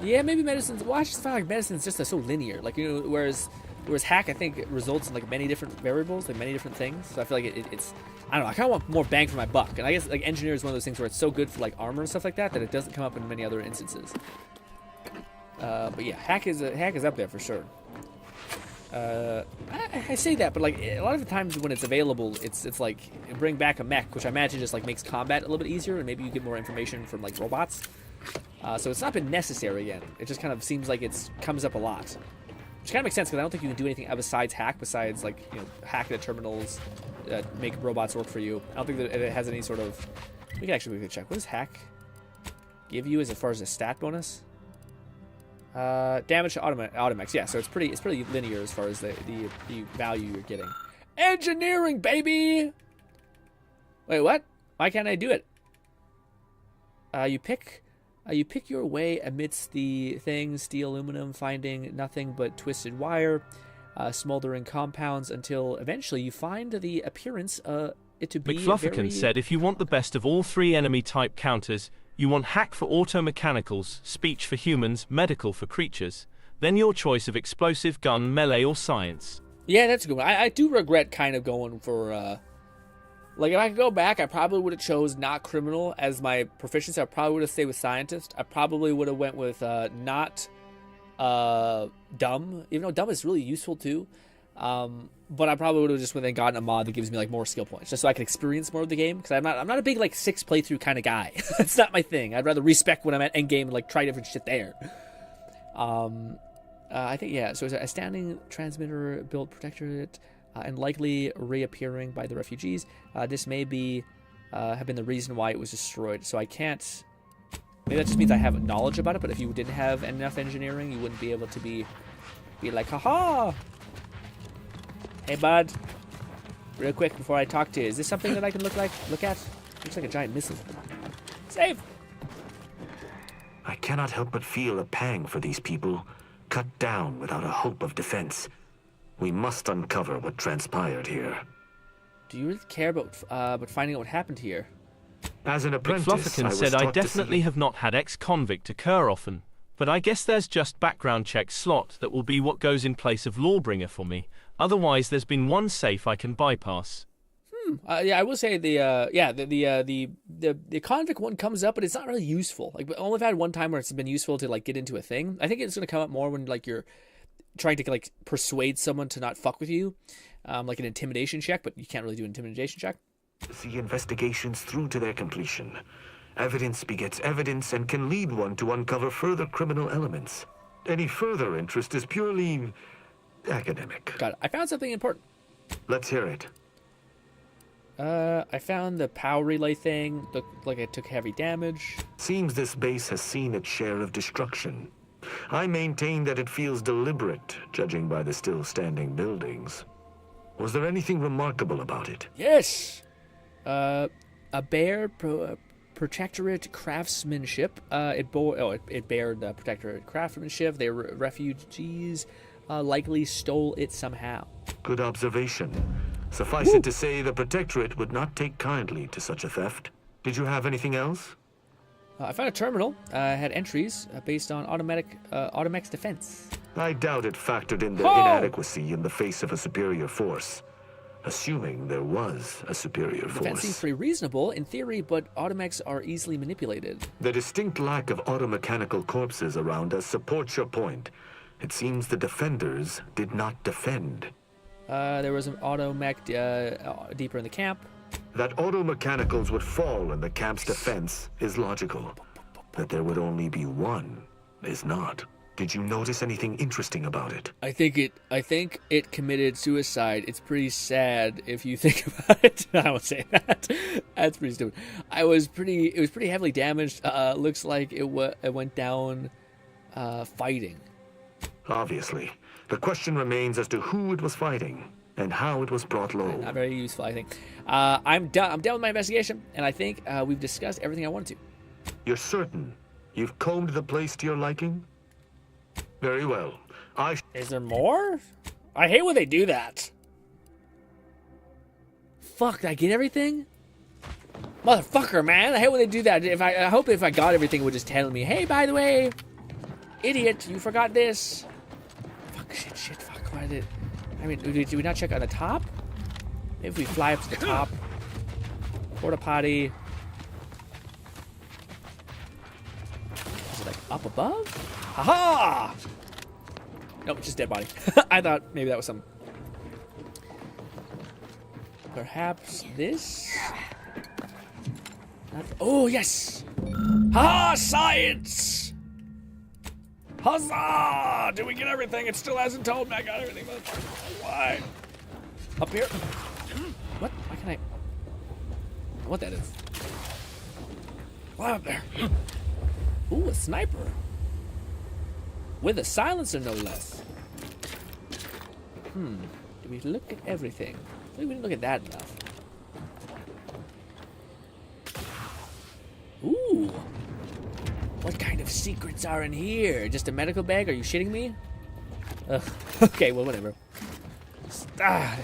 Yeah, maybe medicine's. Well, I just find like medicine's just so linear. Like, you know, whereas hack, I think, results in like many different variables, like many different things. So I feel like it's. I don't know. I kind of want more bang for my buck, and I guess like engineer is one of those things where it's so good for like armor and stuff like that it doesn't come up in many other instances. But yeah, hack is up there for sure. I say that, but like a lot of the times when it's available, it's like bring back a mech, which I imagine just like makes combat a little bit easier, and maybe you get more information from like robots. So it's not been necessary yet. It just kind of seems like it comes up a lot. Which kind of makes sense, because I don't think you can do anything besides hack, besides like, you know, hack the terminals, make robots work for you. I don't think that it has any sort of. We can actually check. What does hack give you as far as a stat bonus? Damage to automechs. Yeah, so it's pretty linear as far as the value you're getting. Engineering, baby. Wait, what? Why can't I do it? You pick your way amidst the things, steel, aluminum, finding nothing but twisted wire, smoldering compounds, until eventually you find the appearance it to be McFlufferkin said if you want the best of all three enemy type counters, you want hack for auto-mechanicals, speech for humans, medical for creatures, then your choice of explosive, gun, melee or science. Yeah, that's a good one. I do regret kind of going for, like, if I could go back, I probably would have chose not criminal as my proficiency. I probably would have stayed with scientist. I probably would have went with not dumb, even though dumb is really useful too. But I probably would have just went and gotten a mod that gives me like more skill points, just so I can experience more of the game. Because I'm not a big like 6 playthrough kind of guy. That's not my thing. I'd rather respec when I'm at end game and like try different shit there. I think yeah. So it's a standing transmitter built protectorate. And likely reappearing by the refugees. This may be have been the reason why it was destroyed. So I can't. Maybe that just means I have knowledge about it. But if you didn't have enough engineering, you wouldn't be able to be like, haha. Hey, bud. Real quick before I talk to you, is this something that I can look at? Looks like a giant missile. Save. I cannot help but feel a pang for these people, cut down without a hope of defense. We must uncover what transpired here. Do you really care about finding out what happened here? As an apprentice, McFlufferkin said I definitely have not had ex-convict occur often, but I guess there's just background check slot that will be what goes in place of Lawbringer for me. Otherwise, there's been one safe I can bypass. Yeah, I will say the convict one comes up, but it's not really useful. Like, I only had one time where it's been useful to like get into a thing. I think it's going to come up more when like you're trying to like persuade someone to not fuck with you, like an intimidation check, but you can't really do an intimidation check. See investigations through to their completion. Evidence begets evidence and can lead one to uncover further criminal elements. Any further interest is purely academic. Got it. I found something important. Let's hear it. I found the power relay thing. Looked like it took heavy damage. Seems this base has seen its share of destruction. I maintain that it feels deliberate, judging by the still standing buildings. Was there anything remarkable about it? Yes! A bare protectorate craftsmanship. It bared protectorate craftsmanship. They were refugees, likely stole it somehow. Good observation. Suffice it to say, the protectorate would not take kindly to such a theft. Did you have anything else? I found a terminal. Had entries based on Automech's defense. I doubt it factored in their inadequacy in the face of a superior force. Assuming there was a superior force. Defense seems pretty reasonable in theory, but Automechs are easily manipulated. The distinct lack of automechanical corpses around us supports your point. It seems the defenders did not defend. There was an Automech deeper in the camp. That automechanicals would fall in the camp's defense is logical. That there would only be one is not. Did you notice anything interesting about it? I think it committed suicide. It's pretty sad if you think about it. I won't say that. That's pretty stupid. It was pretty heavily damaged. Looks like it went down fighting. Obviously. The question remains as to who it was fighting and how it was brought low. Not very useful, I think. I'm done with my investigation, and I think we've discussed everything I wanted to. You're certain you've combed the place to your liking? Very well. Is there more? I hate when they do that. Fuck, did I get everything? Motherfucker, man. I hate when they do that. I hope if I got everything, it would just tell me, hey, by the way, idiot, you forgot this. Fuck, shit, fuck, why did it... I mean, do we not check on the top? If we fly up to the top. Porta potty. Is it like up above? Haha! Nope, just dead body. I thought maybe that was some... Perhaps this? Oh, yes! Ha! Science! Huzzah! Did we get everything? It still hasn't told me I got everything. Why? Up here? What? Why can I... What that is? Why up there? Ooh, a sniper. With a silencer, no less. Do we look at everything? I think we didn't look at that enough. Ooh. What kind of secrets are in here? Just a medical bag? Are you shitting me? Okay, well, whatever. That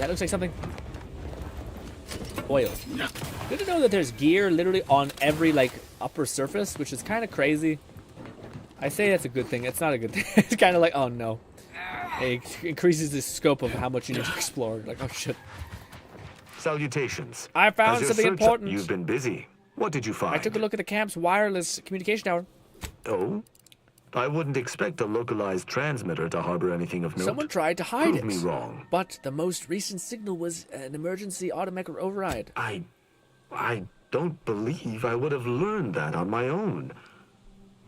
looks like something. Oil. Good to know that there's gear literally on every, like, upper surface, which is kind of crazy. I say that's a good thing. It's not a good thing. It's kind of like, oh no. It increases the scope of how much you need to explore. Like, oh shit. Salutations. I found As your something search- important. You've been busy. What did you find? I took a look at the camp's wireless communication tower. Oh? I wouldn't expect a localized transmitter to harbor anything of note. Someone tried to hide Prove it. me wrong. But the most recent signal was an emergency automatic override. I don't believe I would have learned that on my own.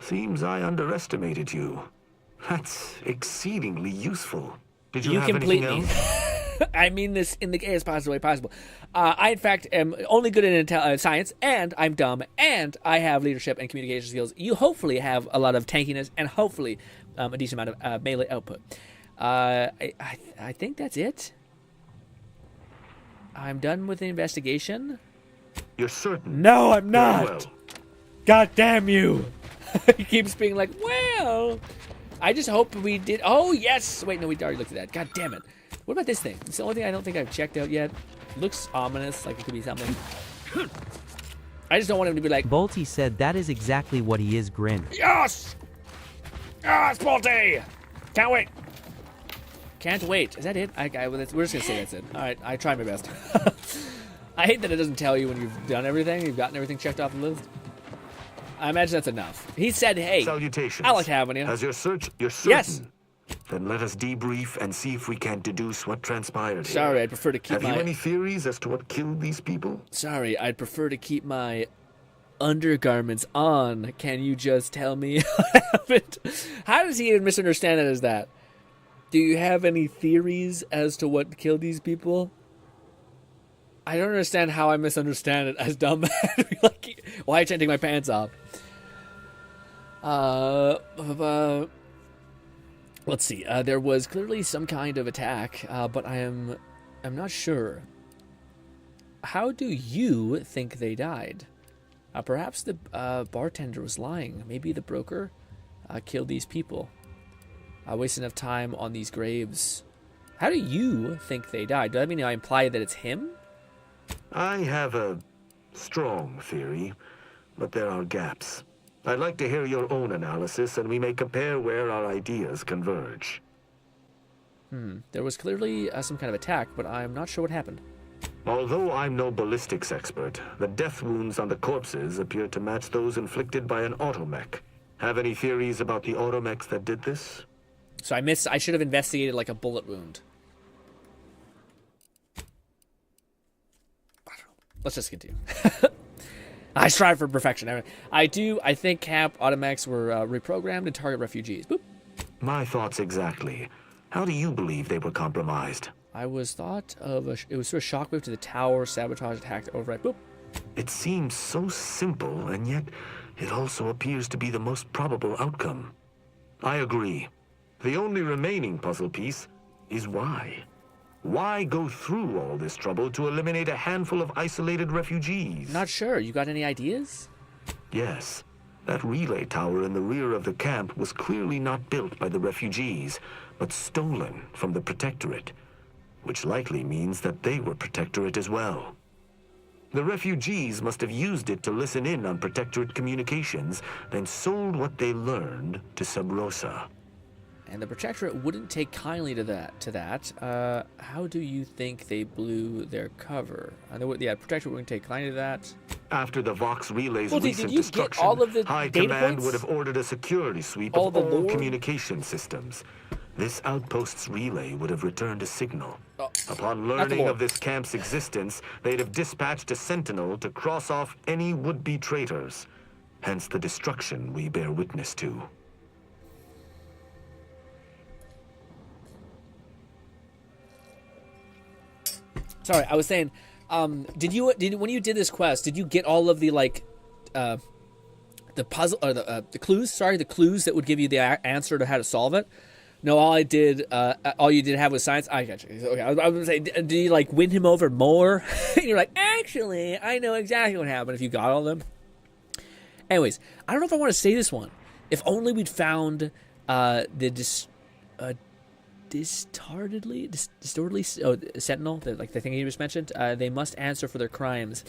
Seems I underestimated you. That's exceedingly useful. Did you have complete anything me. else? I mean this in the gayest possible way possible. I, in fact, am only good in science, and I'm dumb, and I have leadership and communication skills. You hopefully have a lot of tankiness, and hopefully a decent amount of melee output. I think that's it. I'm done with the investigation. You're certain? No, I'm Very not. well. God damn you. He keeps being like, well, I just hope we did. Oh, yes. Wait, no, we already looked at that. God damn it. What about this thing? It's the only thing I don't think I've checked out yet. Looks ominous, like it could be something. I just don't want him to be like... Bolty said that is exactly what he is, Grin. Yes! Yes, Bolty! Can't wait. Can't wait. Is that it? We're just going to say that's it. All right, I try my best. I hate that it doesn't tell you when you've done everything. You've gotten everything checked off the list. I imagine that's enough. He said, hey, Salutations. I like having you. Has your search... You're certain? Yes. Then let us debrief and see if we can deduce what transpired here. Sorry, I'd prefer to keep Have you any theories as to what killed these people? Sorry, I'd prefer to keep my undergarments on. Can you just tell me what happened? How does he even misunderstand it as that? Do you have any theories as to what killed these people? I don't understand how I misunderstand it as dumb. Like, why can't I take my pants off? Let's see. There was clearly some kind of attack, but I'm not sure. How do you think they died? Perhaps the bartender was lying. Maybe the broker killed these people. Wasted enough time on these graves. How do you think they died? Does that mean I imply that it's him? I have a strong theory, but there are gaps. I'd like to hear your own analysis, and we may compare where our ideas converge. There was clearly some kind of attack, but I'm not sure what happened. Although I'm no ballistics expert, the death wounds on the corpses appear to match those inflicted by an automech. Have any theories about the automechs that did this? So I should have investigated like a bullet wound. Let's just continue. I strive for perfection. I think camp automechs were reprogrammed to target refugees. Boop. My thoughts exactly. How do you believe they were compromised? I was thought of it was through a shockwave to the tower, sabotage, attack, override. Boop. It seems so simple, and yet it also appears to be the most probable outcome. I agree. The only remaining puzzle piece is why. Why go through all this trouble to eliminate a handful of isolated refugees? Not sure. You got any ideas? Yes. That relay tower in the rear of the camp was clearly not built by the refugees, but stolen from the Protectorate, which likely means that they were Protectorate as well. The refugees must have used it to listen in on Protectorate communications, then sold what they learned to Sub Rosa. And the Protectorate wouldn't take kindly to that. How do you think they blew their cover? Protectorate wouldn't take kindly to that. After the Vox Relay's Well, recent did you destruction, get all of the High data Command points? would have ordered a security sweep All of the all lore? communication systems. This outpost's relay would have returned a signal. Upon not the learning lore. of this camp's existence, they'd have dispatched a sentinel to cross off any would-be traitors. Hence the destruction we bear witness to. Sorry, I was saying, when you did this quest, did you get all of the the puzzle or the clues? Sorry, the clues that would give you the answer to how to solve it. No, all you did have was science. I got you. Okay, I was gonna say, did you like win him over more? And you're like, actually, I know exactly what happened if you got all of them. Anyways, I don't know if I want to say this one. If only we'd found distortedly sentinel, the thing you just mentioned. They must answer for their crimes.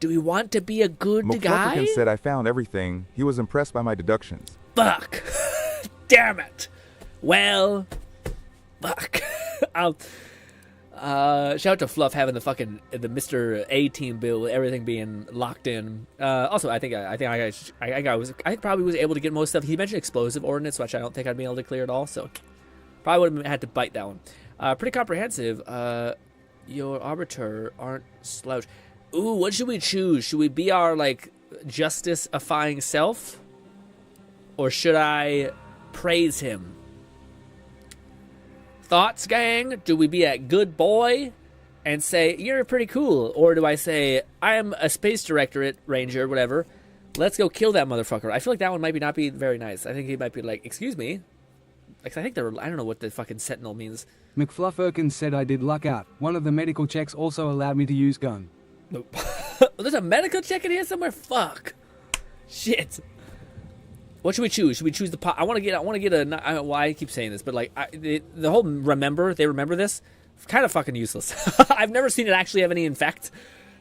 Do we want to be a good guy? McFlufferkin said I found everything. He was impressed by my deductions. Fuck. Damn it. Well, Fuck. Shout out to Fluff having the Mr. A-Team build, everything being locked in. Also, I probably was able to get most stuff. He mentioned explosive ordnance, which I don't think I'd be able to clear at all, so probably would have had to bite that one. Pretty comprehensive. Your arbiter aren't slouch. Ooh, what should we choose? Should we be our, like, justice-ifying self? Or should I praise him? Thoughts, gang? Do we be a good boy and say, you're pretty cool? Or do I say, I'm a space directorate ranger, whatever. Let's go kill that motherfucker. I feel like that one might not be very nice. I think he might be like, excuse me. Like, I think I don't know what the fucking sentinel means. McFluffirkins said I did luck out. One of the medical checks also allowed me to use gun. Nope. There's a medical check in here somewhere? Fuck. Shit. What should we choose? Should we choose the pot? I want to get a. Why I keep saying this, but like the whole remember this, kind of fucking useless. I've never seen it actually have any effect.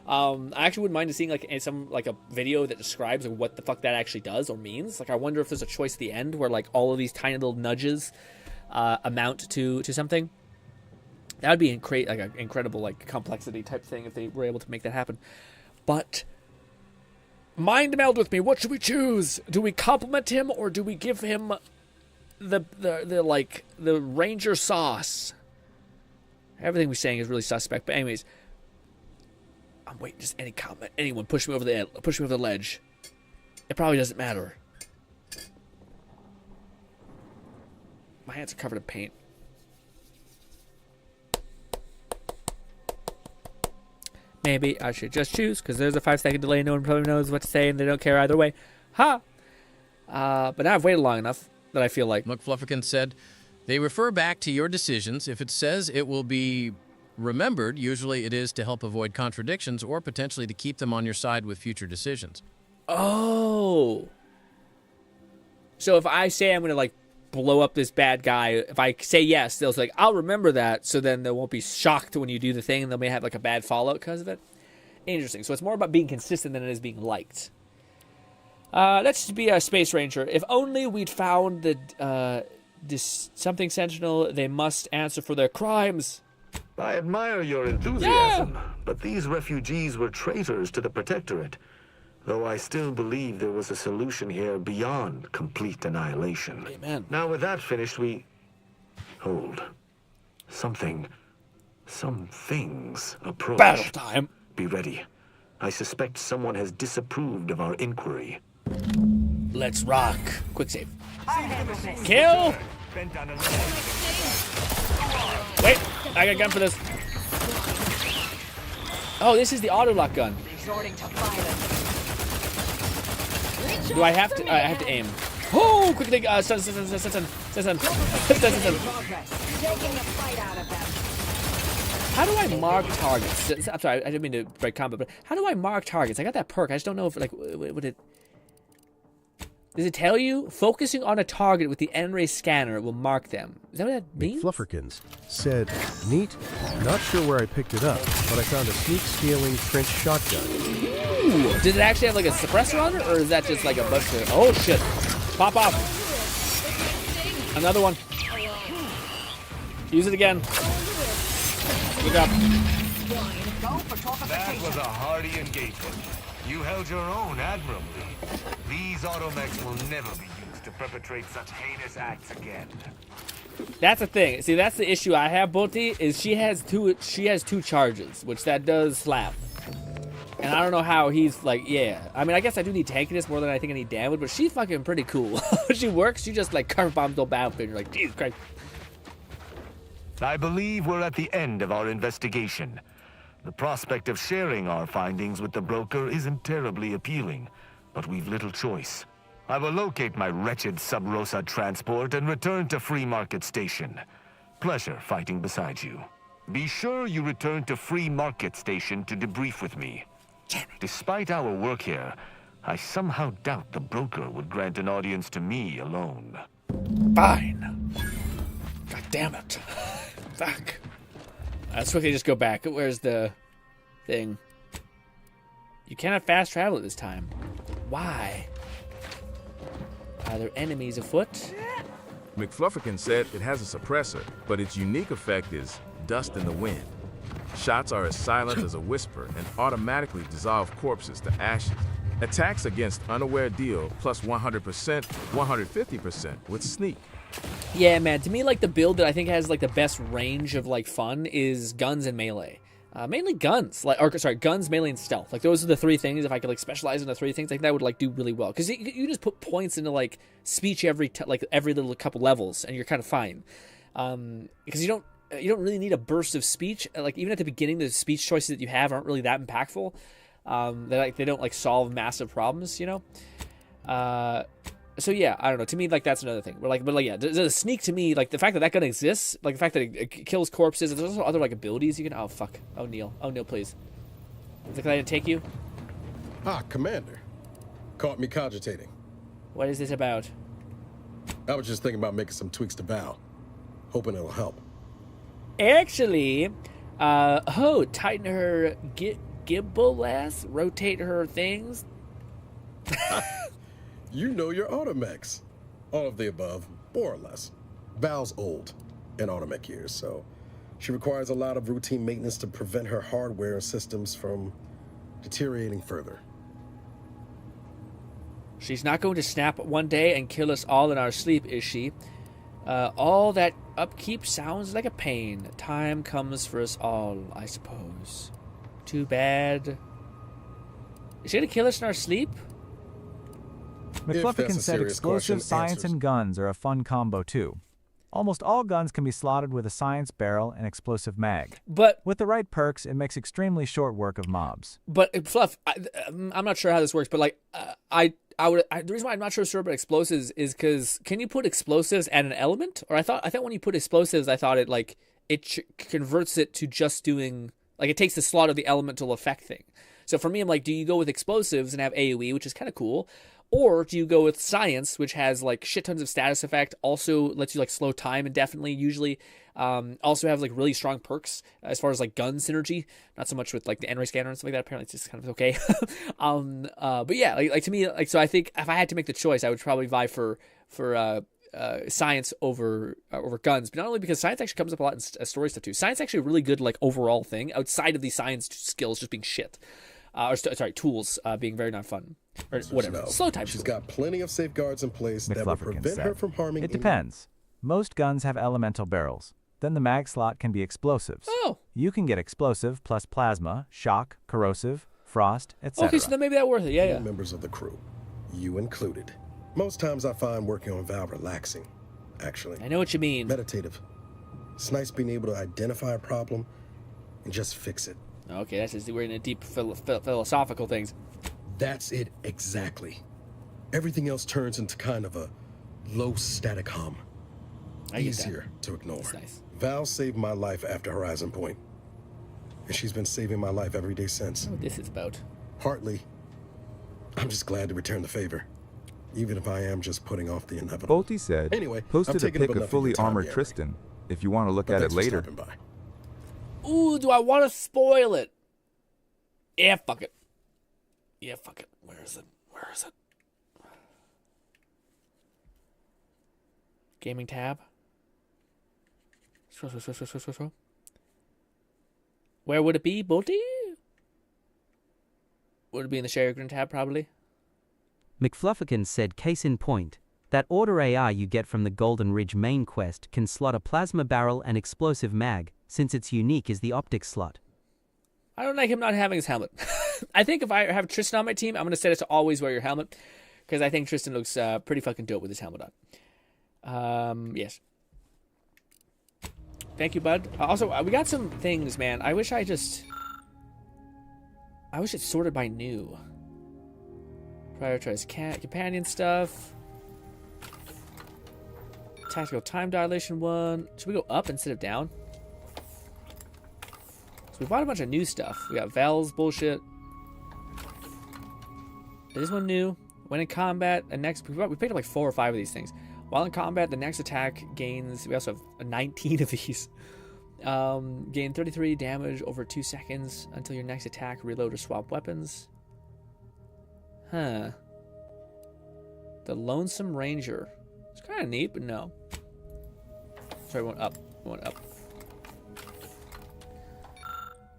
I actually wouldn't mind seeing like a video that describes what the fuck that actually does or means. Like I wonder if there's a choice at the end where like all of these tiny little nudges amount to something. That would be like an incredible like complexity type thing if they were able to make that happen. But mind meld with me. What should we choose? Do we compliment him or do we give him the ranger sauce? Everything we're saying is really suspect. But anyways, I'm waiting. Just any comment. Anyone push me over the ledge. It probably doesn't matter. My hands are covered in paint. Maybe I should just choose, because there's a 5-second delay. No one probably knows what to say, and they don't care either way. Ha! But now I've waited long enough that I feel like... McFlufferkin said, they refer back to your decisions. If it says it will be remembered, usually it is to help avoid contradictions or potentially to keep them on your side with future decisions. Oh! So if I say I'm going to, like, blow up this bad guy, if I say yes, they'll say, like, I'll remember that, so then they won't be shocked when you do the thing, and they may have like a bad fallout because of it. Interesting. So it's more about being consistent than it is being liked. Let's just be a space ranger. If only we'd found the something sentinel, they must answer for their crimes. I admire your enthusiasm, but these refugees were traitors to the Protectorate. Though I still believe there was a solution here beyond complete annihilation. Amen. Now with that finished, Hold. Some things approach. Battle time. Be ready. I suspect someone has disapproved of our inquiry. Let's rock. Quick save. Kill! Wait, I got a gun for this. Oh, this is the auto-lock gun. Resorting to violence. Do I have to? I have to aim. Oh, quickly! Stun. Taking the fight out of them. How do I mark targets? I'm sorry, I didn't mean to break combat, but how do I mark targets? I got that perk. I just don't know if like would it. Does it tell you focusing on a target with the N-ray scanner will mark them? Is that what that means? McFlufferkins said, "Neat. Not sure where I picked it up, but I found a sneak scaling trench shotgun." Ooh, did it actually have like a suppressor on it, or is that just like a bunch of... Oh shit! Pop off! Another one. Use it again. Good job. That was a hardy engagement. You held your own admirably. These automechs will never be used to perpetrate such heinous acts again. That's the thing. See, that's the issue I have, Bolty, is she has two charges, which that does slap. And I don't know how he's like, yeah. I mean, I guess I do need tankiness more than I think I need damage, but she's fucking pretty cool. When she works, she just like curve bombs the battlefield. You're like, Jesus Christ. I believe we're at the end of our investigation. The prospect of sharing our findings with the broker isn't terribly appealing, but we've little choice. I will locate my wretched Sub Rosa transport and return to Free Market Station. Pleasure fighting beside you. Be sure you return to Free Market Station to debrief with me. Despite our work here, I somehow doubt the broker would grant an audience to me alone. Fine. God damn it. Fuck. Let's quickly just go back. Where's the thing? You cannot fast travel at this time. Why? Are there enemies afoot? McFlufferkin said it has a suppressor, but its unique effect is dust in the wind. Shots are as silent as a whisper and automatically dissolve corpses to ashes. Attacks against unaware deal plus 100%, 150% with sneak. Yeah, man. To me, like, the build that I think has like the best range of like fun is guns and melee. Mainly guns, guns, melee, and stealth. Like, those are the three things. If I could like specialize in the three things, like that would like do really well. Because you just put points into like speech every little couple levels, and you're kind of fine. Because you don't really need a burst of speech. Like, even at the beginning, the speech choices that you have aren't really that impactful. They don't like solve massive problems, you know. So yeah, I don't know. To me, like, that's another thing. But yeah, the sneak, to me, like the fact that gun exists, like the fact that it kills corpses. There's also other like abilities you can. Oh fuck. Oh Neil, please. Can I take you? Ah, Commander. Caught me cogitating. What is this about? I was just thinking about making some tweaks to Val, hoping it'll help. Actually, tighten her gimbal less, rotate her things. You know your automechs. All of the above, more or less. Val's old in automech years, so she requires a lot of routine maintenance to prevent her hardware and systems from deteriorating further. She's not going to snap one day and kill us all in our sleep, is she? All that upkeep sounds like a pain. Time comes for us all, I suppose. Too bad. Is she going to kill us in our sleep? McFlufferkin said explosive, science, and guns are a fun combo too. Almost all guns can be slotted with a science barrel and explosive mag. But with the right perks, it makes extremely short work of mobs. But Fluff, I'm not sure how this works, but like the reason why I'm not sure about explosives is because can you put explosives at an element? Or I thought when you put explosives, I thought it converts it to just doing, like, it takes the slot of the elemental effect thing. So for me, I'm like, do you go with explosives and have AoE, which is kind of cool? Or do you go with science, which has like shit tons of status effect, also lets you like slow time indefinitely, usually, also has like really strong perks as far as like gun synergy, not so much with like the N-ray scanner and stuff like that. Apparently it's just kind of okay. But yeah, like to me, like, so I think if I had to make the choice, I would probably vie for science over guns, but not only because science actually comes up a lot in story stuff too. Science is actually a really good like overall thing outside of the science skills just being shit. Tools being very not fun. Or whatever. Slow time. She's got plenty of safeguards in place that will prevent her from harming. It depends. Most guns have elemental barrels. Then the mag slot can be explosives. Oh. You can get explosive plus plasma, shock, corrosive, frost, etc. Okay, so then maybe that's worth it. Yeah. Members of the crew, you included. Most times I find working on Val relaxing, actually. I know what you mean. Meditative. It's nice being able to identify a problem and just fix it. Okay, that's just, we're in a deep philosophical things. That's it exactly. Everything else turns into kind of a low static hum. Easier to ignore. That's nice. Val saved my life after Horizon Point, and she's been saving my life every day since. I know what this is about. Partly, I'm just glad to return the favor, even if I am just putting off the inevitable. Bolty said, anyway, posted a pic of fully armored Tristan, if you want to look at it later. Ooh, do I want to spoil it? Yeah, fuck it. Where is it? Gaming tab. Scroll. Where would it be, Bolty? Would it be in the Share Your Grin tab, probably? McFlufferkin said, case in point, that Order AI you get from the Golden Ridge main quest can slot a plasma barrel and explosive mag, since its unique is the optic slot. I don't like him not having his helmet. I think if I have Tristan on my team, I'm going to set it to always wear your helmet, because I think Tristan looks pretty fucking dope with his helmet on. Yes. Thank you, bud. Also, we got some things, man. I wish it sorted by new. Prioritize companion stuff. Tactical time dilation one. Should we go up instead of down? So we bought a bunch of new stuff. We got Val's bullshit. Is this one new? When in combat, we picked up like 4 or 5 of these things. While in combat, the next attack gains. We also have 19 of these. Gain 33 damage over 2 seconds until your next attack. Reload or swap weapons. Huh. The Lonesome Ranger. It's kind of neat, but no. Sorry, one up. One up.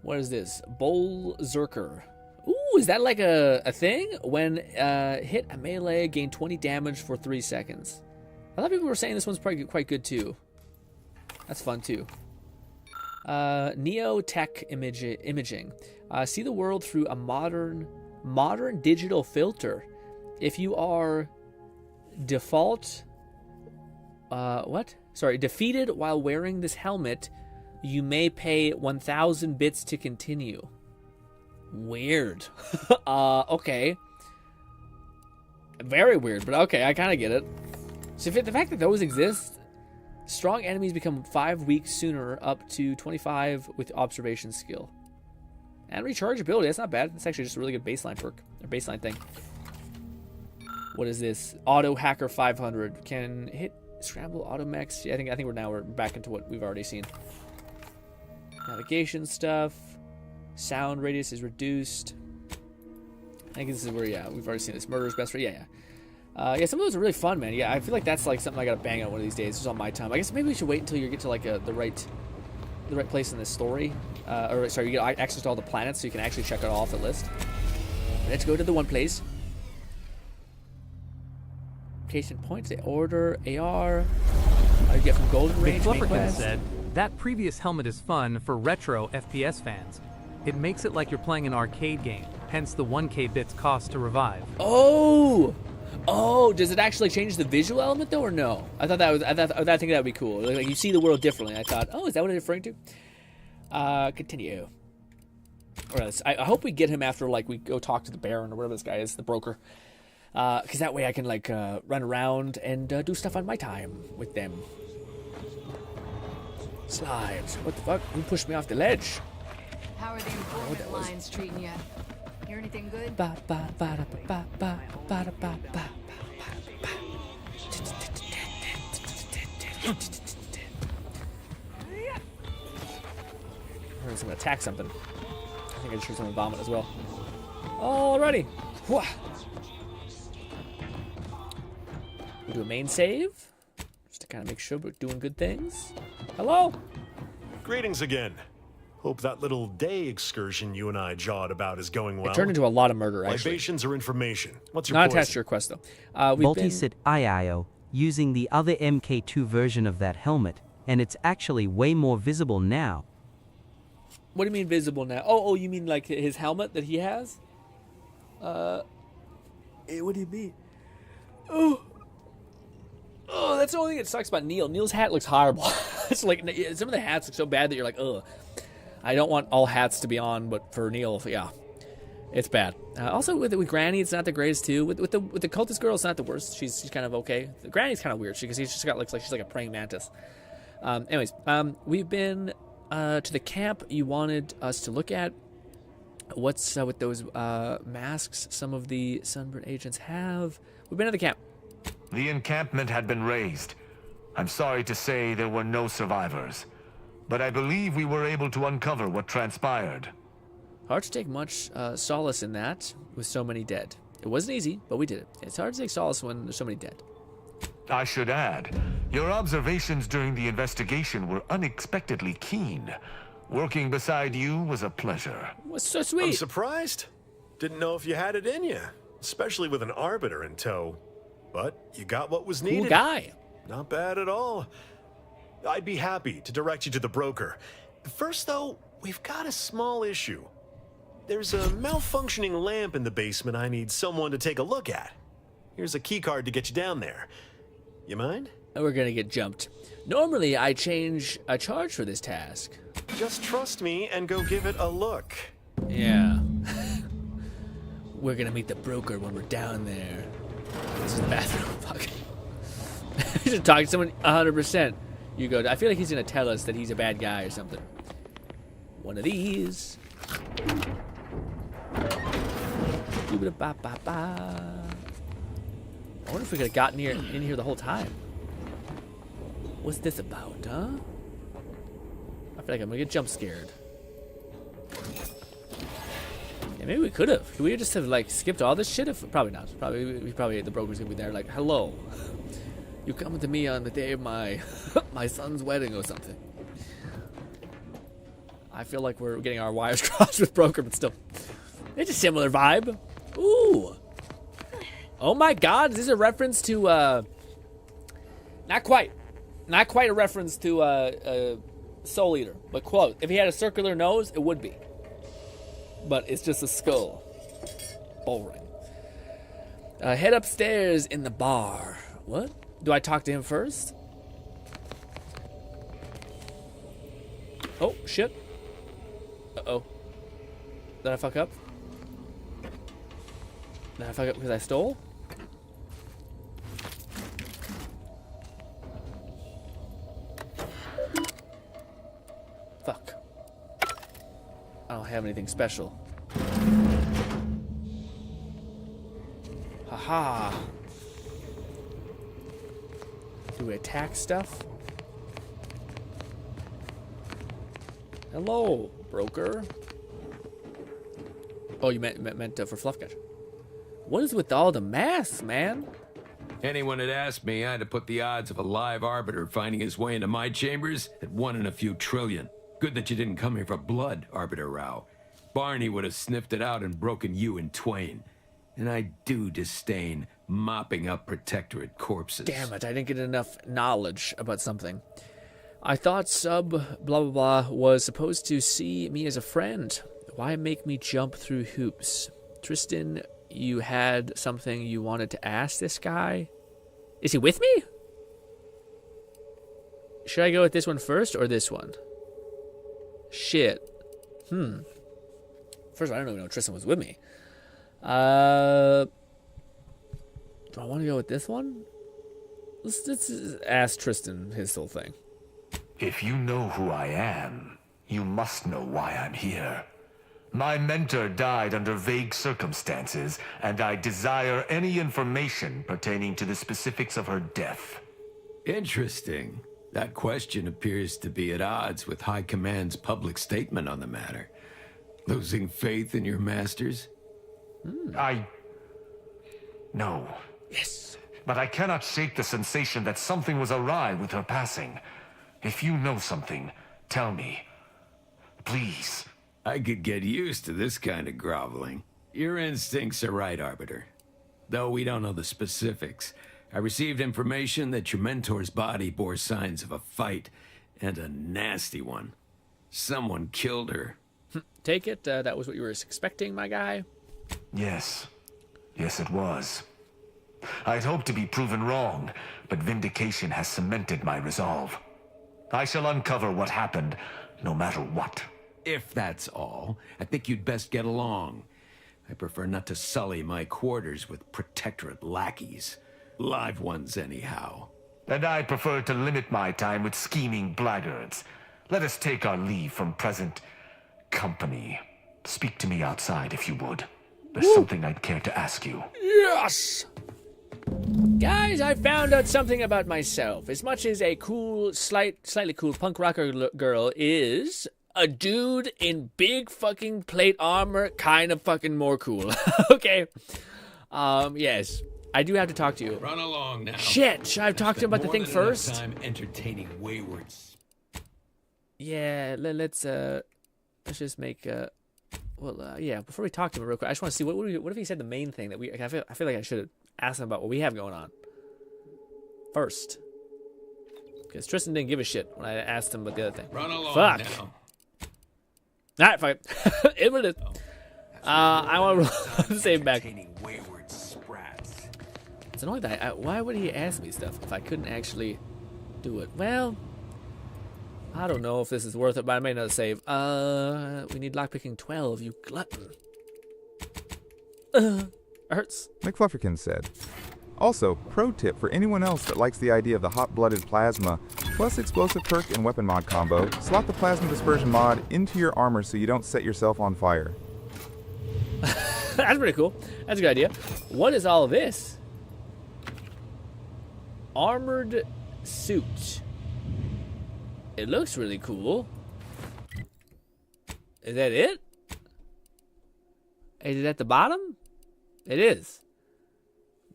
What is this? Bowl Zerker. Ooh, is that like a thing? When hit a melee, gain 20 damage for 3 seconds. A lot of people were saying this one's probably quite good too. That's fun too. Neo Tech Imaging. See the world through a modern digital filter. If you are defeated while wearing this helmet, you may pay 1,000 bits to continue. Weird. Okay. Very weird, but okay, I kind of get it. So the fact that those exist, strong enemies become 5 weeks sooner, up to 25 with observation skill. And rechargeability, that's not bad. That's actually just a really good baseline perk, or baseline thing. What is this? Auto Hacker 500. Can hit scramble auto mechs. Yeah, I think we're back into what we've already seen. Navigation stuff. Sound radius is reduced. I think this is where, yeah, we've already seen this. Murder's best friend. Yeah, some of those are really fun, man. Yeah, I feel like that's like something I gotta bang out one of these days. It's on my time. I guess maybe we should wait until you get to like the right place in the story. Or sorry, you get access to all the planets, so you can actually check it all off the list. Let's go to the one place. Case in points, they order AR. I get from Golden Range. McFlufferkin said that previous helmet is fun for retro FPS fans. It makes it like you're playing an arcade game. Hence the 1K bits cost to revive. Oh, does it actually change the visual element though, or no? I think that would be cool. Like you see the world differently. I thought, oh, is that what it's referring to? Continue. Or else, I hope we get him after like we go talk to the Baron or whatever this guy is, the broker. Because that way I can like run around and do stuff on my time with them. Slides. What the fuck? Who pushed me off the ledge? How are the informant lines treating you? Hear anything good? I'm gonna attack something. I think I just heard someone vomit as well. Alrighty. We'll do a main save. Just to kind of make sure we're doing good things. Hello? Greetings again. Hope that little day excursion you and I jawed about is going well. It turned into a lot of murder, actually. Libations or information? What's your Not poison? attached to your quest, though. Balti said IIO, using the other MK2 version of that helmet, and it's actually way more visible now. What do you mean visible now? Oh, you mean like his helmet that he has? What do you mean? Oh, that's the only thing that sucks about Neil. Neil's hat looks horrible. It's like some of the hats look so bad that you're like, ugh. I don't want all hats to be on, but for Neil, yeah, it's bad. Also with Granny, it's not the greatest too. With the cultist girl, it's not the worst. She's kind of okay. The Granny's kind of weird because she's just looks like she's like a praying mantis. Anyways, we've been to the camp you wanted us to look at. What's with those masks some of the Sunburn agents have? We've been at the camp. The encampment had been raised. I'm sorry to say there were no survivors, but I believe we were able to uncover what transpired. Hard to take much solace in that, with so many dead. It wasn't easy, but we did it. It's hard to take solace when there's so many dead. I should add, your observations during the investigation were unexpectedly keen. Working beside you was a pleasure. What's so sweet? I'm surprised. Didn't know if you had it in you, especially with an arbiter in tow. But you got what was needed. Cool guy. Not bad at all. I'd be happy to direct you to the broker. First, though, we've got a small issue. There's a malfunctioning lamp in the basement I need someone to take a look at. Here's a keycard to get you down there. You mind? We're gonna get jumped. Normally, I charge for this task. Just trust me and go give it a look. Yeah. We're gonna meet the broker when we're down there. This is the bathroom. Fuck. You should talk to someone 100%. You go. I feel like he's gonna tell us that he's a bad guy or something. One of these. I wonder if we could have gotten in here the whole time. What's this about, huh? I feel like I'm gonna get jump scared. Yeah, maybe we could have. Could we just have like skipped all this shit? Probably not. Probably the broker's gonna be there like, hello. You coming to me on the day of my my son's wedding or something. I feel like we're getting our wires crossed with Broker, but still. It's a similar vibe. Ooh. Oh my god, is this a reference to, not quite a reference to, Soul Eater, but close. If he had a circular nose, it would be. But it's just a skull. Boring. Head upstairs in the bar. What? Do I talk to him first? Oh, shit. Uh-oh. Did I fuck up? Did I fuck up because I stole? Fuck. I don't have anything special. Haha. Do we attack stuff? Hello, broker. Oh, you meant for Fluffcat. What is with all the masks, man? Anyone had asked me, I'd have put the odds of a live arbiter finding his way into my chambers at 1 in a few trillion. Good that you didn't come here for blood, Arbiter Rao. Barney would have sniffed it out and broken you in twain. And I do disdain mopping up Protectorate corpses. Damn it, I didn't get enough knowledge about something. I thought Sub blah blah blah was supposed to see me as a friend. Why make me jump through hoops? Tristan, you had something you wanted to ask this guy? Is he with me? Should I go with this one first or this one? Shit. First, I don't even know Tristan was with me. Do I want to go with this one? Let's ask Tristan his whole thing. If you know who I am, you must know why I'm here. My mentor died under vague circumstances, and I desire any information pertaining to the specifics of her death. Interesting. That question appears to be at odds with High Command's public statement on the matter. Losing faith in your masters? No. Yes. But I cannot shake the sensation that something was awry with her passing. If you know something, tell me. Please. I could get used to this kind of groveling. Your instincts are right, Arbiter. Though we don't know the specifics, I received information that your mentor's body bore signs of a fight, and a nasty one. Someone killed her. Take it, that was what you were expecting, my guy? Yes. Yes, it was. I'd hoped to be proven wrong, but vindication has cemented my resolve. I shall uncover what happened, no matter what. If that's all, I think you'd best get along. I prefer not to sully my quarters with Protectorate lackeys. Live ones, anyhow. And I prefer to limit my time with scheming blackguards. Let us take our leave from present company. Speak to me outside, if you would. There's something I'd care to ask you. Yes! Guys, I found out something about myself. As much as a cool, slightly cool punk rocker girl is, a dude in big fucking plate armor kind of fucking more cool. Okay? Yes. I do have to talk to you. Run along now. Shit, should I have talked to him about the thing first? Time entertaining waywards. Yeah, let's just make yeah, before we talk to him real quick, I just want to see what if he said the main thing that I feel like I should have asked him about what we have going on first. Because Tristan didn't give a shit when I asked him about the other thing. Run along fuck. now. Alright, fuck it. It what it is. I want to save back. It's annoying that why would he ask me stuff if I couldn't actually do it? Well, I don't know if this is worth it, but I may not save. We need lockpicking 12, you glutton. Hurts. McFlufferkin said. Also, pro tip for anyone else that likes the idea of the hot-blooded plasma plus explosive perk and weapon mod combo, slot the plasma dispersion mod into your armor so you don't set yourself on fire. That's pretty cool. That's a good idea. What is all of this? Armored suit. It looks really cool. Is that it? Is it at the bottom? It is.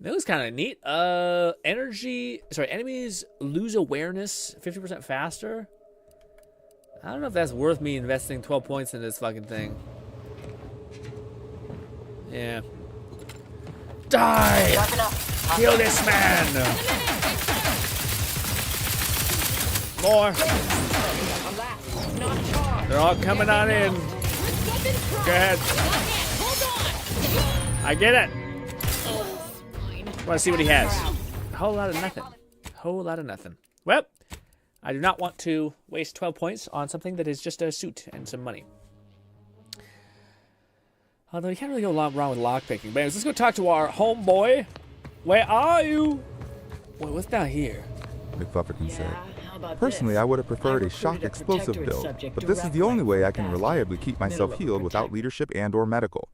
That was kind of neat. Enemies lose awareness 50% faster. I don't know if that's worth me investing 12 points in this fucking thing. Yeah. Die! Kill this man! More! They're all coming on in. Go ahead. I get it. Want to see what he has. A whole lot of nothing. A whole lot of nothing. Well, I do not want to waste 12 points on something that is just a suit and some money. Although you can't really go a lot wrong with lockpicking. But anyways, let's go talk to our homeboy. Where are you? Wait, what's down here? McFlufferkin said. Personally, I would have preferred a shock explosive build, but this is the only way I can reliably keep myself healed without leadership and/or medical.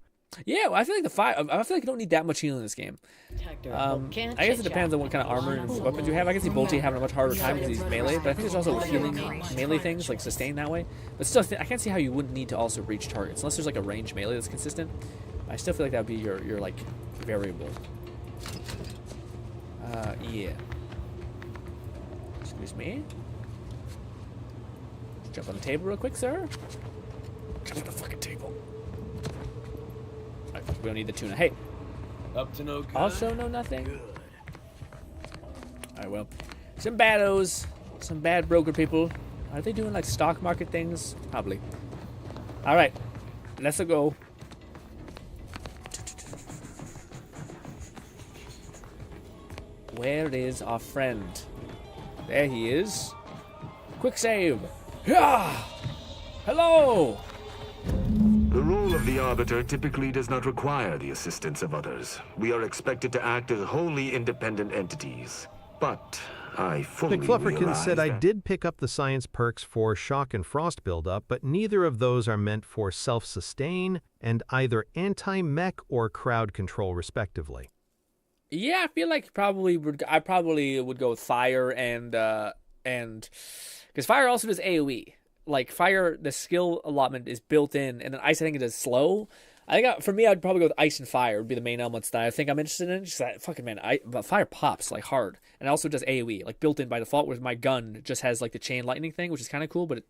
Yeah, well, I feel like I feel like you don't need that much healing in this game. I guess it depends on what kind of armor and weapons you have. I can see Bolty having a much harder time because he's melee, but I think there's also healing melee things, like sustain that way. But still, I can't see how you wouldn't need to also reach targets, unless there's like a range melee that's consistent. I still feel like that would be your like, variable. Yeah. Excuse me. Just jump on the table real quick, sir. Jump on the fucking table. We don't need the tuna. Hey. Up to no good. Also no nothing. Alright, well. Some baddos. Some bad broker people. Are they doing like stock market things? Probably. Alright. Let's go. Where is our friend? There he is. Quick save. Yeah. Hello. The role of the Arbiter typically does not require the assistance of others. We are expected to act as wholly independent entities. But I fully McFlufferkin said, I that... did pick up the science perks for shock and frost buildup, but neither of those are meant for self-sustain and either anti-mech or crowd control, respectively. Yeah, I feel like I probably would go with fire and because fire also does AoE. Like fire, the skill allotment is built in, and then ice I think it is slow. I think for me, I'd probably go with ice and fire would be the main elements that I think I'm interested in. Just that fucking man, but fire pops like hard, and also does AoE like built in by default. Whereas my gun just has like the chain lightning thing, which is kind of cool, but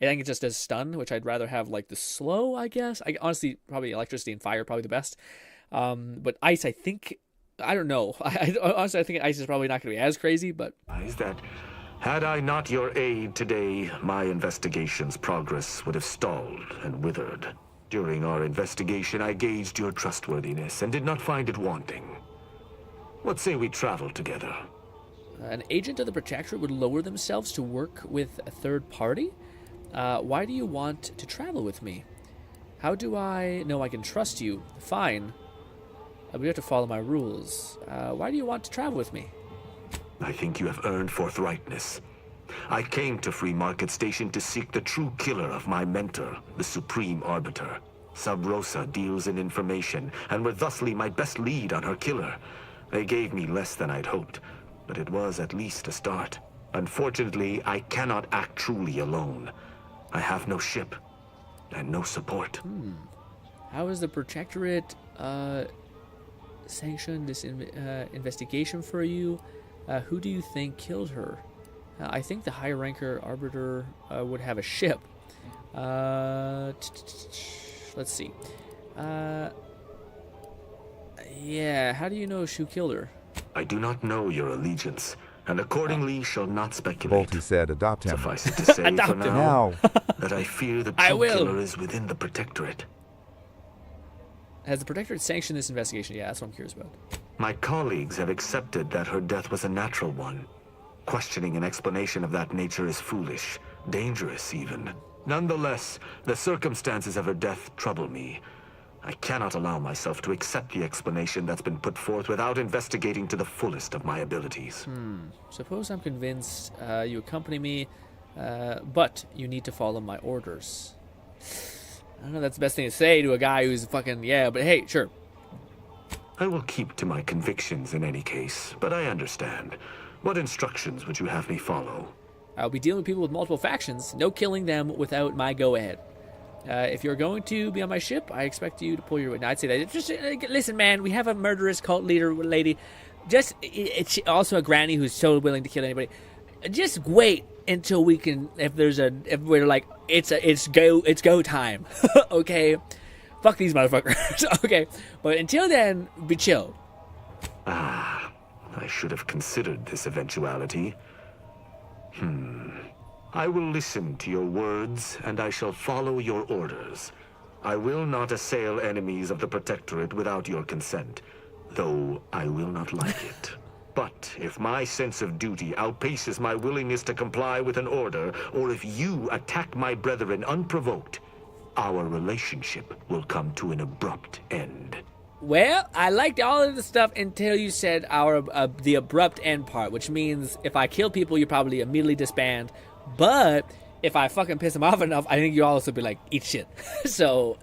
I think it just does stun, which I'd rather have like the slow. I guess I honestly probably electricity and fire probably the best. But ice, I think I don't know. Honestly, I think ice is probably not going to be as crazy, but Is that... Had I not your aid today, my investigation's progress would have stalled and withered. During our investigation, I gauged your trustworthiness and did not find it wanting. What say we travel together? An agent of the Protectorate would lower themselves to work with a third party? Why do you want to travel with me? How do I know I can trust you? Fine. We have to follow my rules. Why do you want to travel with me? I think you have earned forthrightness. I came to Free Market Station to seek the true killer of my mentor, the Supreme Arbiter. Sub Rosa deals in information, and were thusly my best lead on her killer. They gave me less than I'd hoped, but it was at least a start. Unfortunately, I cannot act truly alone. I have no ship, and no support. How is the Protectorate sanctioned this investigation for you? Who do you think killed her? I think the high ranker Arbiter would have a ship. Let's see. Yeah, how do you know who killed her? I do not know your allegiance, and accordingly shall not speculate. Bolty said, adopt him. Suffice it to say for now Now. that I fear the true killer is within the Protectorate. Has the Protectorate sanctioned this investigation? Yeah, that's what I'm curious about. My colleagues have accepted that her death was a natural one. Questioning an explanation of that nature is foolish, dangerous even. Nonetheless, the circumstances of her death trouble me. I cannot allow myself to accept the explanation that's been put forth without investigating to the fullest of my abilities. Suppose I'm convinced you accompany me, but you need to follow my orders. I don't know if that's the best thing to say to a guy who's fucking, yeah, but hey, sure. I will keep to my convictions in any case, but I understand. What instructions would you have me follow? I'll be dealing with people with multiple factions. No killing them without my go-ahead. If you're going to be on my ship, I expect you to pull your weight. Now, I'd say that. Just listen, man. We have a murderous cult leader lady. Just it's also a granny who's so willing to kill anybody. Just wait until we can. If we're like it's go time. Okay, fuck these motherfuckers. Okay, but until then, be chill. Ah, I should have considered this eventuality. I will listen to your words, and I shall follow your orders. I will not assail enemies of the Protectorate without your consent, though I will not like it. But if my sense of duty outpaces my willingness to comply with an order, or if you attack my brethren unprovoked, our relationship will come to an abrupt end. Well, I liked all of the stuff until you said the abrupt end part, which means if I kill people, you probably immediately disband. But if I fucking piss them off enough, I think you'll also be like, eat shit. So,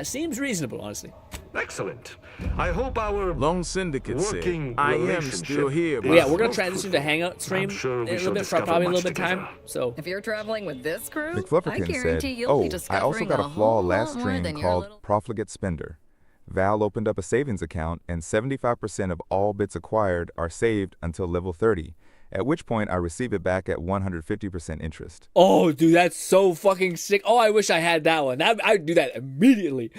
seems reasonable, honestly. Excellent. I hope our Lone Syndicate said, working I am relationship still here. Yeah, we're going to transition to Hangout stream sure we in a shall little bit, for discover probably a much little bit of time. together. So, If you're traveling with this crew, I McFlufferkin guarantee said, you'll be I discovering also got a flaw whole last lot more stream than your called little... Profligate Spender. Val opened up a savings account, and 75% of all bits acquired are saved until level 30, at which point I receive it back at 150% interest. oh, dude, that's so fucking sick. Oh, I wish I had that one. I'd do that immediately.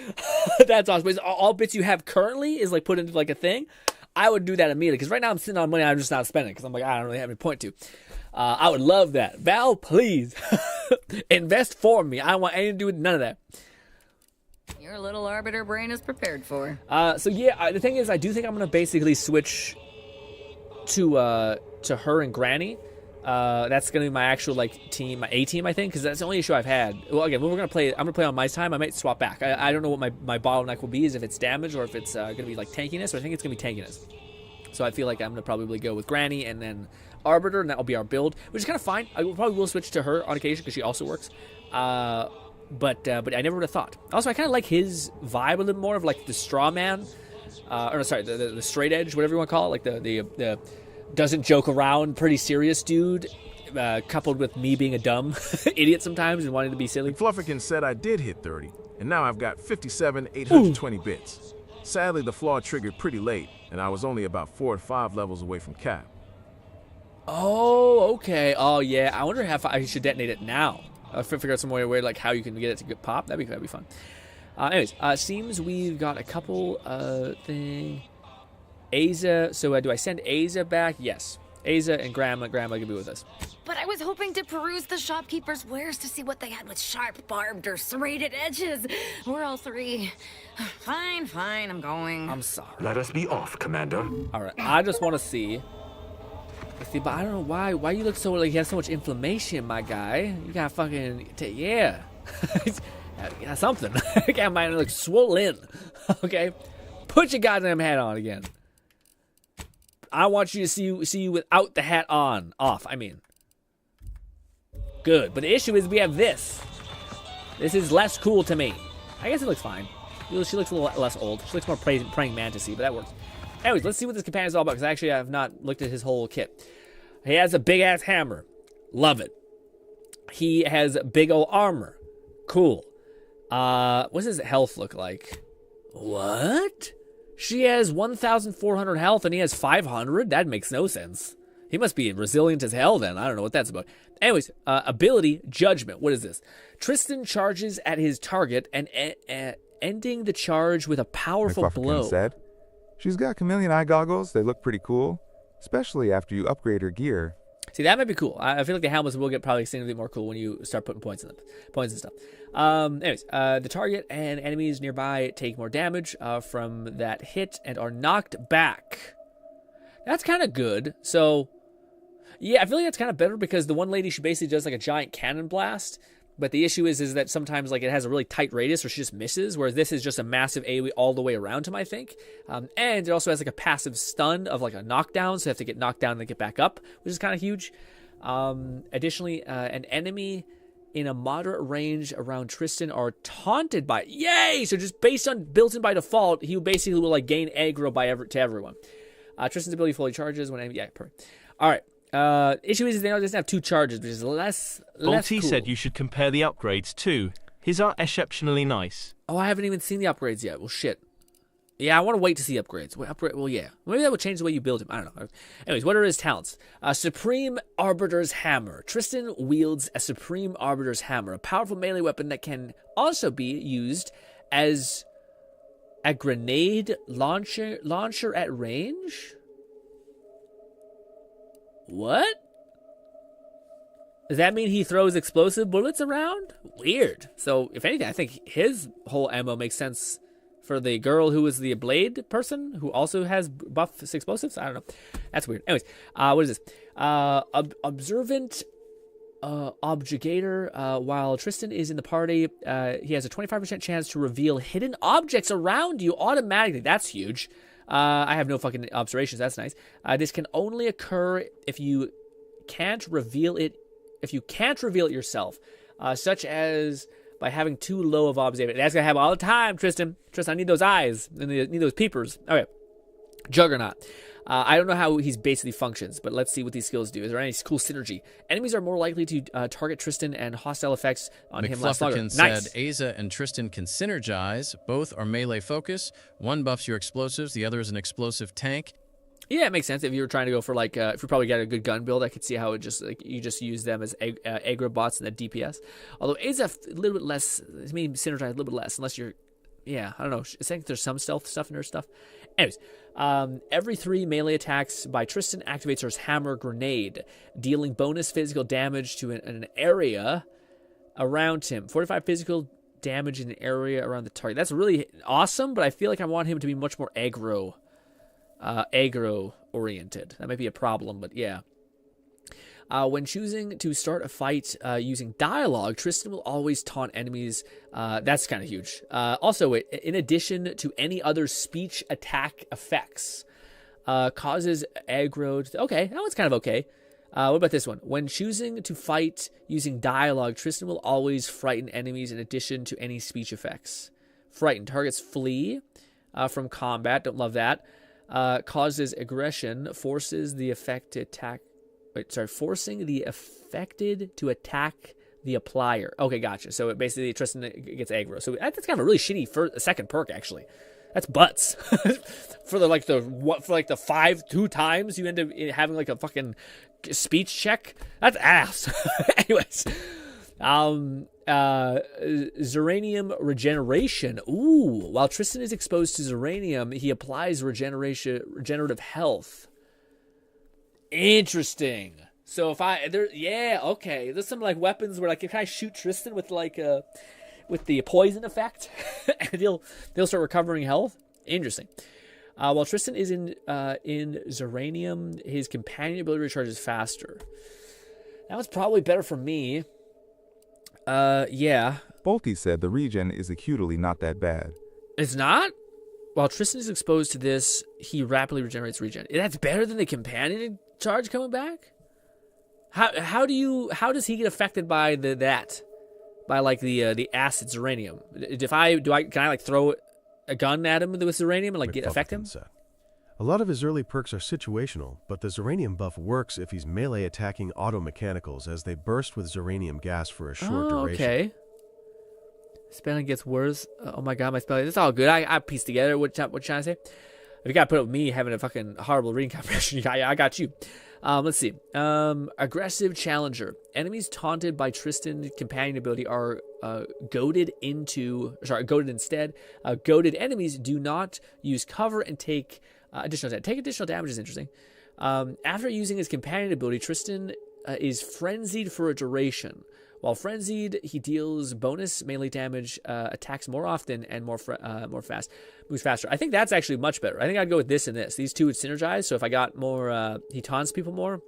That's awesome. But all bits you have currently is like put into like a thing. I would do that immediately because right now I'm sitting on money I'm just not spending because I'm like, I don't really have any point to. I would love that. Val, please invest for me. I don't want anything to do with none of that. Your little arbiter brain is prepared for. So yeah, the thing is, I do think I'm gonna basically switch to her and Granny. That's gonna be my actual like team, my A team, I think, because that's the only issue I've had. Well, again, I'm gonna play on my time. I might swap back. I don't know what my bottleneck will be, is if it's damage or if it's gonna be like tankiness. But I think it's gonna be tankiness. So I feel like I'm gonna probably go with Granny and then Arbiter, and that'll be our build, which is kind of fine. I probably will switch to her on occasion because she also works. But I never would have thought. Also, I kind of like his vibe a little more of like the straw man, the straight edge, whatever you want to call it, like the doesn't joke around, pretty serious dude, coupled with me being a dumb idiot sometimes and wanting to be silly. Flufferkin said I did hit 30, and now I've got 57,820 bits. Sadly, the flaw triggered pretty late, and I was only about 4 to 5 levels away from cap. Oh, okay. Oh, yeah. I wonder if I should detonate it now. I'll figure out some way like how you can get it to get pop. That'd be fun. Anyways, seems we've got a couple thing. Aza. So do I send Aza back? Yes. Aza and Grandma can be with us. But I was hoping to peruse the shopkeeper's wares to see what they had with sharp, barbed, or serrated edges. We're all three. Fine, I'm going. I'm sorry. Let us be off, Commander. All right. I just want to see. See, but I don't know why you look so like you have so much inflammation, my guy. You got fucking yeah. Got something. Got my like swollen. Okay, put your goddamn hat on again. I want you to see you without the hat on. Off, I mean. Good, but the issue is we have this. This is less cool to me. I guess it looks fine. She looks a little less old. She looks more praying mantis-y, but that works. Anyways, let's see what this companion's all about, because actually I have not looked at his whole kit. He has a big-ass hammer. Love it. He has big old armor. Cool. What does his health look like? What? She has 1,400 health and he has 500? That makes no sense. He must be resilient as hell then. I don't know what that's about. Anyways, ability, Judgment. What is this? Tristan charges at his target and ending the charge with a powerful blow. Said. She's got chameleon eye goggles. They look pretty cool, especially after you upgrade her gear. See, that might be cool. I feel like the helmets will get probably significantly more cool when you start putting points in them, points and stuff. Anyways, the target and enemies nearby take more damage from that hit and are knocked back. That's kind of good. So, yeah, I feel like that's kind of better because the one lady, she basically does like a giant cannon blast. But the issue is that sometimes like it has a really tight radius or she just misses, whereas this is just a massive AoE all the way around him, I think. And it also has like a passive stun of like a knockdown, so you have to get knocked down and then get back up, which is kind of huge. Additionally, an enemy in a moderate range around Tristan are taunted by... Yay! So just based on built-in by default, he basically will like gain aggro to everyone. Tristan's ability fully charges when enemy... Yeah, perfect. All right. Issue is they doesn't have 2 charges, which is less Bolty cool. said you should compare the upgrades too. His are exceptionally nice. Oh, I haven't even seen the upgrades yet. Well, shit. Yeah, I want to wait to see upgrades. Well, yeah. Maybe that would change the way you build him. I don't know. Anyways, what are his talents? Supreme Arbiter's Hammer. Tristan wields a Supreme Arbiter's Hammer, a powerful melee weapon that can also be used as a grenade launcher at range? What? Does that mean he throws explosive bullets around? Weird. So, if anything, I think his whole ammo makes sense for the girl who is the blade person who also has buff explosives. I don't know. That's weird. Anyways, what is this? Observant Objectator. While Tristan is in the party, he has a 25% chance to reveal hidden objects around you automatically. That's huge. I have no fucking observations. That's nice. This can only occur if you can't reveal it. If you can't reveal it yourself, such as by having too low of observation. That's gonna happen all the time, Tristan. Tristan, I need those eyes. I need those peepers. Okay. Juggernaut. I don't know how he's basically functions, but let's see what these skills do. Is there any cool synergy? Enemies are more likely to target Tristan and hostile effects on him last longer. McFlufferkin Nice. said Aza and Tristan can synergize. Both are melee focus. One buffs your explosives, the other is an explosive tank. Yeah, it makes sense. If you were trying to go for like, if you probably got a good gun build, I could see how it just like you just use them as aggro bots and then DPS. Although Aza a little bit less, I mean, synergize a little bit less unless you're, yeah, I don't know. I think there's some stealth stuff in her stuff. Anyways, every 3 melee attacks by Tristan activates her hammer grenade, dealing bonus physical damage to an area around him. 45 physical damage in an area around the target. That's really awesome, but I feel like I want him to be much more aggro oriented. That might be a problem, but yeah. When choosing to start a fight using dialogue, Tristan will always taunt enemies. That's kind of huge. Also, in addition to any other speech attack effects, causes aggro. Okay, that one's kind of okay. What about this one? When choosing to fight using dialogue, Tristan will always frighten enemies in addition to any speech effects. Frighten. Targets flee from combat. Don't love that. Causes aggression. Forces the affected attack. Forcing the affected to attack the applier. Okay, gotcha. So it basically Tristan gets aggro. So that's kind of a really shitty second perk, actually. That's butts. for the 2 times you end up having like a fucking speech check. That's ass. Anyways, Zeranium regeneration. Ooh, while Tristan is exposed to Zeranium, he applies regenerative health. Interesting. So if okay. There's some like weapons where like can I shoot Tristan with like with the poison effect, and he'll start recovering health. Interesting. While Tristan is in Zeranium, his companion ability recharges faster. That was probably better for me. Yeah. Bolty said the regen is acutely not that bad. It's not? While Tristan is exposed to this, he rapidly regenerates regen. That's better than the companion charge coming back? How does he get affected by by like the acid Zeranium? Can I like throw a gun at him with Zeranium and like affect him? Said. A lot of his early perks are situational, but the Zeranium buff works if he's melee attacking auto mechanicals as they burst with Zeranium gas for a short duration. Okay. Spelling gets worse. Oh my god, my spelling. It's all good. I pieced together what you're trying to say. If you gotta put up with me having a fucking horrible reading comprehension, I got you. Let's see. Aggressive Challenger. Enemies taunted by Tristan's companion ability are goaded instead. Goaded enemies do not use cover and take additional damage. Take additional damage is interesting. After using his companion ability, Tristan is frenzied for a duration. While frenzied, he deals bonus melee damage, attacks more often, and more fast, moves faster. I think that's actually much better. I think I'd go with this and this. These two would synergize. So if I got more, he taunts people more,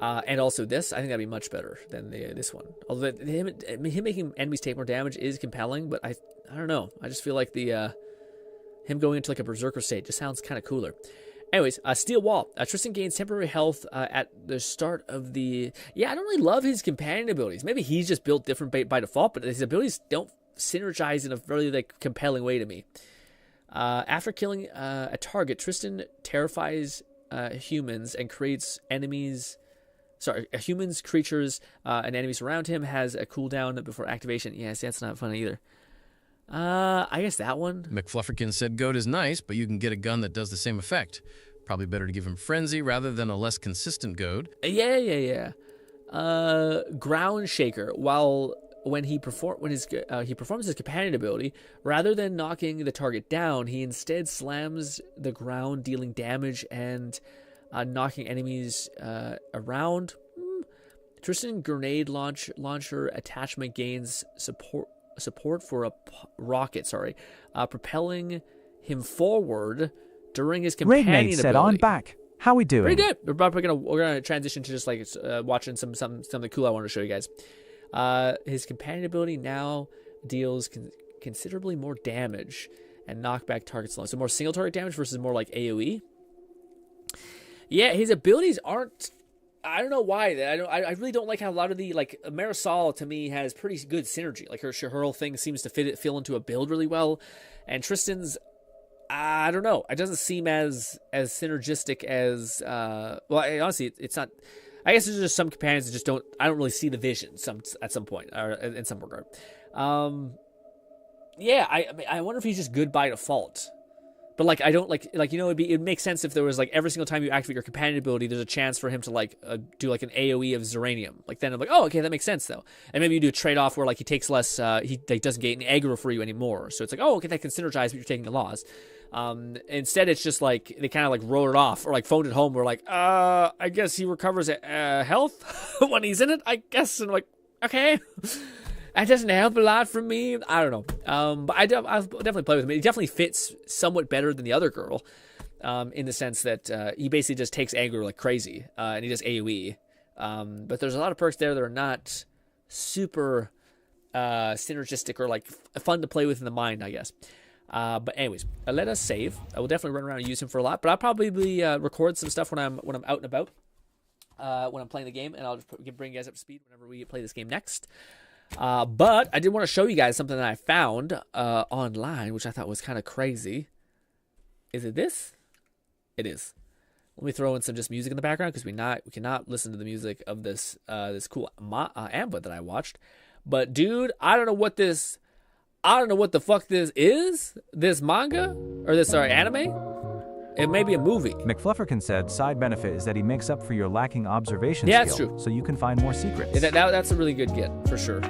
and also this, I think that'd be much better than this one. Although him making enemies take more damage is compelling, but I don't know. I just feel like him going into like a berserker state just sounds kind of cooler. Anyways, Steel Wall. Tristan gains temporary health at the start of the... Yeah, I don't really love his companion abilities. Maybe he's just built different by default, but his abilities don't synergize in a very like compelling way to me. After killing a target, Tristan terrifies humans and creates enemies. Sorry, humans, creatures, and enemies around him has a cooldown before activation. Yes, that's not fun either. I guess that one. McFlufferkin said goat is nice, but you can get a gun that does the same effect. Probably better to give him frenzy rather than a less consistent goad. Yeah. Ground shaker. When he performs his companion ability, rather than knocking the target down, he instead slams the ground, dealing damage and knocking enemies around. Tristan grenade launcher attachment gains support for a rocket. Propelling him forward during his companion Raidmate ability. said, "I'm back. How we doing?" Pretty good. We're gonna transition to just like watching something cool I want to show you guys. His companion ability now deals considerably more damage and knock back targets alone. So more single target damage versus more like AoE. Yeah, his abilities aren't. I don't know why. I really don't like how a lot of the like Marisol to me has pretty good synergy. Like her whole thing seems to fill into a build really well, and Tristan's. I don't know. It doesn't seem as synergistic as. Honestly, it's not. I guess there's just some companions that just don't. I don't really see the vision at some point or in some regard. Yeah, I wonder if he's just good by default. But like I don't it'd make sense if there was like every single time you activate your companion ability, there's a chance for him to like do like an AoE of Zeranium. Like then I'm like, oh okay, that makes sense though. And maybe you do a trade off where like he takes less, he like doesn't get an aggro for you anymore. So it's like, oh okay, that can synergize, but you're taking the loss. Instead, it's just like they kind of like wrote it off or like phoned it home. We're like, I guess he recovers health when he's in it. I guess, and I'm like, okay. That doesn't help a lot for me. I don't know. But I'll definitely play with him. He definitely fits somewhat better than the other girl, in the sense that he basically just takes aggro like crazy, and he does AoE. But there's a lot of perks there that are not super synergistic or like fun to play with in the mind, I guess. But anyways, let us save. I will definitely run around and use him for a lot. But I'll probably record some stuff when I'm out and about, when I'm playing the game, and I'll just bring you guys up to speed whenever we play this game next. But I did want to show you guys something that I found online, which I thought was kind of crazy. Is it this? It is. Let me throw in some just music in the background because we cannot listen to the music of this this cool AMVA that I watched. But dude, I don't know what the fuck this is. This manga or this anime. It may be a movie. McFlufferkin said side benefit is that he makes up for your lacking observation skill. Yeah, that's true. So you can find more secrets. Yeah, that's a really good get, for sure.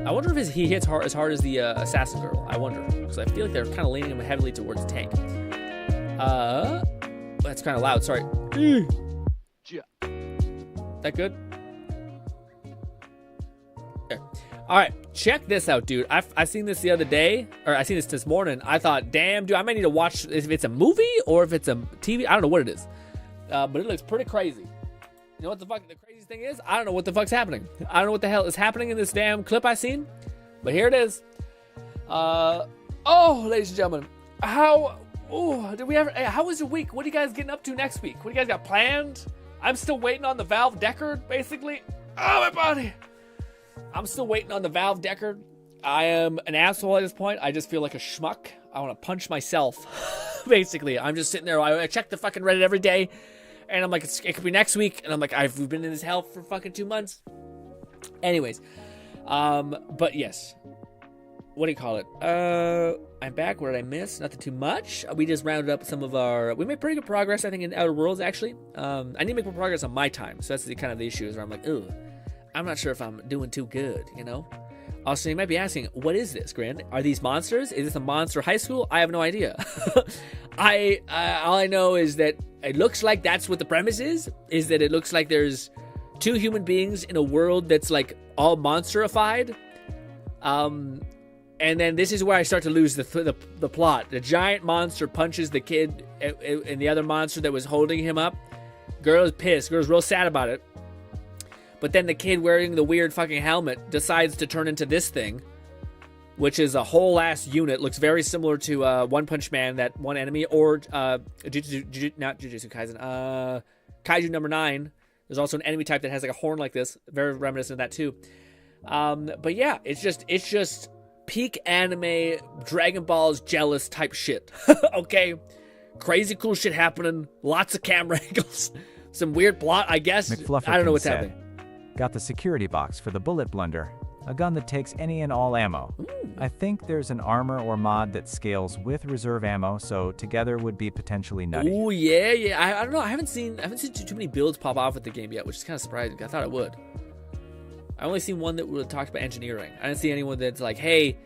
I wonder if he hits as hard as the assassin girl. I wonder. Because I feel like they're kind of leaning him heavily towards tank. That's kind of loud, sorry. That good? There. Alright, check this out, dude. I seen this the other day, or I seen this morning. I thought, damn, dude, I might need to watch if it's a movie or if it's a TV. I don't know what it is. But it looks pretty crazy. You know what the fuck the craziest thing is? I don't know what the fuck's happening. I don't know what the hell is happening in this damn clip I seen. But here it is. Ladies and gentlemen. How was your week? What are you guys getting up to next week? What do you guys got planned? I'm still waiting on the Valve Deckard, basically. Oh, my body. I'm still waiting on the Valve Deckard. I am an asshole at this point. I just feel like a schmuck. I want to punch myself. Basically, I'm just sitting there. I check the fucking Reddit every day. And I'm like, it could be next week. And I'm like, we've been in this hell for fucking 2 months. Anyways. But yes. What do you call it? I'm back. What did I miss? Nothing too much. We just rounded up some of our... We made pretty good progress, I think, in Outer Worlds, actually. I need to make more progress on my time. So that's the kind of the issue is where I'm like, ugh. I'm not sure if I'm doing too good, you know? Also, you might be asking, what is this, Grin? Are these monsters? Is this a monster high school? I have no idea. All I know is that it looks like that's what the premise is that it looks like there's 2 human beings in a world that's like all monsterified. And then this is where I start to lose the plot. The giant monster punches the kid and the other monster that was holding him up. Girl is pissed. Girl's real sad about it. But then the kid wearing the weird fucking helmet decides to turn into this thing, which is a whole ass unit. Looks very similar to One Punch Man, that one enemy, or not Jujutsu Kaisen, Kaiju number 9. There's also an enemy type that has like a horn like this, very reminiscent of that too. But yeah, it's just peak anime Dragon Ball's jealous type shit. Okay, crazy cool shit happening, lots of camera angles, some weird plot, I guess. I don't know what's happening. Got the security box for the bullet blunder, a gun that takes any and all ammo. I think there's an armor or mod that scales with reserve ammo, so together would be potentially nutty. Oh yeah. I don't know. I haven't seen too many builds pop off with the game yet, which is kind of surprising. I thought it would. I only seen one that would talk about engineering. I didn't see anyone that's like, hey,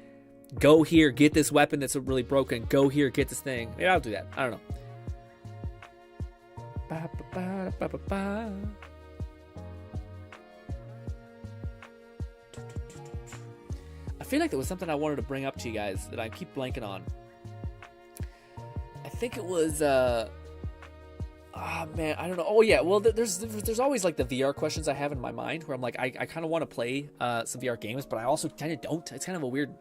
go here, get this weapon that's really broken. Go here, get this thing. Maybe I'll do that. I don't know. I feel like there was something I wanted to bring up to you guys that I keep blanking on. I think it was man, I don't know. Oh yeah, well there's always like the VR questions I have in my mind where I'm like I kind of want to play some VR games, but I also kind of don't. It's kind of a weird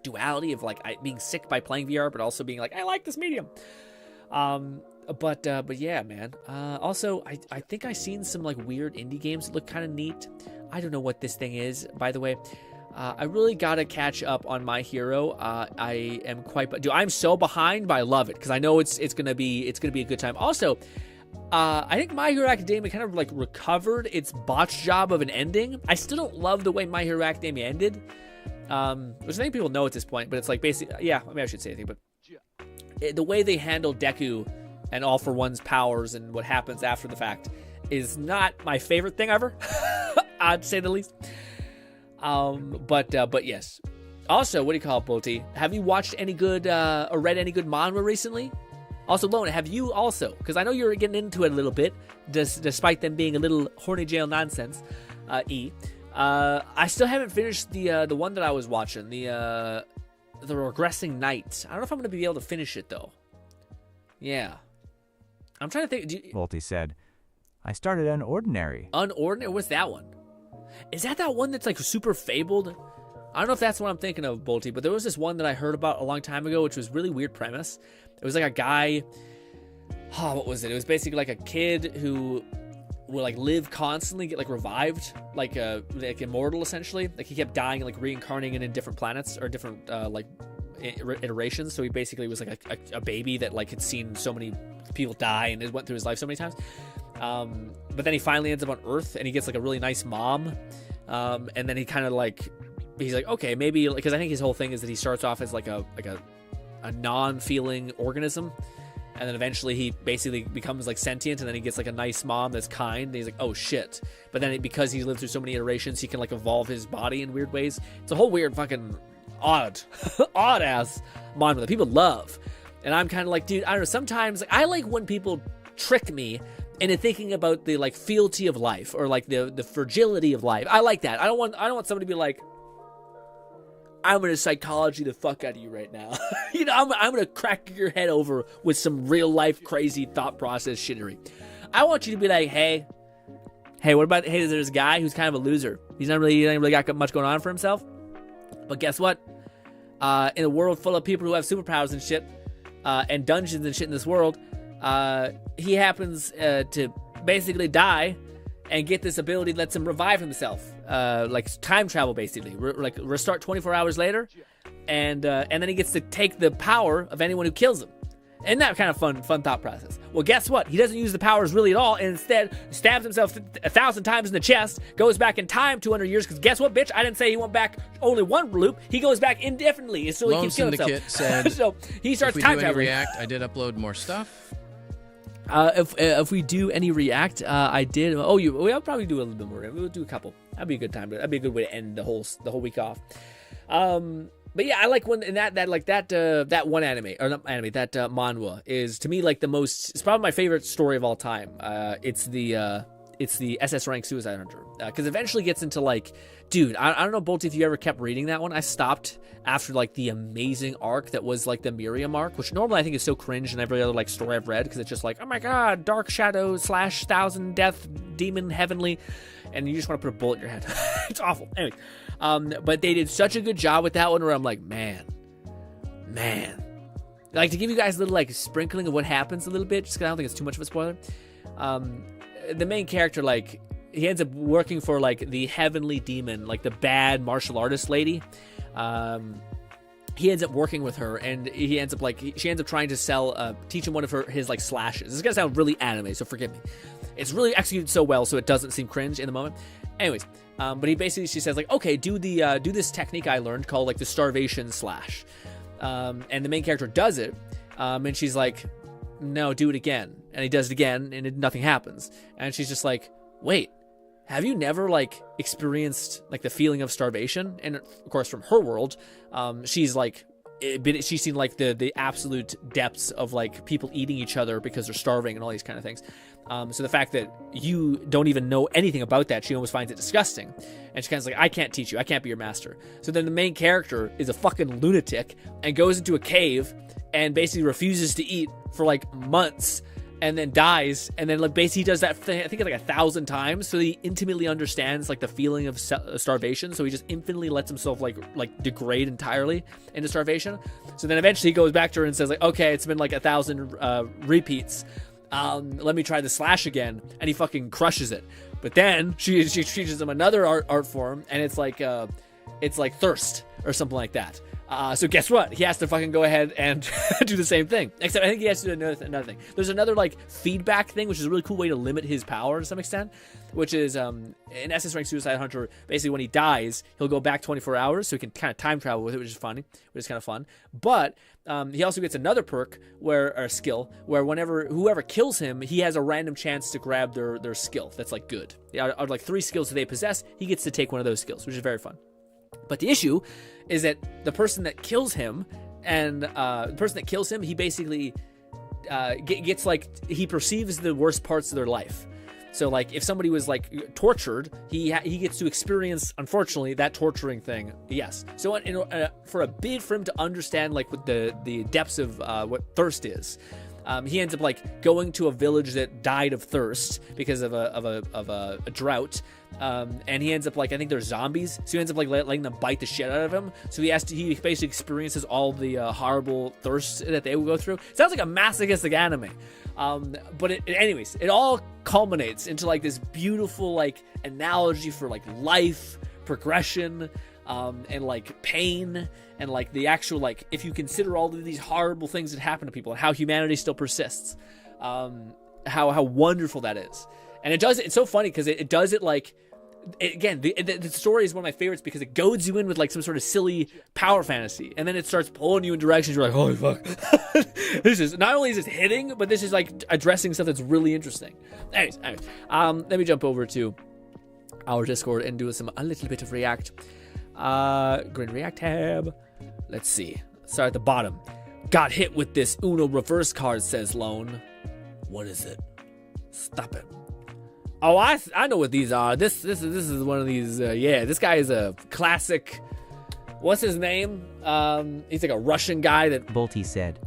duality of like being sick by playing VR, but also being like I like this medium. But yeah, man. Also, I think I seen some like weird indie games that look kind of neat. I don't know what this thing is, by the way. I really gotta catch up on My Hero. I am dude, I'm so behind, but I love it because I know it's gonna be a good time. Also, I think My Hero Academia kind of like recovered its botch job of an ending. I still don't love the way My Hero Academia ended, which I think people know at this point. But it's like basically, yeah. I mean, I should say anything, but the way they handle Deku and All for One's powers and what happens after the fact is not my favorite thing ever. I'd say the least. But yes. Also, what do you call it, Bolty? Have you watched any good or read any good manga recently? Also, Lone, have you also? Because I know you're getting into it a little bit, despite them being a little horny jail nonsense. I still haven't finished the one that I was watching, the Regressing Knight. I don't know if I'm gonna be able to finish it though. Yeah, I'm trying to think. Volty said, "I started Unordinary." Unordinary? What's that one? Is that one that's like super fabled? I don't know if that's what I'm thinking of, Bolty, but there was this one that I heard about a long time ago, which was really weird premise. It was like a guy. What was it? It was basically like a kid who would like live constantly, get like revived, like immortal essentially. Like he kept dying and like reincarnating in different planets or different like iterations. So he basically was like a baby that like had seen so many people die and it went through his life so many times. But then he finally ends up on Earth and he gets like a really nice mom. And then he kind of like, he's like, okay, maybe, because I think his whole thing is that he starts off as like a non-feeling organism. And then eventually he basically becomes like sentient, and then he gets like a nice mom that's kind, and he's like, oh shit. But then because he's lived through so many iterations, he can like evolve his body in weird ways. It's a whole weird fucking odd ass manga that people love. And I'm kind of like, dude, I don't know, sometimes like, I like when people trick me into thinking about the like fealty of life or like the fragility of life. I like that. I don't want somebody to be like, I'm gonna psychology the fuck out of you right now. You know, I'm gonna crack your head over with some real life crazy thought process shittery. I want you to be like, hey, what about, hey, there's this guy who's kind of a loser. He ain't really got much going on for himself. But guess what? In a world full of people who have superpowers and shit, and dungeons and shit in this world, he happens to basically die and get this ability that lets him revive himself, like time travel basically. Like restart 24 hours later, and then he gets to take the power of anyone who kills him. And that kind of fun thought process. Well, guess what? He doesn't use the powers really at all, and instead stabs himself 1,000 times in the chest, goes back in time 200 years, because guess what, bitch? I didn't say he went back only one loop. He goes back indefinitely, so he keeps killing himself. Said, so he starts time traveling. React, I did upload more stuff. If we do any React, I did. We'll probably do a little bit more. We'll do a couple. That'd be a good time. That'd be a good way to end the whole week off. But yeah, I like when that one anime, or not anime, that manhwa is to me like the most. It's probably my favorite story of all time. It's the SS rank Suicide Hunter, because eventually gets into like, dude, I don't know, Bolty, if you ever kept reading that one. I stopped after like the amazing arc that was like the Miriam arc, which normally I think is so cringe in every other like story I've read, because it's just like, oh my god, Dark Shadow / 1,000 Death Demon Heavenly, and you just want to put a bullet in your head. It's awful. Anyway, but they did such a good job with that one where I'm like, man, like to give you guys a little like sprinkling of what happens a little bit, just because I don't think it's too much of a spoiler. The main character, like, he ends up working for like the heavenly demon, like the bad martial artist lady, he ends up working with her, and she ends up trying to sell, teach him one of his like slashes. This is gonna sound really anime, so forgive me. It's really executed so well, so it doesn't seem cringe in the moment. Anyways, but she says like, okay, do this technique I learned called like the starvation slash, and the main character does it, and she's like, no, do it again, and he does it again, and nothing happens, and she's just like, wait. Have you never like experienced like the feeling of starvation? And of course, from her world, she's seen like the absolute depths of like people eating each other because they're starving and all these kind of things. So the fact that you don't even know anything about that, she almost finds it disgusting. And she kind of like, I can't teach you. I can't be your master. So then the main character is a fucking lunatic and goes into a cave and basically refuses to eat for like months. And then dies, and then like basically he does that thing, I think like 1,000 times, so he intimately understands like the feeling of starvation. So he just infinitely lets himself like degrade entirely into starvation. So then eventually he goes back to her and says like, okay, it's been like 1,000 repeats. Let me try the slash again, and he fucking crushes it. But then she teaches him another art form, and it's like thirst or something like that. So guess what? He has to fucking go ahead and do the same thing. Except I think he has to do another thing. There's another like feedback thing, which is a really cool way to limit his power to some extent, which is in SS rank Suicide Hunter, basically when he dies, he'll go back 24 hours, so he can kind of time travel with it, which is funny, which is kind of fun. But he also gets another perk or a skill where whoever kills him, he has a random chance to grab their skill. That's like good. Out of like 3 skills that they possess, he gets to take one of those skills, which is very fun. But the issue is that the person that kills him, he basically gets like, he perceives the worst parts of their life. So like if somebody was like tortured, he gets to experience, unfortunately, that torturing thing. Yes. So for him to understand like what the depths of what thirst is, he ends up like going to a village that died of thirst because of a drought. And he ends up like, I think there's zombies, so he ends up like letting them bite the shit out of him. So he basically experiences all the horrible thirst that they will go through. Sounds like a masochistic anime. But anyways, it all culminates into like this beautiful like analogy for like life, progression, and like pain, and like the actual like, if you consider all of these horrible things that happen to people and how humanity still persists, how wonderful that is. And it's so funny because it does it like, again, the story is one of my favorites because it goads you in with like some sort of silly power fantasy, and then it starts pulling you in directions you're like, holy fuck. This is, not only is this hitting, but this is like addressing stuff that's really interesting. Anyways, let me jump over to our Discord and do a little bit of React. GRINN React tab. Let's see. Start at the bottom. Got hit with this Uno reverse card, says Lone. What is it? Stop it. Oh, I know what these are. This is one of these. This guy is a classic. What's his name? He's like a Russian guy that. Bolty said.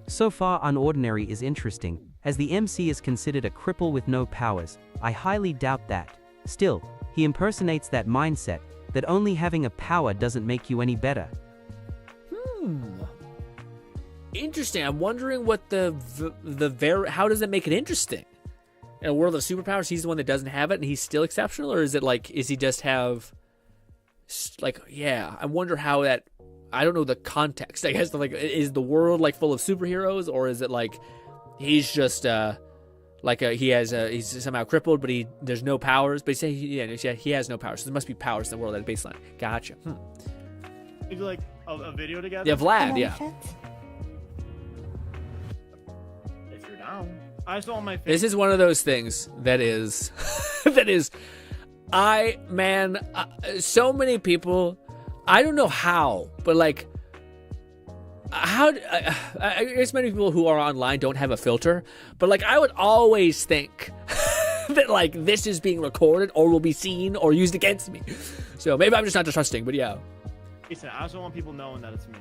So far, Unordinary is interesting, as the MC is considered a cripple with no powers. I highly doubt that. Still, he impersonates that mindset that only having a power doesn't make you any better. Interesting. I'm wondering what how does it make it interesting? In a world of superpowers, he's the one that doesn't have it, and he's still exceptional, or is it like, is he just have, like, yeah? I wonder how that. I don't know the context. I guess like, is the world like full of superheroes, or is it like he's just he's somehow crippled, but there's no powers. But he has no powers, so there must be powers in the world at baseline. Gotcha. Maybe like a video together. Yeah, Vlad. Yeah. If you're down. I saw my face. This is one of those things that is, so many people, I don't know how, but like, I guess many people who are online don't have a filter, but like, I would always think that like, this is being recorded or will be seen or used against me. So maybe I'm just not trusting, but yeah. Listen, I also want people knowing that it's me.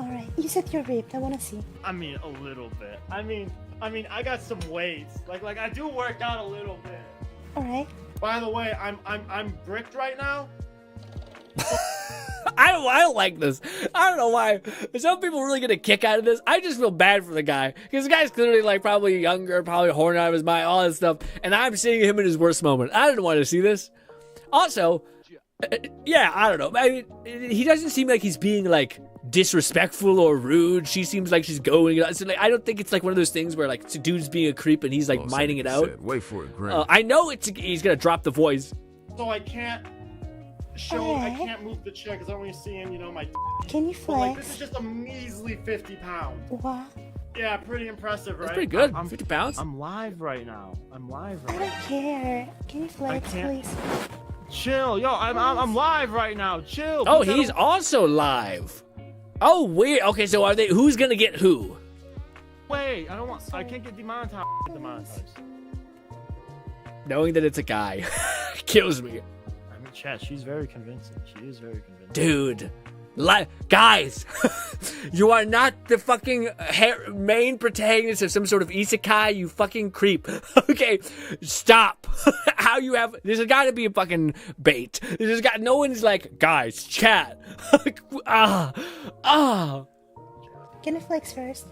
Alright, you said you're ripped, I wanna see. I mean, a little bit. I mean, I got some weights. Like I do work out a little bit. Alright. By the way, I'm bricked right now. I don't like this. I don't know why. Some people really get a kick out of this. I just feel bad for the guy. Because the guy's clearly like probably younger, probably horny out of his mind, all that stuff. And I'm seeing him in his worst moment. I didn't want to see this. Also, yeah, I don't know. I mean, he doesn't seem like he's being like disrespectful or rude. She seems like she's going. So, like, I don't think it's like one of those things where like dude's being a creep and he's like minding it out. Wait for it, Grin. I know he's gonna drop the voice. So I can't show. I can't move the chair because I don't want you seeing, you know, my. Can you But, flex? like, this is just a measly 50 pounds. What? Yeah, pretty impressive, right? That's pretty good. 50 pounds. I'm live right now. I'm live I right don't now. care. Can you flex, can't- please? Chill, yo. I'm live right now. Chill. Oh, Put that he's on- also live. Oh, weird. Okay, so are they? Who's gonna get who? Wait, I can't get demonetized. Knowing that it's a guy kills me, I mean, chat. She's very convincing. She is very convincing. dude. Guys, you are not the fucking main protagonist of some sort of isekai, you fucking creep. Okay, stop. How you have? There's got to be a fucking bait. There's got. No one's like, guys, chat. Can I flex first?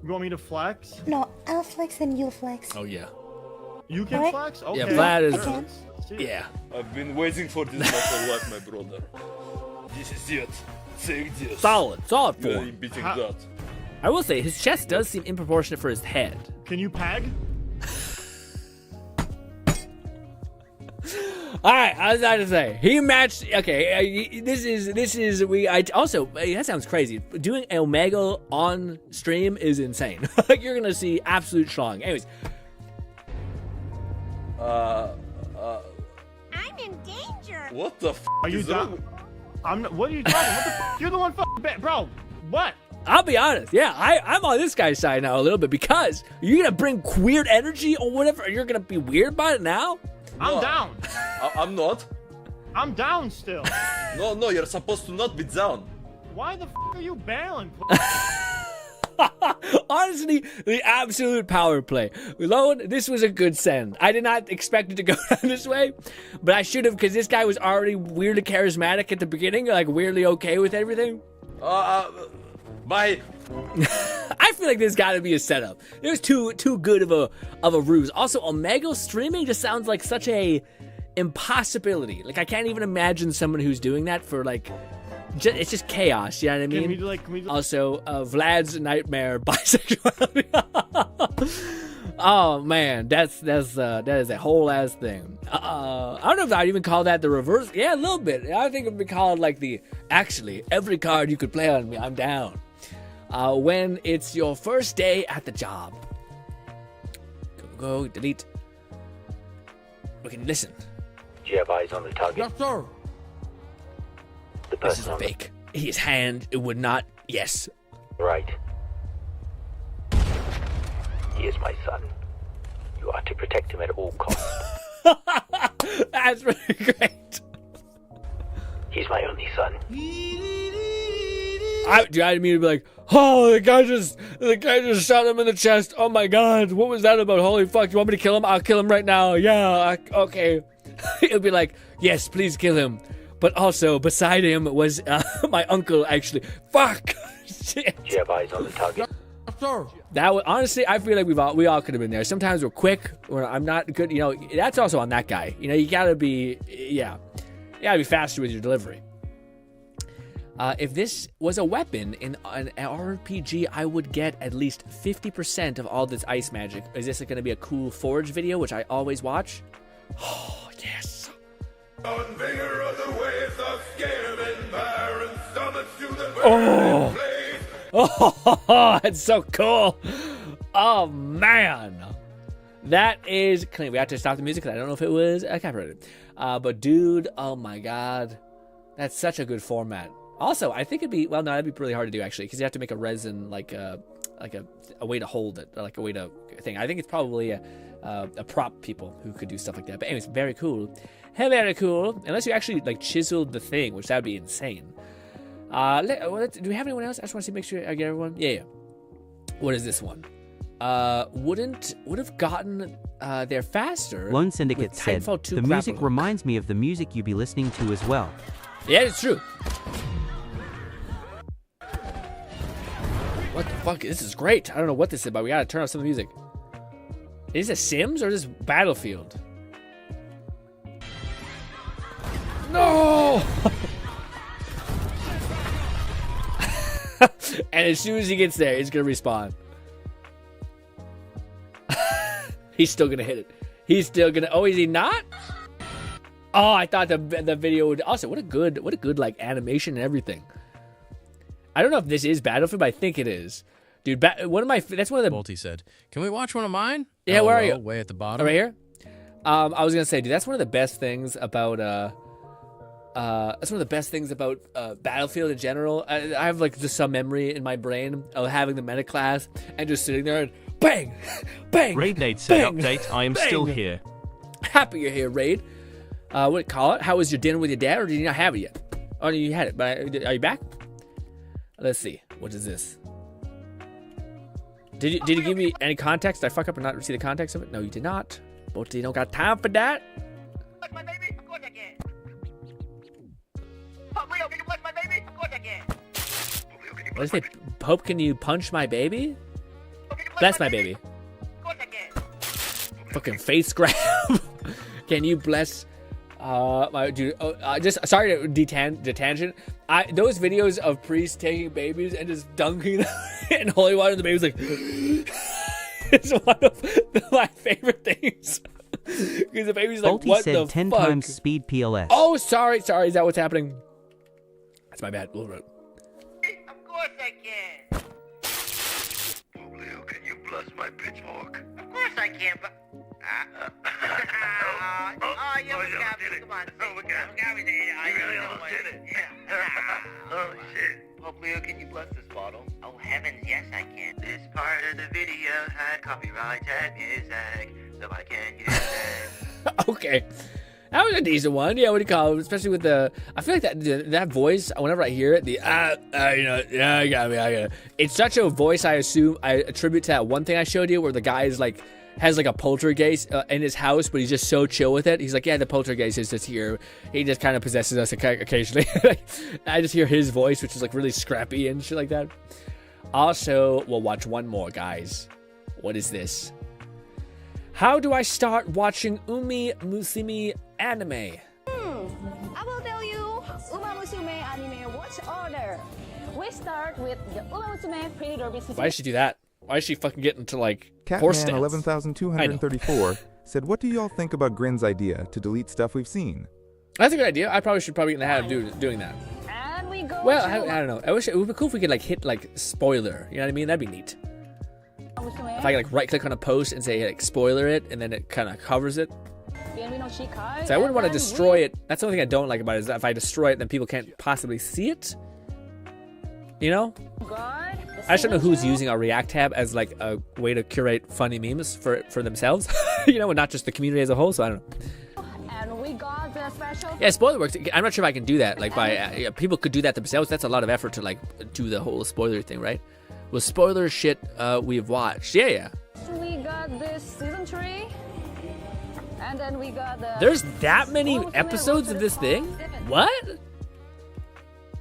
You want me to flex? No, I'll flex and you'll flex. Oh yeah. You can Alright. flex? Okay. Yeah, Vlad is. I can. Yeah. I've been waiting for this my whole life, my brother. This is it. Take this. Solid You are form. beating that. I will say his chest does seem improportionate for his head. Can you peg? All right, I was about to say he matched. Okay, this is also that sounds crazy. Doing Omega on stream is insane. You're gonna see absolute schlong. Anyways, I'm in danger. What the f? Are you is done? wrong? What are you talking? What the f? You're the one bro. What? I'll be honest. Yeah, I'm on this guy's side now a little bit because you're gonna bring weird energy or whatever. And you're gonna be weird about it now. I'm No. down. I'm not. I'm down still. No, you're supposed to not be down. Why the f are you bailing? Honestly, the absolute power play. Lone, this was a good send. I did not expect it to go down this way, but I should have because this guy was already weirdly charismatic at the beginning, like weirdly okay with everything. Bye. I feel like there's got to be a setup. There's too good of a ruse. Also, Omega streaming just sounds like such a impossibility. Like I can't even imagine someone who's doing that for like. It's just chaos, you know what I mean? Can we Also, Vlad's nightmare bisexuality. Oh man, that is a whole ass thing. I don't know if I'd even call that the reverse. Yeah, a little bit. I think it'd be called like the actually every card you could play on me, I'm down. When it's your first day at the job. Go delete. We can listen. Do you have eyes on the target? Yes, sir. The This is person a on the fake. His hand, it would not. Yes. right. He is my son. You are to protect him at all costs. That's really great. He's my only son. I mean to be like, oh, the guy just shot him in the chest. Oh my god, what was that about? Holy fuck, you want me to kill him? I'll kill him right now. Yeah, okay. It'll be like, yes, please kill him. But also, beside him was my uncle, actually. Fuck! Shit. Do you have eyes on the target? That was, honestly, I feel like we all could have been there. Sometimes we're quick, or I'm not good. You know, that's also on that guy. You know, you gotta be, you gotta be faster with your delivery. If this was a weapon in an RPG, I would get at least 50% of all this ice magic. Is this going to be a cool Forge video, which I always watch? Oh, yes. Oh, that's so cool. Oh, man. That is clean. We have to stop the music because I don't know if it was copyrighted. But, dude, oh, my God. That's such a good format. Also, I think it'd be, well, no, that'd be really hard to do, actually, because you have to make a resin, like a way to hold it, like a way to thing. I think it's probably a prop people who could do stuff like that. But anyways, very cool. Very cool. Unless you actually, like, chiseled the thing, which that would be insane. Do we have anyone else? I just want to make sure I get everyone. Yeah. What is this one? Would have gotten there faster. Lone Syndicate said, Titanfall 2 the music grapple. reminds me of the music you be listening to as well. Yeah, it's true. What the fuck? This is great. I don't know what this is about. We gotta turn off some of the music. Is this Sims or is this Battlefield? No! And as soon as he gets there, he's gonna respawn. He's still gonna hit it. He's still gonna. Oh, is he not? Oh, I thought the video would. Also, what a good like animation and everything. I don't know if this is Battlefield, but I think it is. Dude, one of my that's one of the. Bolty said, "Can we watch one of mine?" Yeah, where are you? Way at the bottom. Right here. I was gonna say, dude, that's one of the best things about Battlefield in general. I have like just some memory in my brain of having the meta class and just sitting there and bang, bang. Raid Nate said, bang, "Update: I am bang. still here." Happy you're here, Raid. What do you call it? How was your dinner with your dad, or did you not have it yet? Oh, you had it, but are you back? Let's see. What is this? Did you give me any context? Did I fuck up and not see the context of it? No, you did not. But you don't got time for that. My baby? Of course I can. Pope Leo, can you bless my baby? Of course I can. What is it? Pope, can you punch my baby? Bless my baby. Of course I can. Fucking face grab. Can you bless my dude? Just sorry to detangent. Those videos of priests taking babies and just dunking them in holy water, and the baby's like, it's one of my favorite things. Because the baby's like, Bolty what said the 10 fuck? times speed PLS. Oh, sorry. Is that what's happening? That's my bad. A little bit. Of course I can. Leo, can you bless my pitchfork? Of course I can, but... yeah, we got me. Come on. We got me there. I really almost did it. Oh, shit. Pope Leo, can you bless this bottle? Oh, heavens, yes, I can. This part of the video had copyright tag music, so I can't use it. Okay. That was a decent one. Yeah, what do you call it? Especially with the... I feel like that voice, whenever I hear it, I got it. It's such a voice I attribute to that one thing I showed you where the guy is like... has like a poltergeist in his house, but he's just so chill with it. He's like, yeah, the poltergeist is just here. He just kind of possesses us occasionally. I just hear his voice, which is like really scrappy and shit like that. Also, we'll watch one more, guys. What is this? How do I start watching Umi Musume anime? I will tell you Uma Musume anime watch order. We start with the Uma Musume Pretty Derby season. Why did she do that? Why is she fucking getting into like horse Catman stance? 11234 said, "What do y'all think about Grinn's idea to delete stuff we've seen?" That's a good idea. I probably should get in the habit of doing that. And we go Well, I don't know. I wish it would be cool if we could like hit like spoiler. You know what I mean? That'd be neat. If I could like right click on a post and say like spoiler it, and then it kind of covers it. So I wouldn't want to destroy it. That's the only thing I don't like about it is that if I destroy it, then people can't possibly see it. You know? I just don't know who's using our React tab as like a way to curate funny memes for themselves, you know, and not just the community as a whole. So I don't know. And we got the special. Yeah, spoiler works. I'm not sure if I can do that. Like by people could do that themselves. That's a lot of effort to like do the whole spoiler thing, right? Well, spoiler shit we've watched. Yeah. We got this season 3, and then we got the. There's that many episodes of this thing? What?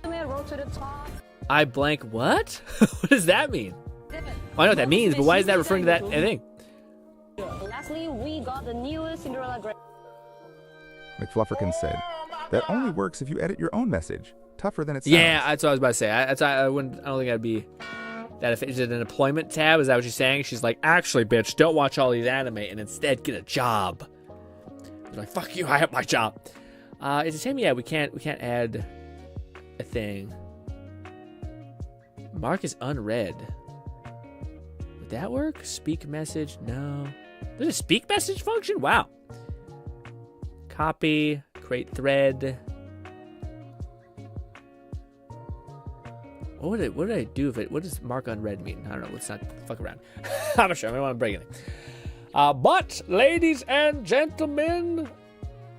Road to the top. I blank what? What does that mean? Well, I know what that means, but why is that referring to that thing? Lastly, we got the newest Cinderella Grey. McFlufferkin said, "That only works if you edit your own message. Tougher than it sounds." Yeah, that's what I was about to say. I don't think I'd be that if it's an employment tab. Is that what she's saying? She's like, actually, bitch, don't watch all these anime and instead get a job. You're like, fuck you, I have my job. It's the same. Yeah, we can't add a thing. Mark is unread. Would that work? Speak message? No. There's a speak message function? Wow. Copy. Create thread. What would I do if it? What does mark unread mean? I don't know. Let's not fuck around. I'm not sure. I don't want to break anything. But, ladies and gentlemen.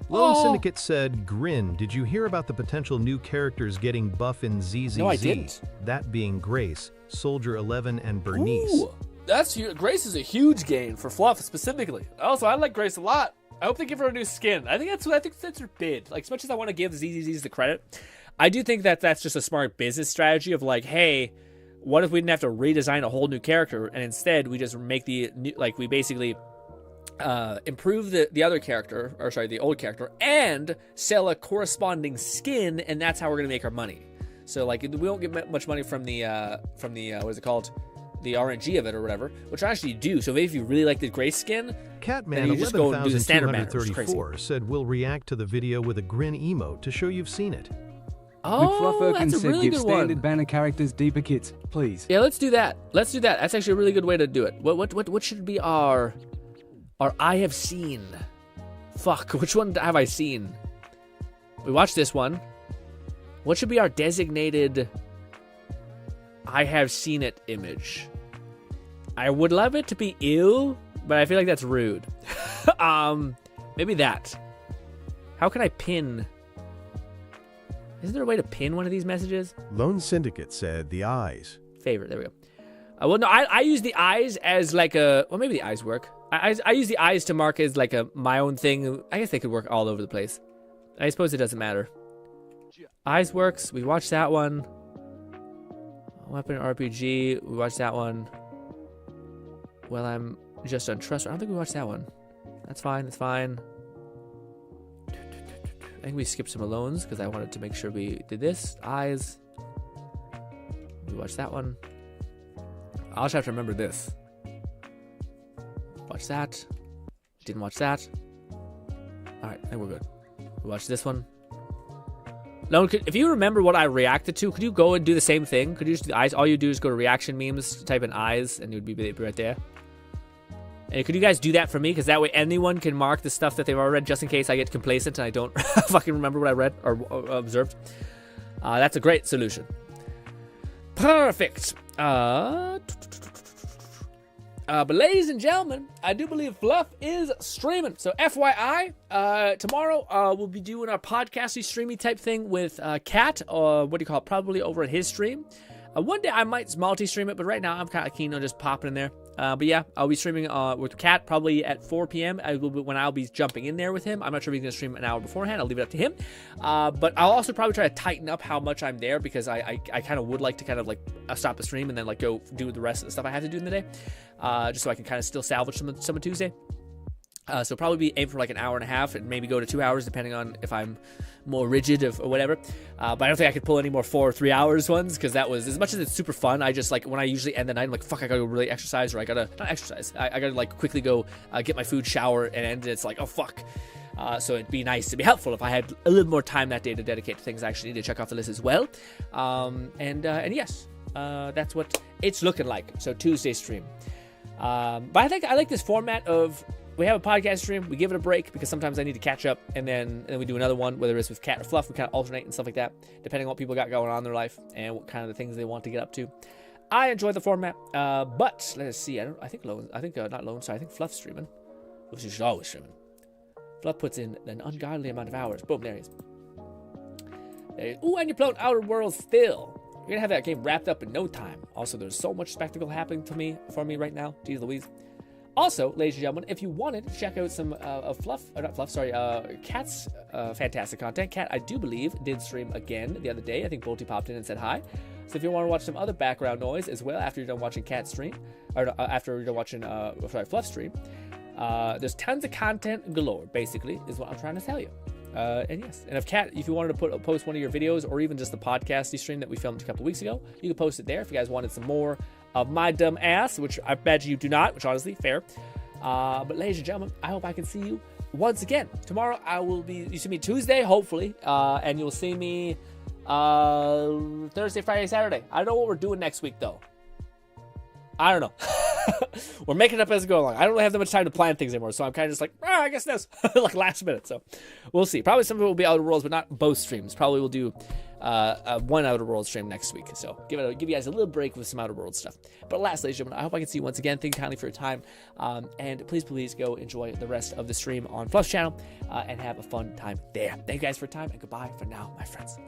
Lone Syndicate said, "GRINN, did you hear about the potential new characters getting buff in ZZZ? No, I didn't. That being Grace, Soldier 11, and Bernice." Ooh, that's huge. Grace is a huge gain for Fluff specifically. Also, I like Grace a lot. I hope they give her a new skin. I think that's her bid. Like, as much as I want to give ZZZs the credit, I do think that that's just a smart business strategy of like, hey, what if we didn't have to redesign a whole new character and instead we just make the new, like we basically improve the other character, the old character, and sell a corresponding skin, and that's how we're gonna make our money. So like we won't get much money from the what is it called, the RNG of it or whatever, which I actually do. So maybe if you really like the gray skin, Catman 11,234 said we'll react to the video with a grin emote to show you've seen it. Oh, that's a really good one. Standard banner characters deeper kits, please. Yeah, let's do that. Let's do that. That's actually a really good way to do it. What should be our I have seen? Fuck, which one have I seen? We watched this one. What should be our designated I have seen it image? I would love it to be ill, but I feel like that's rude. Maybe that. How can I pin? Isn't there a way to pin one of these messages? Lone Syndicate said the eyes. Favorite, there we go. Well, no, I use the eyes as like a... Well, maybe the eyes work. I use the eyes to mark as like my own thing. I guess they could work all over the place. I suppose it doesn't matter. Eyes works. We watched that one. Weapon RPG. We watched that one. Well, I'm just untrustworthy. I don't think we watched that one. That's fine. That's fine. I think we skipped some Alones because I wanted to make sure we did this. Eyes. We watched that one. I'll just have to remember this. Watch that. Didn't watch that. Alright, I think we're good. We watched this one. No, if you remember what I reacted to, could you go and do the same thing? Could you just do the eyes? All you do is go to reaction memes, type in eyes, and it would be right there. And could you guys do that for me? Because that way anyone can mark the stuff that they've already read just in case I get complacent and I don't fucking remember what I read or observed. That's a great solution. Perfect. But ladies and gentlemen, I do believe Fluff is streaming. So FYI, tomorrow we'll be doing our podcasty streamy type thing with Kat, or what do you call it, probably over at his stream. One day I might multi-stream it, but right now I'm kind of keen on just popping in there. But yeah, I'll be streaming with Kat probably at 4 p.m. When I'll be jumping in there with him. I'm not sure if he's going to stream an hour beforehand. I'll leave it up to him. But I'll also probably try to tighten up how much I'm there because I kind of would like to kind of like stop the stream and then like go do the rest of the stuff I have to do in the day. Just so I can kind of still salvage some of Tuesday. So probably be aim for like an hour and a half and maybe go to 2 hours depending on if I'm more rigid or whatever. But I don't think I could pull any more 4 or 3 hours ones because that was, as much as it's super fun, I just like when I usually end the night, I'm like, fuck, I gotta go really exercise, or I gotta, not exercise, I gotta like quickly go get my food, shower, and end. It's like, oh fuck. So it'd be nice to be helpful if I had a little more time that day to dedicate to things I actually need to check off the list as well. And yes, that's what it's looking like. So Tuesday stream. But I think I like this format of, we have a podcast stream, we give it a break because sometimes I need to catch up, and then we do another one, whether it's with Cat or Fluff, we kind of alternate and stuff like that, depending on what people got going on in their life and what kind of the things they want to get up to. I enjoy the format, but let's see. I think Fluff's streaming, which is always streaming. Fluff puts in an ungodly amount of hours. Boom, there he is. Ooh, and you're playing Outer Worlds still. You're gonna have that game wrapped up in no time. Also, there's so much spectacle happening for me right now. Jeez Louise. Also, ladies and gentlemen, if you wanted to check out some Cat's fantastic content. Cat, I do believe, did stream again the other day. I think Bolty popped in and said hi. So if you want to watch some other background noise as well after you're done watching Cat stream, or after you're done watching Fluff stream, there's tons of content galore, basically, is what I'm trying to tell you. And yes, and if you wanted to post one of your videos or even just the podcast stream that we filmed a couple weeks ago, you can post it there if you guys wanted some more of my dumb ass, which I bet you do not, which honestly, fair. But ladies and gentlemen, I hope I can see you once again. Tomorrow you see me Tuesday, hopefully, and you'll see me Thursday, Friday, Saturday. I don't know what we're doing next week, though. I don't know. We're making it up as we go along. I don't really have that much time to plan things anymore, so I'm kind of just like, I guess this, like last minute. So we'll see. Probably some of it will be Outer Worlds, but not both streams. Probably we'll do one Outer Worlds stream next week. So give you guys a little break with some Outer Worlds stuff. But last, ladies and gentlemen, I hope I can see you once again. Thank you kindly for your time. And please go enjoy the rest of the stream on Fluff's channel and have a fun time there. Thank you guys for your time, and goodbye for now, my friends.